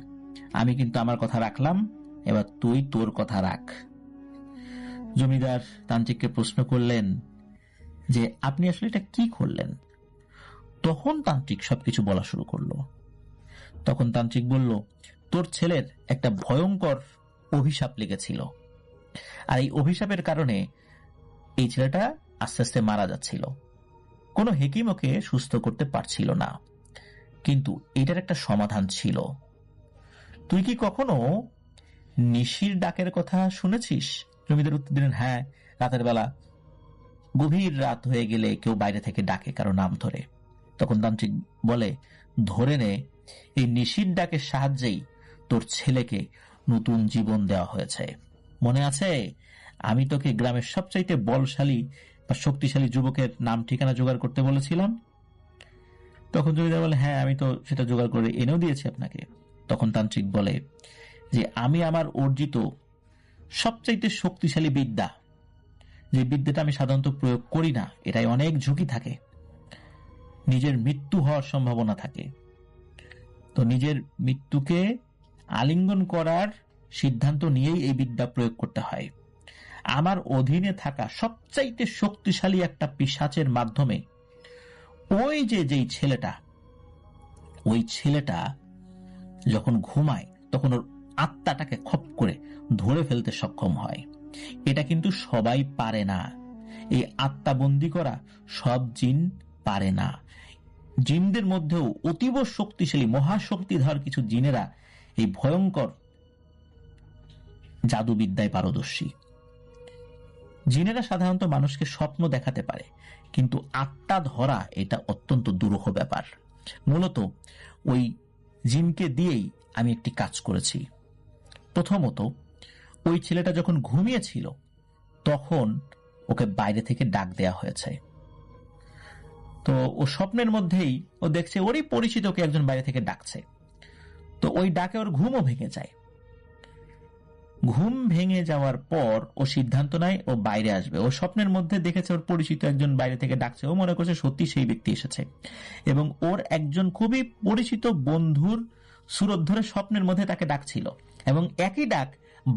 আমি কিন্তু আমার কথা রাখলাম, এবার তুই তোর কথা রাখ। জমিদার তান্ত্রিককে প্রশ্ন করলেন যে আপনি আসলে এটা কি করলেন? তখন তান্ত্রিক সবকিছু বলা শুরু করলো। তখন তান্ত্রিক বলল, তোর ছেলের একটা ভয়ঙ্কর অভিশাপ লেগেছিল, আর এই অভিশাপের কারণে এই ছেলেটা আস্তে আস্তে মারা যাচ্ছিল। কোনো হেকিম ওকে সুস্থ করতে পারছিল না, কিন্তু এটার একটা সমাধান ছিল। তুই কি কখনো নিশির ডাকের কথা শুনেছিস? জমিদার উত্তর দিলেন, হ্যাঁ, রাতের বেলা গভীর রাত হয়ে গেলে কেউ বাইরে থেকে ডাকে কারো নাম ধরে। তখন তান্ত্রিক বলে, ধরে নে এই নিশির ডাকের সাহায্যেই তোর ছেলেকে নতুন জীবন দেওয়া হয়েছে। মনে আছে আমি তোকে গ্রামের সবচাইতে বলশালী বা শক্তিশালী যুবকের নাম ঠিকানা জোগাড় করতে বলেছিলাম? তখন জমিদার বলে, হ্যাঁ, আমি তো সেটা জোগাড় করে এনেও দিয়েছি আপনাকে। তখন তান্ত্রিক বলে যে আমি আমার অর্জিত সবচাইতে শক্তিশালী বিদ্যা, যে বিদ্যাটা আমি সাধারণত প্রয়োগ করি না, এটাই অনেক ঝুঁকি থাকে, নিজের মৃত্যু হওয়ার সম্ভাবনা থাকে, তো নিজের মৃত্যুকে আলিঙ্গন করার সিদ্ধান্ত নিয়েই এই বিদ্যা প্রয়োগ করতে হয়। আমার অধীনে থাকা সবচাইতে শক্তিশালী একটা পিশাচের মাধ্যমে ওই যেই ছেলেটা, ওই ছেলেটা যখন ঘুমায় তখন ওর আত্মাটাকে খপ করে ধরে ফেলতে সক্ষম হয়। এটা কিন্তু সবাই পারে না, এই আত্মা বন্দী করা সব জিন পারে না। জিনদের মধ্যেও অতীব শক্তিশালী মহাশক্তিধর কিছু জিনেরা এই ভয়ঙ্কর জাদুবিদ্যায় পারদর্শী। জিনেরা সাধারণত মানুষকে স্বপ্ন দেখাতে পারে, কিন্তু আত্মা ধরা এটা অত্যন্ত দুরূহ ব্যাপার। মূলত ওই জিনকে দিয়েই আমি একটি কাজ করেছি। প্রথমত, ওই ছেলেটা যখন ঘুমিয়েছিল তখন ওকে বাইরে থেকে ডাক দেয়া হয়েছে। তো ও স্বপ্নের মধ্যেই ও দেখছে ওরই পরিচিত ওকে একজন বাইরে থেকে ডাকছে। তো ওই ডাকে ওর ঘুমও ভেঙে যায়। ঘুম ভেঙে যাওয়ার পর ও সিদ্ধান্ত নেয় ও বাইরে আসবে। ও স্বপ্নের মধ্যে দেখেছে ওর পরিচিত একজন বাইরে থেকে ডাকছে, ও মনে করছে সত্যি সেই ব্যক্তি এসেছে, এবং ওর একজন খুবই পরিচিত বন্ধুর সুরত ধরে স্বপ্নের মধ্যে তাকে ডাকছিল, এবং একই ডাক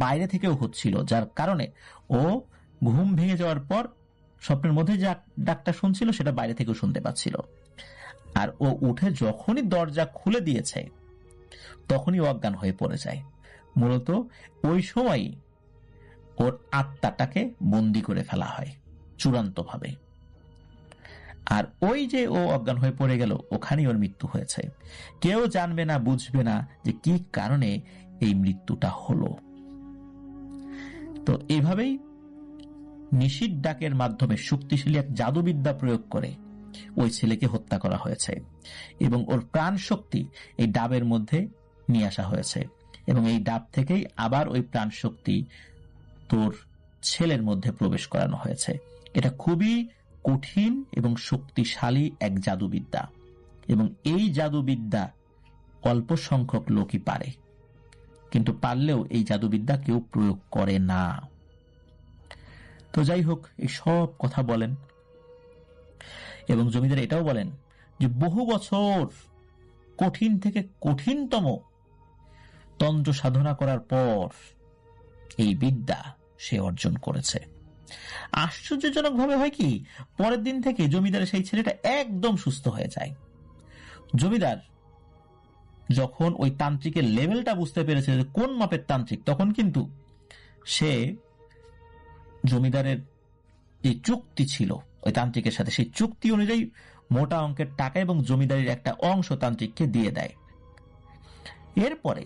বাইরে থেকেও হচ্ছিল, যার কারণে ও ঘুম ভেঙে যাওয়ার পর স্বপ্নের মধ্যে যে ডাকটা শুনছিল সেটা বাইরে থেকেও শুনতে পাচ্ছিল। আর ও উঠে যখনই দরজা খুলে দিয়েছে তখনই অজ্ঞান হয়ে পড়ে যায়। মূলত ওই সময় ওর আত্মাটাকে বন্দি করে ফেলা হয় চূড়ান্তভাবে। আর ওই যে ও অজ্ঞান হয়ে পড়ে গেল, ওখানেই ওর মৃত্যু হয়েছে। কেউ জানবে না, বুঝবে না যে কি কারণে এই মৃত্যুটা হলো। তো এইভাবেই নিশির ডাকের মাধ্যমে শক্তিশালী এক জাদুবিদ্যা প্রয়োগ করে ওই ছেলেকে হত্যা করা হয়েছে এবং ওর প্রাণ শক্তি এই ডাবের মধ্যে নিয়ে আসা হয়েছে এবং এই ডাব থেকেই আবার ওই প্রাণ শক্তি তোর ছেলের মধ্যে প্রবেশ করানো হয়েছে। এটা খুবই কঠিন এবং শক্তিশালী এক জাদুবিদ্যা এবং এই জাদুবিদ্যা অল্প সংখ্যক লোকই পারে, কিন্তু পারলেও এই জাদুবিদ্যা কেউ প্রয়োগ করে না। তো যাই হোক, এই সব কথা বলেন এবং জমিদার এটাও বলেন যে বহু বছর কঠিন থেকে কঠিনতম তন্ত্র সাধনা করার পর এই বিদ্যা সে অর্জন করেছে। আশ্চর্যজনক ভাবে হয় কি, পরের দিন থেকে জমিদারের সেই ছেলেটা একদম সুস্থ হয়ে যায়। জমিদার যখন ওই তান্ত্রিকের লেভেলটা বুঝতে পেরেছে যে কোন মাপের তান্ত্রিক, তখন কিন্তু সে জমিদারের যে চুক্তি ছিল ওই তান্ত্রিকের সাথে, সেই চুক্তি অনুযায়ী মোটা অঙ্কের টাকা এবং জমিদারের একটা অংশ তান্ত্রিককে দিয়ে দেয়। এরপরে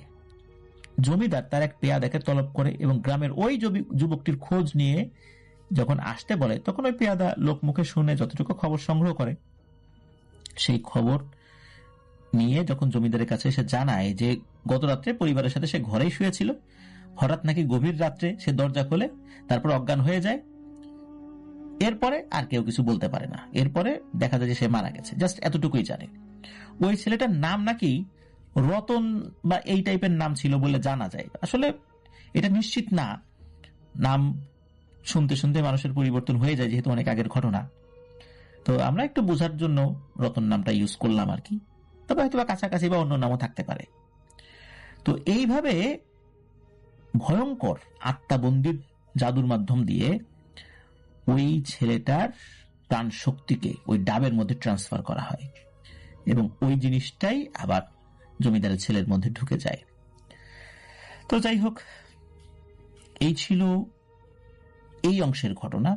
জমিদার তার এক পেয়াদাকে তলব করে এবং গ্রামের ওই যুবকটির খোঁজ নিয়ে যখন আসতে বলে, তখন ওই পেয়াদা লোকমুখে শুনে যতটুকু খবর সংগ্রহ করে, সেই খবর নিয়ে যখন জমিদারের কাছে এসে জানায় যে গত রাত্রে পরিবারের সাথে সে ঘরেই শুয়েছিল, হঠাৎ নাকি গভীর রাত্রে সে দরজা খোলে, তারপর অজ্ঞান হয়ে যায়। এরপরে আর কেউ কিছু বলতে পারে না। এরপরে দেখা যায় যে সে মারা গেছে, জাস্ট এতটুকুই জানে। ওই ছেলেটার নাম নাকি রতন বা এই টাইপের নাম ছিল বলে জানা যায়। আসলে এটা নিশ্চিত না, নাম শুনতে শুনতে মানুষের পরিবর্তন হয়ে যায়, যেহেতু অনেক আগের ঘটনা। তো আমরা একটু বোঝার জন্য রতন নামটা ইউজ করলাম আর কি, তবে হয়তো বা কাছাকাছি বা অন্য নামও থাকতে পারে। তো এইভাবে ভয়ঙ্কর আত্মাবন্দির জাদুর মাধ্যম দিয়ে ওই ছেলেটার প্রাণ শক্তিকে ওই ডাবের মধ্যে ট্রান্সফার করা হয় এবং ওই জিনিসটাই আবার জমিদারের ছেলের মধ্যে ঢুকে যায়। তো যাই হোক, এই ছিল এই অংশের ঘটনা।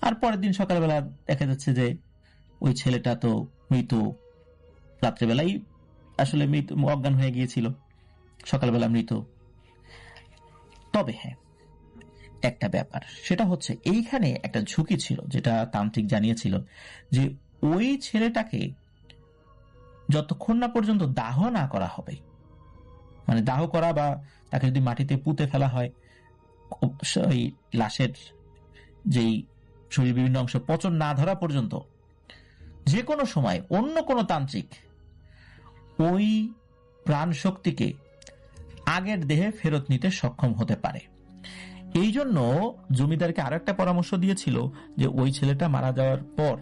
আর পরের দিন সকালবেলা দেখা যাচ্ছে যে ওই ছেলেটা তো মৃত, রাত্রেবেলাই আসলে মৃত, অজ্ঞান হয়ে গিয়েছিল, সকালবেলা মৃত। তবে হ্যাঁ, একটা ব্যাপার, সেটা হচ্ছে এইখানে একটা ঝুঁকি ছিল, যেটা তান্ত্রিক জানিয়েছিল যে ওই ছেলেটাকে যতক্ষণ না পর্যন্ত দাহ না করা হবে, মানে দাহ করা বা তাকে যদি মাটিতে পুঁতে ফেলা হয়, ওই লাশের যেই শরীর বিভিন্ন অংশ পচন না ধরা পর্যন্ত যে কোনো সময় অন্য কোনো তান্ত্রিক ওই প্রাণ শক্তিকে আগের দেহে ফেরত নিতে সক্ষম হতে পারে। এই জন্য জমিদারকে আরো একটা পরামর্শ দিয়েছিল যে ওই ছেলেটা মারা যাওয়ার পর,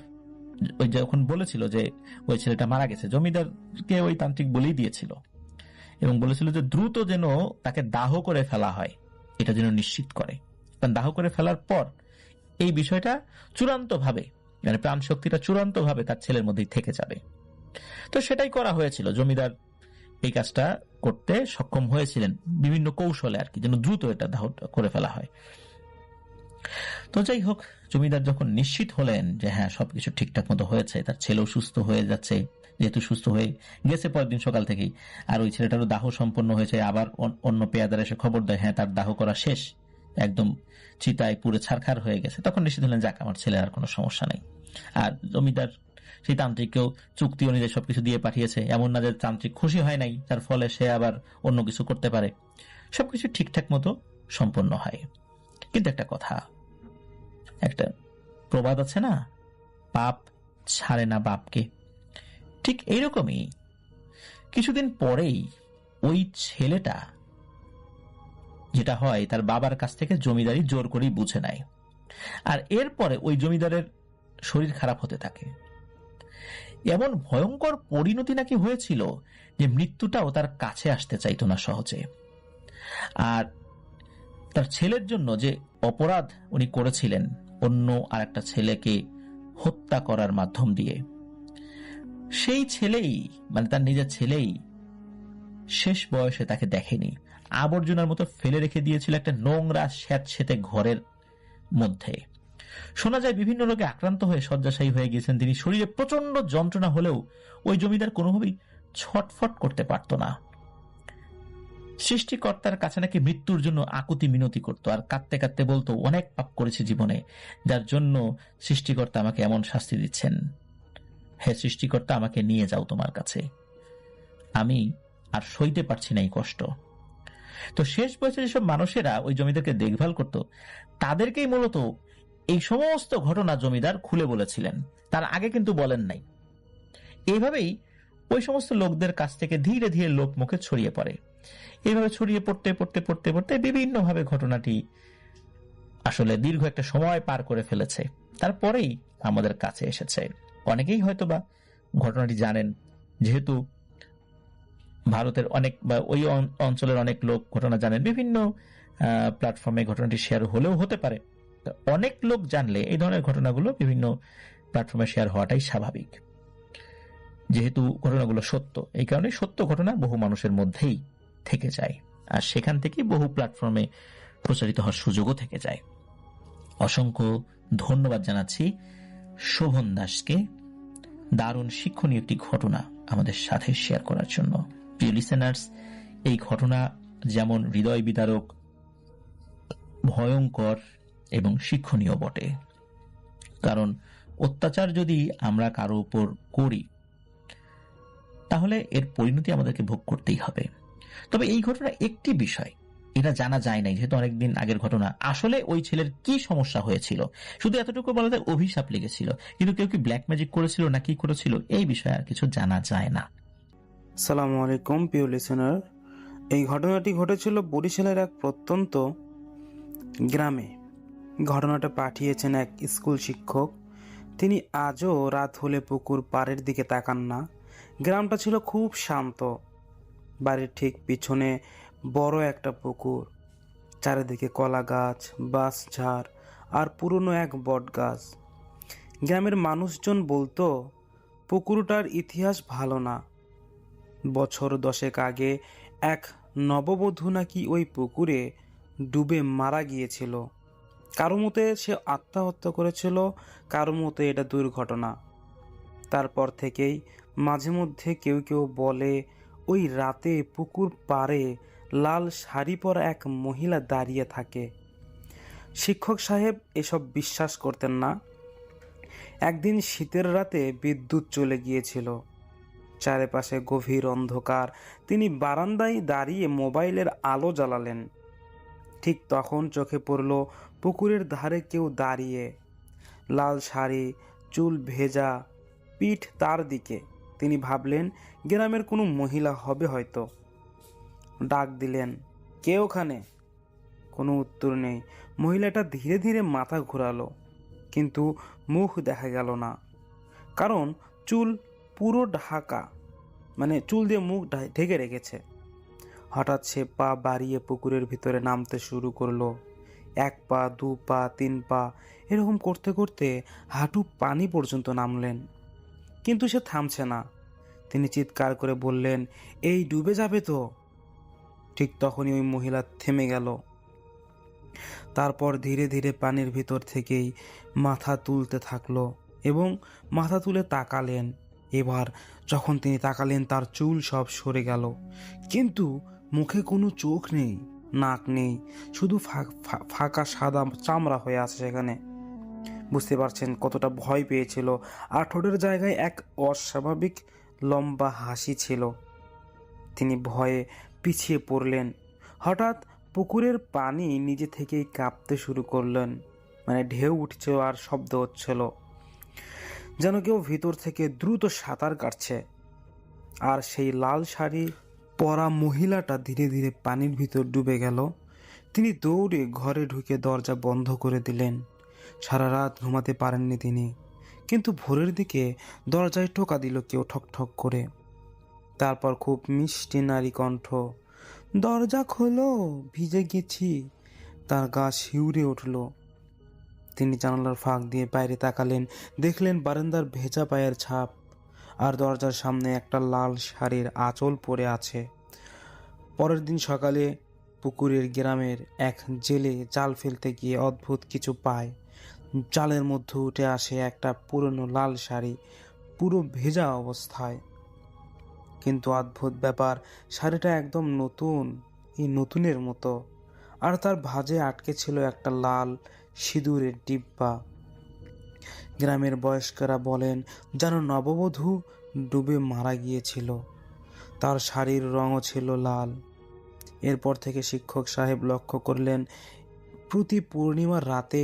ওই যখন বলেছিল যে ওই ছেলেটা মারা গেছে, জমিদারকে ওই তান্ত্রিক বলেই দিয়েছিল এবং বলেছিল যে দ্রুত যেন তাকে দাহ করে ফেলা হয়, এটা যেন নিশ্চিত করে। কারণ দাহ করে ফেলার পর এই বিষয়টা চূড়ান্তভাবে, মানে প্রাণ শক্তিটা চূড়ান্তভাবে তার ছেলের মধ্যেই থেকে যাবে। তো সেটাই করা হয়েছিল। জমিদার এই কাজটা করতে সক্ষম হয়েছিলেন বিভিন্ন কৌশলে আর কি, যেন দ্রুত এটা দাহ করে ফেলা হয়। তো যাই হোক, জমিদার যখন নিশ্চিত হলেন যে হ্যাঁ সবকিছু ঠিকঠাক মতো হয়েছে, তার ছেলেও সুস্থ হয়ে যাচ্ছে, যেহেতু সুস্থ হয়ে গেছে পরের দিন সকাল থেকেই, আর ওই ছেলেটারও দাহ সম্পন্ন হয়েছে, আবার অন্য পেয়াদার এসে খবর দেয় হ্যাঁ তার দাহ করা শেষ, একদম চিতায় পুরো ছারখার হয়ে গেছে, তখন নিশ্চিত হলেন যাক আমার ছেলের আর কোনো সমস্যা নেই। আর জমিদার সেই তান্ত্রিককেও চুক্তি অনুযায়ী সবকিছু দিয়ে পাঠিয়েছে, এমন না যে তান্ত্রিক খুশি হয় নাই, তার ফলে সে আবার অন্য কিছু করতে পারে, সবকিছু ঠিকঠাক মতো সম্পন্ন হয়। কিন্তু একটা কথা, একটা প্রবাদ আছে না, পাপ ছাড়ে না বাপকে, ঠিক এইরকমই কিছুদিন পরেই ওই ছেলেটা যেটা হয় তার বাবার কাছ থেকে জমিদারি জোর করেই বুঝে নেয়, আর এরপরে ওই জমিদারের শরীর খারাপ হতে থাকে। এমন ভয়ঙ্কর পরিণতি নাকি হয়েছিল যে মৃত্যুটাও তার কাছে আসতে চাইতো না সহজে। আর তার ছেলের জন্য যে অপরাধ উনি করেছিলেন অন্য আর একটা ছেলেকে হত্যা করার মাধ্যম দিয়ে, সেই ছেলেই মানে তার নিজের ছেলেই শেষ বয়সে তাকে দেখেনি, আবর্জনার মতো ফেলে রেখে দিয়েছিল একটা নোংরা স্যাঁতসেঁতে ঘরের মধ্যে। শোনা যায় বিভিন্ন রোগে আক্রান্ত হয়ে শয্যাশায়ী হয়ে গিয়েছেন তিনি। শরীরে প্রচন্ড যন্ত্রণা হলেও ওই জমিদার কোনোভাবেই ছটফট করতে পারত না। সৃষ্টিকর্তার কাছে নাকি মৃত্যুর জন্য আকুতি মিনতি করত, আর কাঁদতে কাঁদতে বলতো, অনেক পাপ করেছি জীবনে, যার জন্য সৃষ্টিকর্তা আমাকে এমন শাস্তি দিচ্ছেন। হে সৃষ্টিকর্তা, আমাকে নিয়ে যাও তোমার কাছে, আমি আর সইতে পারছি না এই কষ্ট। তো শেষ বয়সে যেসব মানুষেরা ওই জমিদারকে দেখভাল করত, তাদেরকেই মূলত এই সমস্ত ঘটনা জমিদার খুলে বলেছিলেন, তার আগে কিন্তু বলেন নাই। এইভাবেই ওই সমস্ত লোকদের কাছ থেকে ধীরে ধীরে লোক মুখে ছড়িয়ে পড়ে। এইভাবে ছড়িয়ে পড়তে পড়তে পড়তে পড়তে বিভিন্নভাবে ঘটনাটি আসলে দীর্ঘ একটা সময় পার করে ফেলেছে, তারপরেই আমাদের কাছে এসেছে। অনেকেই হয়তোবা ঘটনাটি জানেন, যেহেতু ভারতের অনেক বা ওই অঞ্চলের অনেক লোক ঘটনা জানেন, বিভিন্ন প্ল্যাটফর্মে ঘটনাটি শেয়ার হলেও হতে পারে। অনেক লোক জানলে এই ধরনের ঘটনাগুলো বিভিন্ন প্ল্যাটফর্মে শেয়ার হওয়াটাই স্বাভাবিক, যেহেতু ঘটনাগুলো সত্য। এই কারণে সত্য ঘটনা বহু মানুষের মধ্যেই থেকে যায়, আর সেখান থেকে বহু প্ল্যাটফর্মে প্রচারিত হওয়ার সুযোগও থেকে যায়। অসংখ্য ধন্যবাদ জানাচ্ছি শোভন দাসকে দারুণ শিক্ষণীয় একটি ঘটনা আমাদের সাথে শেয়ার করার জন্য। প্রিয় লিসেনার্স, এই ঘটনা যেমন হৃদয় বিদারক, ভয়ঙ্কর এবং শিক্ষণীয় বটে। কারণ অত্যাচার যদি আমরা কারো উপর করি, তাহলে এর পরিণতি আমাদেরকে ভোগ করতেই হবে। তবে এই ঘটনা একটি বিষয়, এটা জানা যায় নাই, যেহেতু অনেকদিন আগের ঘটনা, আসলে ওই ছেলের কি সমস্যা হয়েছিল। শুধু এতটুকু বলা যায় অভিশাপ লেগেছিল, কিন্তু কেউ কি ব্ল্যাক ম্যাজিক করেছিল না কি করেছিল এই বিষয়ে আর কিছু জানা যায় না। সালামু আলাইকুম প্রিয় লিসেনার। এই ঘটনাটি ঘটেছিল বরিশালের এক প্রত্যন্ত গ্রামে। ঘটনাটা পাঠিয়েছেন এক স্কুল শিক্ষক। তিনি আজও রাত হলে পুকুর পাড়ের দিকে তাকান না। গ্রামটা ছিল খুব শান্ত। বাড়ির ঠিক পিছনে বড় একটা পুকুর, চারিদিকে কলা গাছ, বাঁশঝাড় আর পুরনো এক বট গাছ। গ্রামের মানুষজন বলতো পুকুরটার ইতিহাস ভালো না। বছর 10 আগে এক নববধূ নাকি ওই পুকুরে ডুবে মারা গিয়েছিল। কারো মতে সে আত্মহত্যা করেছিল, কারো মতে এটা দুর্ঘটনা। তারপর থেকেই মাঝে মধ্যে কেউ কেউ বলে ওই রাতে পুকুর পাড়ে লাল শাড়ি পরা এক মহিলা দাঁড়িয়ে থাকে। শিক্ষক সাহেব এসব বিশ্বাস করতেন না। একদিন শীতের রাতে বিদ্যুৎ চলে গিয়েছিল, চারপাশে গভীর অন্ধকার। তিনি বারান্দায় দাঁড়িয়ে মোবাইলের আলো জ্বালালেন। ঠিক তখন চোখে পড়ল পুকুরের ধারে কেউ দাঁড়িয়ে, লাল শাড়ি, চুল ভেজা, পিঠ তার দিকে। তিনি ভাবলেন গ্রামের কোনো মহিলা হবে হয়তো। ডাক দিলেন, কে ওখানে? কোনো উত্তর নেই। মহিলাটা ধীরে ধীরে মাথা ঘোরালো, কিন্তু মুখ দেখা গেল না, কারণ চুল পুরো ঢাকা, মানে চুল দিয়ে মুখ ঢেকে রেখেছে। হঠাৎ সে পা বাড়িয়ে পুকুরের ভিতরে নামতে শুরু করলো। 1 পা, 2 পা, 3 পা, এরকম করতে করতে হাঁটু পানি পর্যন্ত নামলেন, কিন্তু সে থামছে না। তিনি চিৎকার করে বললেন, এই ডুবে যাবে তো। ঠিক তখনই ওই মহিলা থেমে গেল। তারপর ধীরে ধীরে পানির ভিতর থেকেই মাথা তুলতে থাকলো এবং মাথা তুলে তাকালেন। এবার যখন তিনি তাকালেন তার চুল সব সরে গেল, কিন্তু মুখে কোনো চোখ নেই, নাক নেই, শুধু ফাঁকা সাদা চামড়া হয়ে আছে সেখানে। বুঝতে পারছেন কতটা ভয় পেয়েছিল। আর ঠোঁটের জায়গায় এক অস্বাভাবিক লম্বা হাসি ছিল। তিনি ভয়ে পিছিয়ে পড়লেন। হঠাৎ পুকুরের পানি নিজে থেকেই কাঁপতে শুরু করলেন, মানে ঢেউ উঠছিল আর শব্দ হচ্ছিল, যেন কেউ ভিতর থেকে দ্রুত সাঁতার কাটছে। আর সেই লাল শাড়ি পরা মহিলাটা ধীরে ধীরে পানির ভিতর ডুবে গেল। তিনি দৌড়ে ঘরে ঢুকে দরজা বন্ধ করে দিলেন। সারা রাত ঘুমাতে পারেননি তিনি, কিন্তু ভোরের দিকে দরজায় টোকা দিল কেউ ঠক ঠক করে। তারপর খুব মিষ্টি নারী কণ্ঠ, দরজা খোলো, ভিজে গেছি, তার গা শিউরে উঠল। তিনি জানালার ফাঁক দিয়ে বাইরে তাকালেন, দেখলেন বারান্দার ভেজা পায়ের ছাপ, আর দরজার সামনে একটা লাল শাড়ির আঁচল পরে আছে। পরের দিন সকালে পুকুরের গ্রামের এক জেলে জাল ফেলতে গিয়ে অদ্ভুত কিছু পায়। জালের মধ্যে উঠে আসে একটা পুরনো লাল শাড়ি, পুরো ভেজা অবস্থায়। কিন্তু অদ্ভুত ব্যাপার, শাড়িটা একদম নতুন, এই নতুনের মতো। আর তার ভাঁজে আটকে ছিল একটা লাল সিঁদুরের ডিব্বা। গ্রামের বয়স্করা বলেন যেন নববধূ ডুবে মারা গিয়েছিল। তার শাড়ির রঙও ছিল লাল। এরপর থেকে শিক্ষক সাহেব লক্ষ্য করলেন, প্রতি পূর্ণিমার রাতে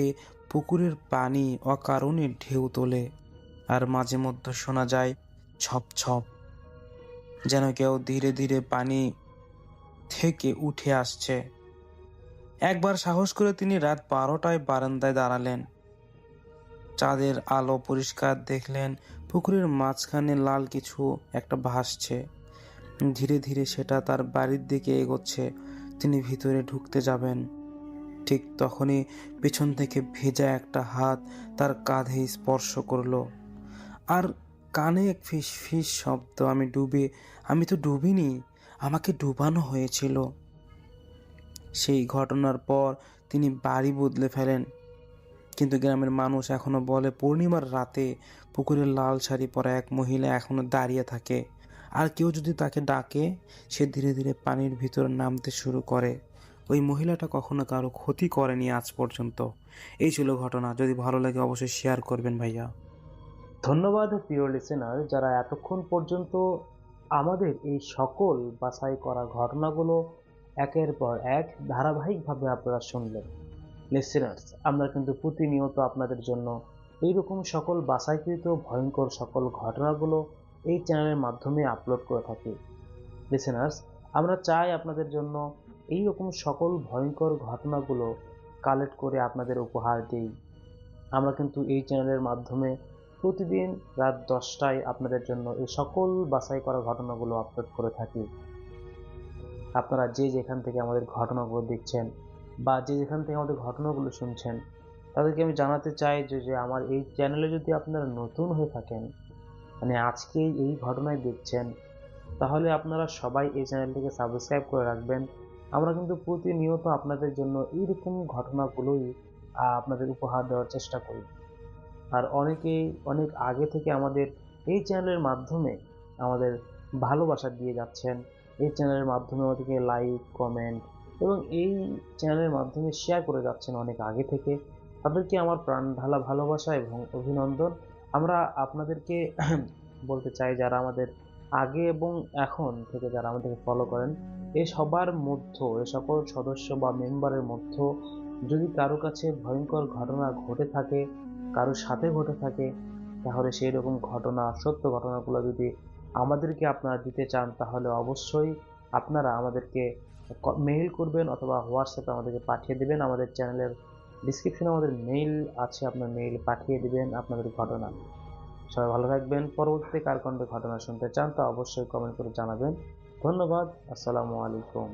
পুকুরের পানি অকারণে ঢেউ তোলে, আর মাঝে মধ্যে শোনা যায় ছপ ছপ, যেন কেউ ধীরে ধীরে পানি থেকে উঠে আসছে। একবার সাহস করে তিনি রাত 12টায় বারান্দায় দাঁড়ালেন। চাঁদের আলো পরিষ্কার দেখলেন পুকুরের মাঝখানে লাল কিছু একটা ভাসছে। ধীরে ধীরে সেটা তার বাড়ির দিকে এগোচ্ছে। তিনি ভিতরে ঢুকতে যাবেন, ঠিক তখনই পেছন থেকে ভেজা একটা হাত তার কাঁধে স্পর্শ করলো, আর কানে এক ফিস ফিস শব্দ, আমি তো ডুবিনি, আমাকে ডুবানো হয়েছিল। সেই ঘটনার পর তিনি বাড়ি বদলে ফেলেন। কিন্তু গ্রামের মানুষ এখনো বলে পূর্ণিমার রাতে পুকুরের লাল শাড়ি পরা এক মহিলা এখনো দাঁড়িয়ে থাকে, আর কেউ যদি তাকে ডাকে সে ধীরে ধীরে পানির ভিতর নামতে শুরু করে। ওই মহিলাটা কখনো কারো ক্ষতি করেনি আজ পর্যন্ত। এই ছিল ঘটনা। যদি ভালো লাগে অবশ্যই শেয়ার করবেন ভাইয়া। ধন্যবাদ প্রিয় লিসেনার, যারা এতক্ষণ পর্যন্ত আমাদের এই সকল বাছাই করা ঘটনাগুলো একের পর এক ধারাবাহিকভাবে আপনারা শুনলেন। লিসেনার্স, আমরা কিন্তু প্রতিনিয়ত আপনাদের জন্য এইরকম সকল বাছাইকৃত ভয়ঙ্কর সকল ঘটনাগুলো এই চ্যানেলের মাধ্যমে আপলোড করে থাকি। লিসেনার্স, আমরা চাই আপনাদের জন্য এইরকম সকল ভয়ঙ্কর ঘটনাগুলো কালেক্ট করে আপনাদের উপহার দিই। আমরা কিন্তু এই চ্যানেলের মাধ্যমে প্রতিদিন রাত 10টায় আপনাদের জন্য এই সকল বাছাই করা ঘটনাগুলো আপলোড করে থাকি। আপনারা যে যেখান থেকে আমাদের ঘটনাগুলো দেখছেন বা যে যেখান থেকে আমাদের ঘটনাগুলো শুনছেন, তাদেরকে আমি জানাতে চাই যে আমার এই চ্যানেলে যদি আপনারা নতুন হয়ে থাকেন, মানে আজকে এই ঘটনায় দেখছেন, তাহলে আপনারা সবাই এই চ্যানেলটিকে সাবস্ক্রাইব করে রাখবেন। আমরা কিন্তু প্রতিনিয়ত আপনাদের জন্য এইরকম ঘটনাগুলোই আপনাদের উপহার দেওয়ার চেষ্টা করি। আর অনেকেই অনেক আগে থেকে আমাদের এই চ্যানেলের মাধ্যমে আমাদের ভালোবাসা দিয়ে যাচ্ছেন। এই চ্যানেলের মাধ্যমে আমাদেরকে লাইক, কমেন্ট এবং এই চ্যানেলের মাধ্যমে শেয়ার করে যাচ্ছেন অনেক আগে থেকে। তাদেরকে আমার প্রাণ ঢালা ভালোবাসা এবং অভিনন্দন। আমরা আপনাদেরকে বলতে চাই, যারা আমাদের আগে এবং এখন থেকে যারা আমাদেরকে ফলো করেন, এই সবার মধ্যে, এই সকল সদস্য বা মেম্বারের মধ্যে যদি কারো কাছে ভয়ঙ্কর ঘটনা ঘটে থাকে, কারোর সাথে ঘটে থাকে, তাহলে সেই রকম ঘটনা, সত্য ঘটনাগুলো যদি আমাদেরকে আপনারা দিতে চান, তাহলে অবশ্যই আপনারা আমাদেরকে মেইল করবেন অথবা হোয়াটসঅ্যাপে আমাদেরকে পাঠিয়ে দেবেন। আমাদের চ্যানেলের ডিসক্রিপশনে আমাদের মেইল আছে, আপনার মেইল পাঠিয়ে দিবেন আপনাদের ঘটনা। সবাই ভালো থাকবেন। পরবর্তীতে কার কোন ঘটনা শুনতে চান তা অবশ্যই কমেন্ট করে জানাবেন। ধন্যবাদ। আসসালামু আলাইকুম।